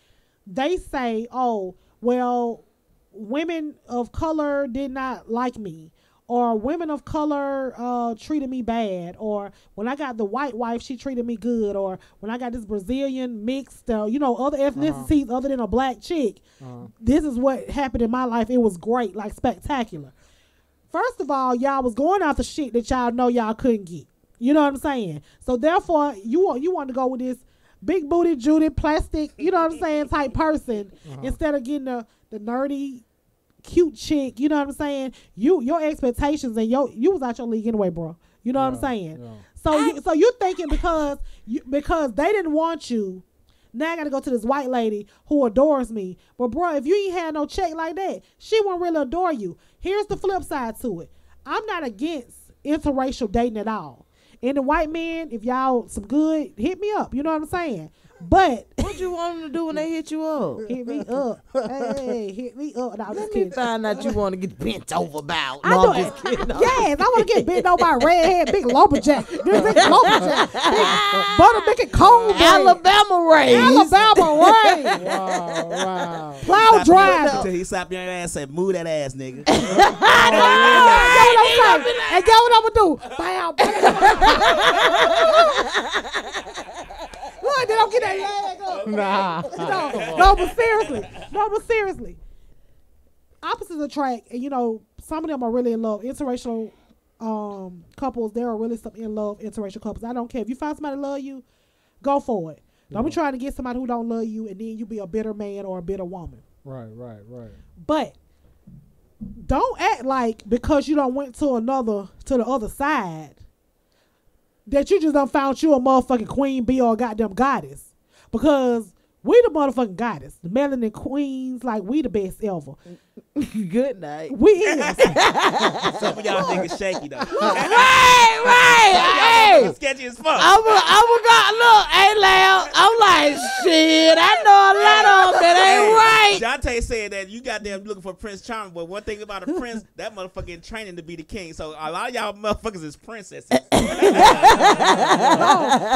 they say, oh, well, women of color did not like me. Or women of color treated me bad. Or when I got the white wife, she treated me good. Or when I got this Brazilian mixed, other ethnicities other than a black chick. This is what happened in my life. It was great, like spectacular. First of all, y'all was going after shit that y'all know y'all couldn't get. You know what I'm saying? So therefore, you want to go with this big booty, Judy, plastic, you know what I'm saying, type person instead of getting the nerdy, cute chick, you know what I'm saying? Your expectations and you was out your league anyway, bro. You know what I'm saying? Yeah. So you thinking because they didn't want you. Now I got to go to this white lady who adores me. But, bro, if you ain't had no check like that, she won't really adore you. Here's the flip side to it. I'm not against interracial dating at all. And the white men, if y'all some good, hit me up. You know what I'm saying? But what you want them to do when they hit you up? Hit me up. Hey, hit me up. No, Let me find out you want to get bent over about. I No, do I'm just kidding. Yes, I want to get bent over by a redhead, big lumberjack. Big lumberjack. Big butter making cold bread. Alabama raised. Alabama raised. Wow. Plow drive. Until he slap your ass and move that ass, nigga. And get what I'm going to do. Bam, Look, then I'm get that leg up. Nah. No, but seriously. Opposites attract, and some of them are really in love. Interracial couples, there are really some in love interracial couples. I don't care. If you find somebody love you, go for it. Don't be trying to get somebody who don't love you and then you be a bitter man or a bitter woman. Right. But don't act like because you don't went to the other side that you just done found you a motherfucking queen bee or a goddamn goddess. Because we the motherfucking goddess. The melanin queens, like we the best ever. Good night. We is. Some of y'all niggas shaky though. Right. Hey. Sketchy as fuck. Look, hey, Lamb. I'm like, shit, I know a lot of them that ain't right. Jonte said that you got them looking for Prince Charming, but one thing about a prince, that motherfucker in training to be the king. So a lot of y'all motherfuckers is princesses. No,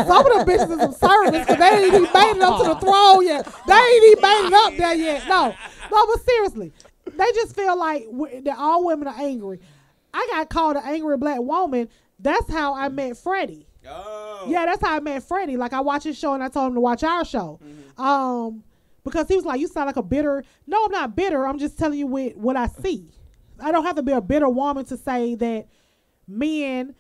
some of them bitches is some servants because they ain't even made it up to the throne yet. They ain't even made it up there yet. No, but seriously, they just feel like that all women are angry. I got called an angry black woman. That's how I met Freddie. Oh. Yeah, that's how I met Freddie. Like, I watched his show and I told him to watch our show. Mm-hmm. Because he was like, you sound like a bitter. No, I'm not bitter. I'm just telling you what I see. I don't have to be a bitter woman to say that men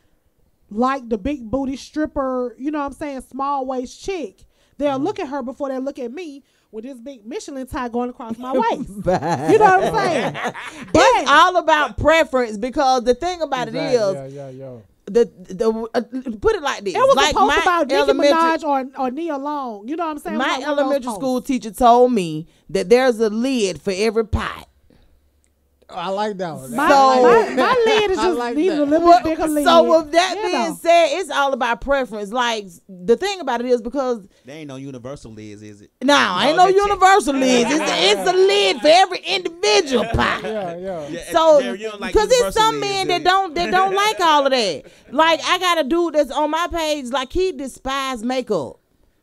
like the big booty stripper, you know what I'm saying, small waist chick. They'll look at her before they look at me with this big Michelin tie going across my waist. You know what I'm saying? But it's all about preference because the thing about it is, put it like this. It was like a post about Nicki Minaj or Nia Long. You know what I'm saying? My elementary school teacher told me that there's a lid for every pot. I like that one. My lid is just needing a little bit bigger lid. So with that being said, it's all about preference. Like, the thing about it is because there ain't no universal lids, is it? No, ain't no universal lids. It's a lid for every individual pot. Yeah. So because there's some men that don't like all of that. Like, I got a dude that's on my page, like, he despises makeup.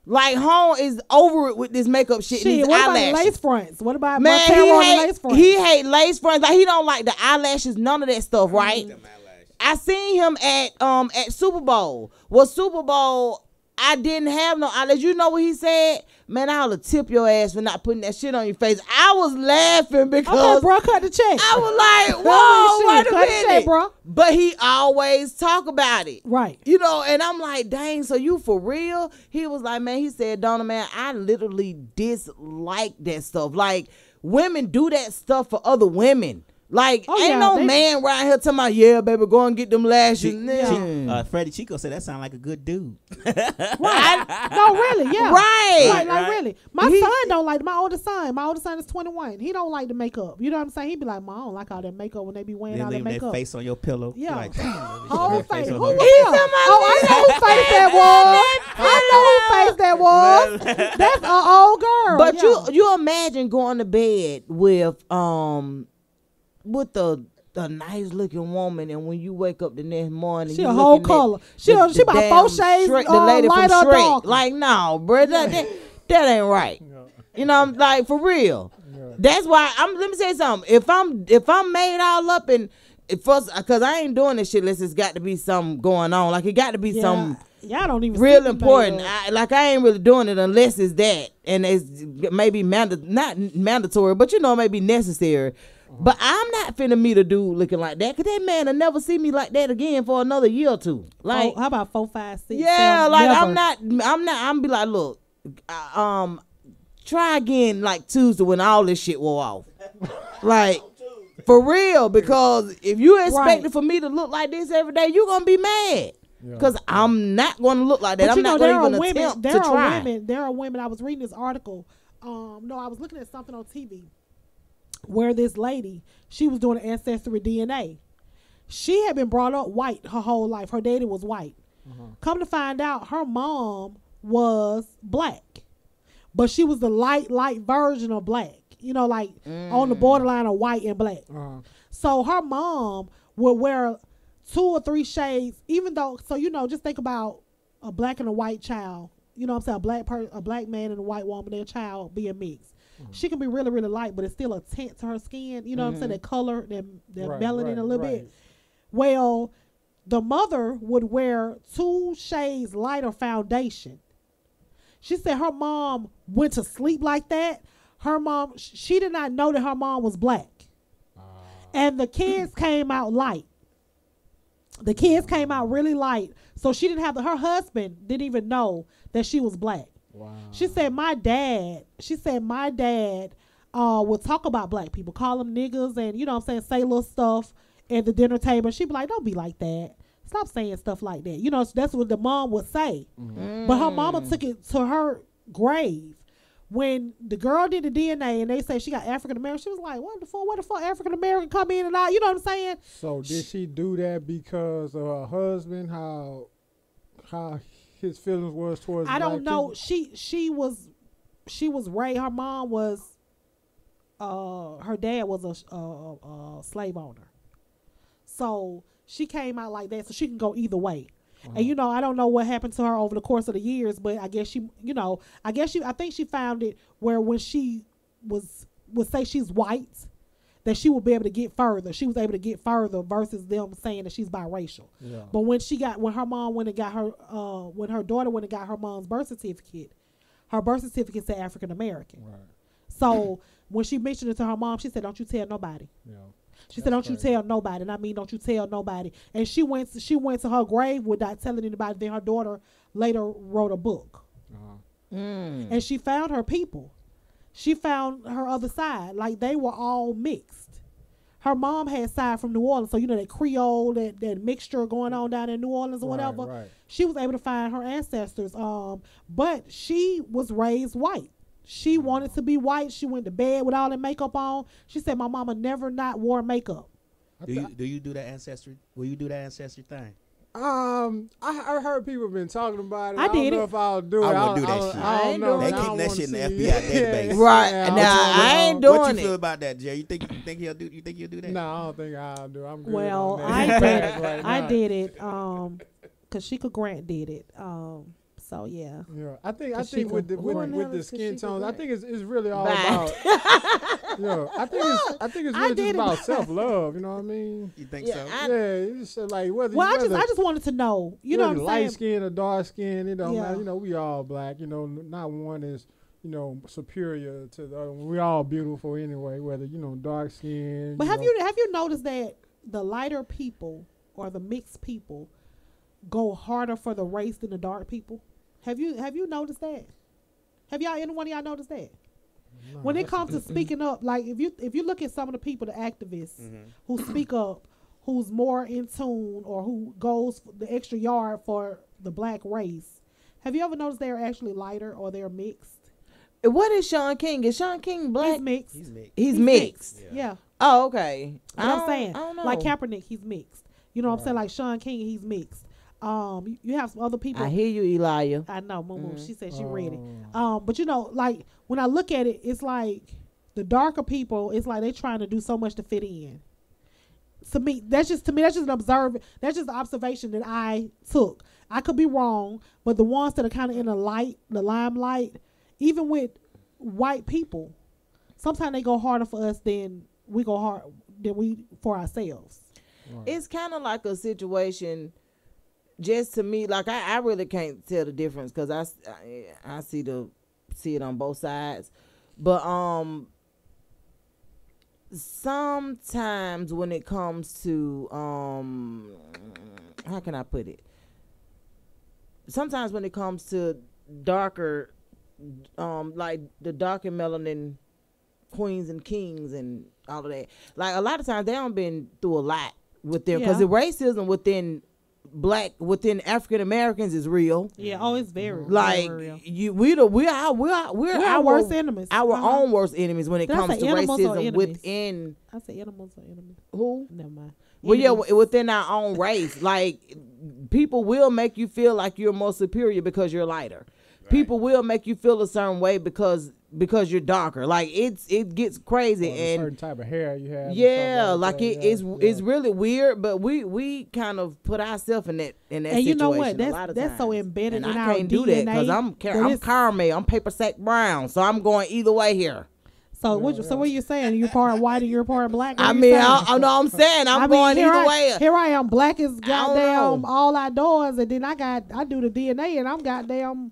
Like, home is over it with this makeup shit. These what eyelashes. about lace fronts? What about lace fronts? He hate lace fronts. Like, he don't like the eyelashes, none of that stuff, right? I seen him at Super Bowl. Well, Super Bowl, I didn't have no eyelashes. You know what he said? Man, I'll tip your ass for not putting that shit on your face. I was laughing because okay, bro, cut the check. I was like, whoa, wait a minute, check, bro. But he always talk about it, right? You know, and I'm like, dang, so you for real? He was like, man, he said, Donna, man, I literally dislike that stuff. Like, women do that stuff for other women. Like, ain't no man right here talking about, yeah, baby, go and get them lashes. Freddie Chico said that sound like a good dude. Right? No, really, yeah. Right. Like really. My son don't like, my oldest son is 21. He don't like the makeup. You know what I'm saying? He be like, I don't like all that makeup when they be wearing all that makeup. Their face on your pillow. Yeah. Like, whole face. Who was him? I know who face that was. That's an old girl. But you imagine going to bed with a nice looking woman, and when you wake up the next morning, she a whole color. She about 4 shades. The lady light from or Shrek. dark. Like, no, bro, that ain't right. You know, I'm like, for real. That's why let me say something. If I'm made all up and first, because I ain't doing this shit unless it's got to be something going on. Like, it got to be something. Y'all don't even real important. I ain't really doing it unless it's that, and it's maybe not mandatory, but you know, it may be necessary. But I'm not finna meet a dude looking like that, because that man will never see me like that again for another year or two. Like, how about 4, 5, 6? Yeah, like never. I'm be like, look, try again like Tuesday when all this shit wore off. Like, for real, because if you expected for me to look like this every day, you gonna be mad. Because I'm not going to look like that. But I'm not going to even attempt to try. There are women. I was reading this article. No, I was looking at something on TV where this lady, she was doing ancestry DNA. She had been brought up white her whole life. Her daddy was white. Come to find out, her mom was black, but she was the light version of black. You know, like on the borderline of white and black. So her mom would wear 2 or 3 shades, even though. So just think about a black and a white child. You know what I'm saying? A black man and a white woman, their child being mixed. She can be really, really light, but it's still a tint to her skin. You know what I'm saying? That color, that melanin a little bit. Well, the mother would wear 2 shades lighter foundation. She said her mom went to sleep like that. Her mom, she did not know that her mom was black. And the kids came out light. The kids came out really light. So she didn't have her husband didn't even know that she was black. Wow. She said my dad would talk about black people, call them niggas and say little stuff at the dinner table. She'd be like, don't be like that. Stop saying stuff like that. That's what the mom would say. But her mama took it to her grave. When the girl did the DNA and they say she got African American, she was like, what the fuck African American come in and out? You know what I'm saying? So did she do that because of her husband, how his feelings was towards I don't know. People? She was raised, her mom was her dad was a slave owner. So she came out like that, so she can go either way. And I don't know what happened to her over the course of the years, but I guess I think she found it where when she would say she's white, that she would be able to get further. She was able to get further versus them saying that she's biracial. Yeah. But when her mom went and got her, when her daughter went and got her mom's birth certificate said African American. Right. So when she mentioned it to her mom, she said, "Don't you tell nobody." Yeah. She said, "Don't you tell nobody," and I mean, "Don't you tell nobody." And she went to her grave without telling anybody. Then her daughter later wrote a book, and she found her people. She found her other side, like they were all mixed. Her mom had side from New Orleans, so that Creole, that mixture going on down in New Orleans or whatever. Right. She was able to find her ancestors, but she was raised white. She wanted to be white. She went to bed with all that makeup on. She said, "My mama never not wore makeup." Do you do that ancestry? Will you do that ancestry thing? I heard people been talking about it. I don't know if I'll do it. I won't do that shit. I don't know. They keep that shit in the FBI database. Right. Now I ain't doing it. What you feel about that, Jerry? You think he'll do that? No, I don't think I'll do it. I'm good. Well, on that. I did it because Sheikah Grant did it. So yeah. Yeah, I think with the skin tones, I think it's really all about. I think it's really just about self-love. You know what I mean? You think so? It's just like whether. I just wanted to know. You know what I'm saying? Light skin or dark skin, man. We all black. Not one is superior to the other. We all beautiful anyway. Whether dark skin. But have you noticed that the lighter people or the mixed people go harder for the race than the dark people? Have you noticed that? Have any one of y'all noticed that? No, when it comes to speaking up, like if you look at some of the people, the activists who speak up, who's more in tune or who goes the extra yard for the black race, have you ever noticed they're actually lighter or they're mixed? What is Sean King? Is Sean King black? He's mixed. He's mixed. Yeah. Oh, okay. I'm saying, I don't know. like Kaepernick, he's mixed. You know what I'm saying? Like Sean King, he's mixed. You have some other people. I hear you, Elijah. I know, Moo. She said she ready. But like when I look at it, it's like the darker people. It's like they trying to do so much to fit in. To me, that's just an observation that I took. I could be wrong, but the ones that are kind of in the limelight, even with white people, sometimes they go harder for us than we for ourselves. Right. It's kind of like a situation. Just to me, like I really can't tell the difference because I see it on both sides, but sometimes when it comes to how can I put it? Sometimes when it comes to darker, like the darker melanin queens and kings and all of that, like a lot of times they don't been through a lot with them because the racism within black within African Americans is real. Yeah, oh, it's very like very real. we're our worst enemies. Our own worst enemies when it Did I comes say to animals or racism enemies? within. I say animals or enemies. Who? Never mind. Well, yeah, Enemies. within our own race, like people will make you feel like you're more superior because you're lighter. People will make you feel a certain way because you're darker. Like it gets crazy, Or and a certain type of hair you have. yeah, like that. it's really weird. But we kind of put ourselves in that And situation. you know what? a lot of That's so times. embedded and in I our can't DNA. do that because I'm caramel, I'm paper sack brown, so I'm going either way here. So what are you saying? You're part white and you're part black? I mean, I know I'm saying I'm going either way. Here I am, black is don't goddamn know. all outdoors, and then I do the DNA, and I'm goddamn.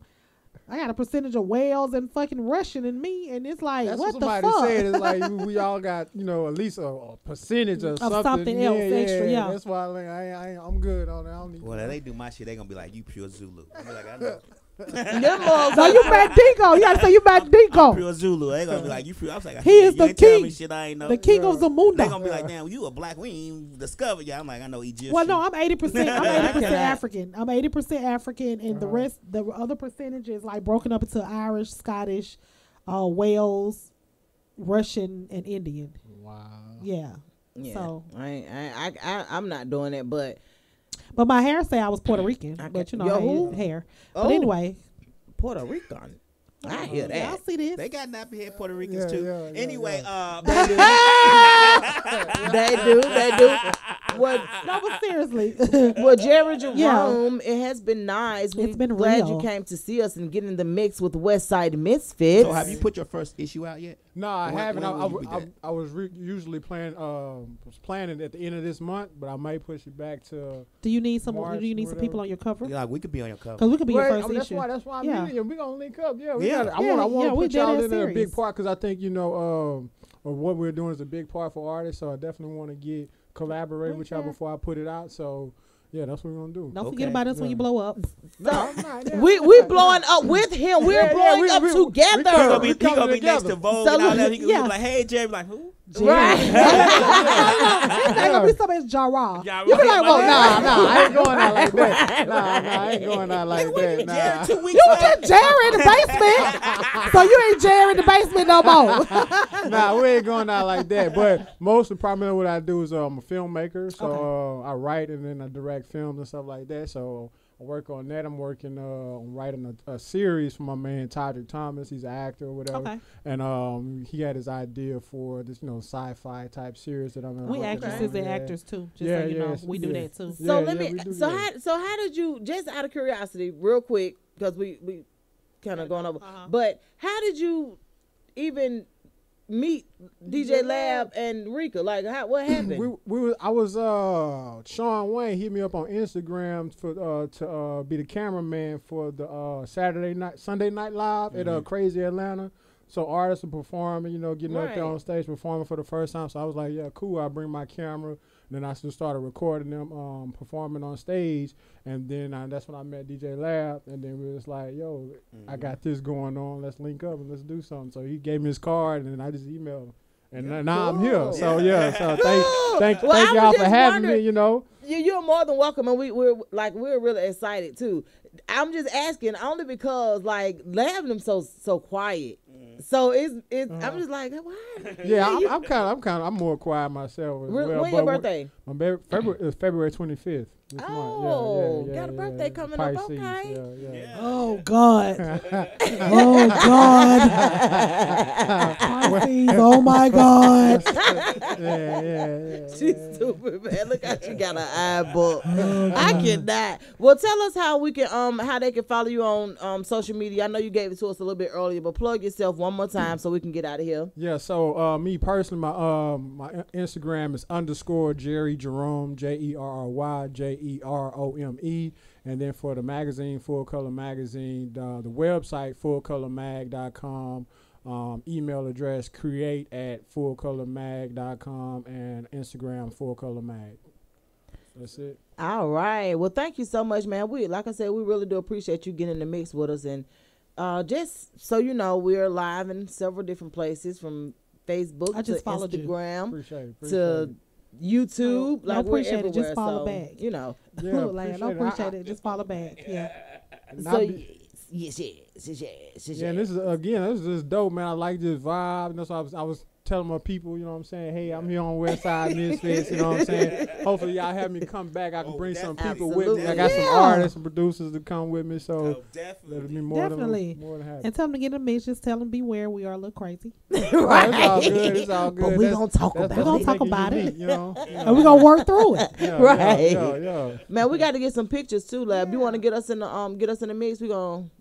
I got a percentage of Wales and fucking Russian in me, and it's like, That's what the somebody fuck? said. It's like we all got, at least a percentage of something else extra. Yeah, that's why I'm good on that. I don't need Well, they do my shit. They gonna be like, you pure Zulu. I'm like, I know. So you Mandingo. You gotta say you Mandingo. Pure Zulu. They gonna be like, you pure. I was like, He is the ain't telling me king. shit I ain't know. The king of Zamunda. They gonna be like, damn, you a black. We ain't even discovered yet. I'm like, I know Egyptian. Well, no, I'm 80%. I'm 80% African. I'm 80% African, and the other percentage is like broken up into Irish, Scottish, Wales, Russian, and Indian. Wow. Yeah. So I'm not doing it, but my hair say I was Puerto Rican, but hair. But anyway, Puerto Rican. I hear that. Y'all see this? They got nappy head Puerto Ricans too. Anyway, they do. What? No, but seriously. Well, Jerry Jerome, it has been nice. It's been glad real. you came to see us and get in the mix with Westside Misfits. So have you put your first issue out yet? No, I haven't. When will you be back? I was usually planning at the end of this month, but I might push it back to. Do you need some? March, Do you need some people on your cover? Yeah, we could be on your cover. Because we could be your first issue. That's why I'm meeting you. We gonna link up. Yeah, I want to put y'all in a big part because I think of what we're doing is a big part for artists. So I definitely want to collaborate with y'all before I put it out. So. Yeah, that's what we're gonna do. Don't forget about us when you blow up. No, we blowing up with him. We're blowing up together. He gonna be next to Vogue and all that. He gonna be like, hey, Jerry, like who? Right. It's not gonna be somebody's Jara. You be like, well, nah, I ain't going out like that. Nah, I ain't going out like that. Nah. You was just Jerry in the basement, so you ain't Jerry in the basement no more. Nah, we ain't going out like that. But mostly, primarily, what I do is I'm a filmmaker, so I write and then I direct films and stuff like that. So I work on that. I'm working on writing a series for my man Todrick Thomas. He's an actor or whatever. Okay. And he had his idea for this, sci-fi type series that I'm. We actresses and actors too. Just so you know, we do that too. So let me. So how did you? Just out of curiosity, real quick, because we kind of going over. But how did you even meet DJ Lab and Rika? Like, what happened? I was Sean Wayne hit me up on Instagram for to be the cameraman for the Sunday Night Live at Crazy Atlanta. So artists are performing, getting up there on stage performing for the first time. So I was like, yeah, cool. I'll bring my camera. And then I just started recording them performing on stage. And then that's when I met DJ Lab. And then we was like, yo, I got this going on. Let's link up and let's do something. So he gave me his card and then I just emailed him. And now I'm here. So, so thank y'all for having me, You're more than welcome. And we're really excited, too. I'm just asking only because, Lab them so quiet. So it's I'm just like, why? Yeah, I'm more quiet myself as well. When your birthday? My February 25th. Oh, got a birthday coming Pisces, up. Okay. Yeah. Oh God. Oh God. Pisces. Oh my God. Yeah. She's stupid, man. Look how she got an eye book. I cannot. Well, tell us how we can how they can follow you on social media. I know you gave it to us a little bit earlier, but plug yourself one more time so we can get out of here. Yeah. So me personally, my Instagram is _ Jerry Jerome, JerryJerome. And then for the magazine, Full Color Magazine, the website, fullcolormag.com, email address, create@fullcolormag.com, and Instagram, fullcolormag. That's it. All right. Well, thank you so much, man. Like I said, we really do appreciate you getting in the mix with us. And just so you know, we're live in several different places, from Facebook to Instagram Appreciate to it. YouTube. No, Like we're appreciate it. everywhere. Just follow So, back. you know. Yeah, Look, like, don't appreciate it. Just follow back. Yeah. So yes. Yeah, and this is dope, man. I like this vibe. And that's why I was telling my people, you know what I'm saying? Hey, I'm here on Westside Misfits, you know what I'm saying? Hopefully y'all have me come back. I can bring some people with me. I got some artists and producers to come with me, so that'll be more than happy. And tell them to get in the mix. Just tell them beware. We are a little crazy. Right. It's all good. It's all good. But we're going to talk about it. We're going to talk about it. You know? And we're going to work through it. Yeah, right. Yeah. Man, we got to get some pictures too, lab. You want to get us in the mix? We going to.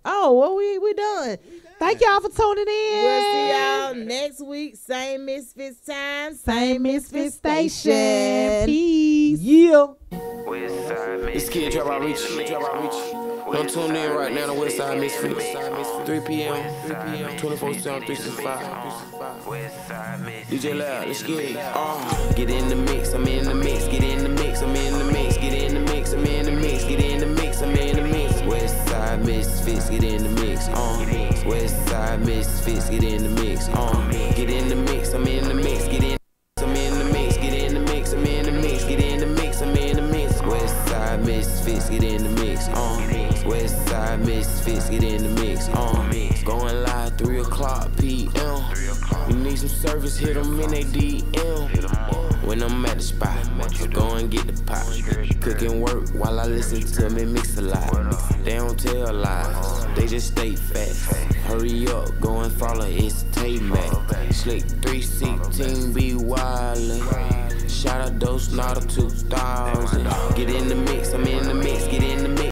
Oh, well, we done. Thank y'all for tuning in. We'll see y'all next week. Same Misfits time, same Misfits station. Peace. Yeah. This kid drop out reach. Don't tune in right now to Westside Misfits. 3 p.m. 24/7, 365. DJ Loud, let's get it. Get in the mix, I'm in the mix. Get in the mix, I'm in the mix. Get in the mix, I'm in the mix. Get in the mix, I'm in the mix. Westside Misfits, get in the mix. Westside Misfits, get in the mix. Get in the mix, I'm in the mix. Get in. I'm in the mix, get in the mix, I'm in the mix, get in the mix, I'm in the mix. Westside Misfits, get in the mix. Westside Misfits, get in the mix. Going live 3 o'clock p.m. You need some service, hit them in they DM. When I'm at the spot, go and get the pot. Cooking work while I listen to me mix a lot. They don't tell lies, they just stay fast. Hurry up, go and follow, it's Tay-Mac. Slick 316, be wildin'. Shout out those not a 2000. Get in the mix, I'm in the mix, get in the mix.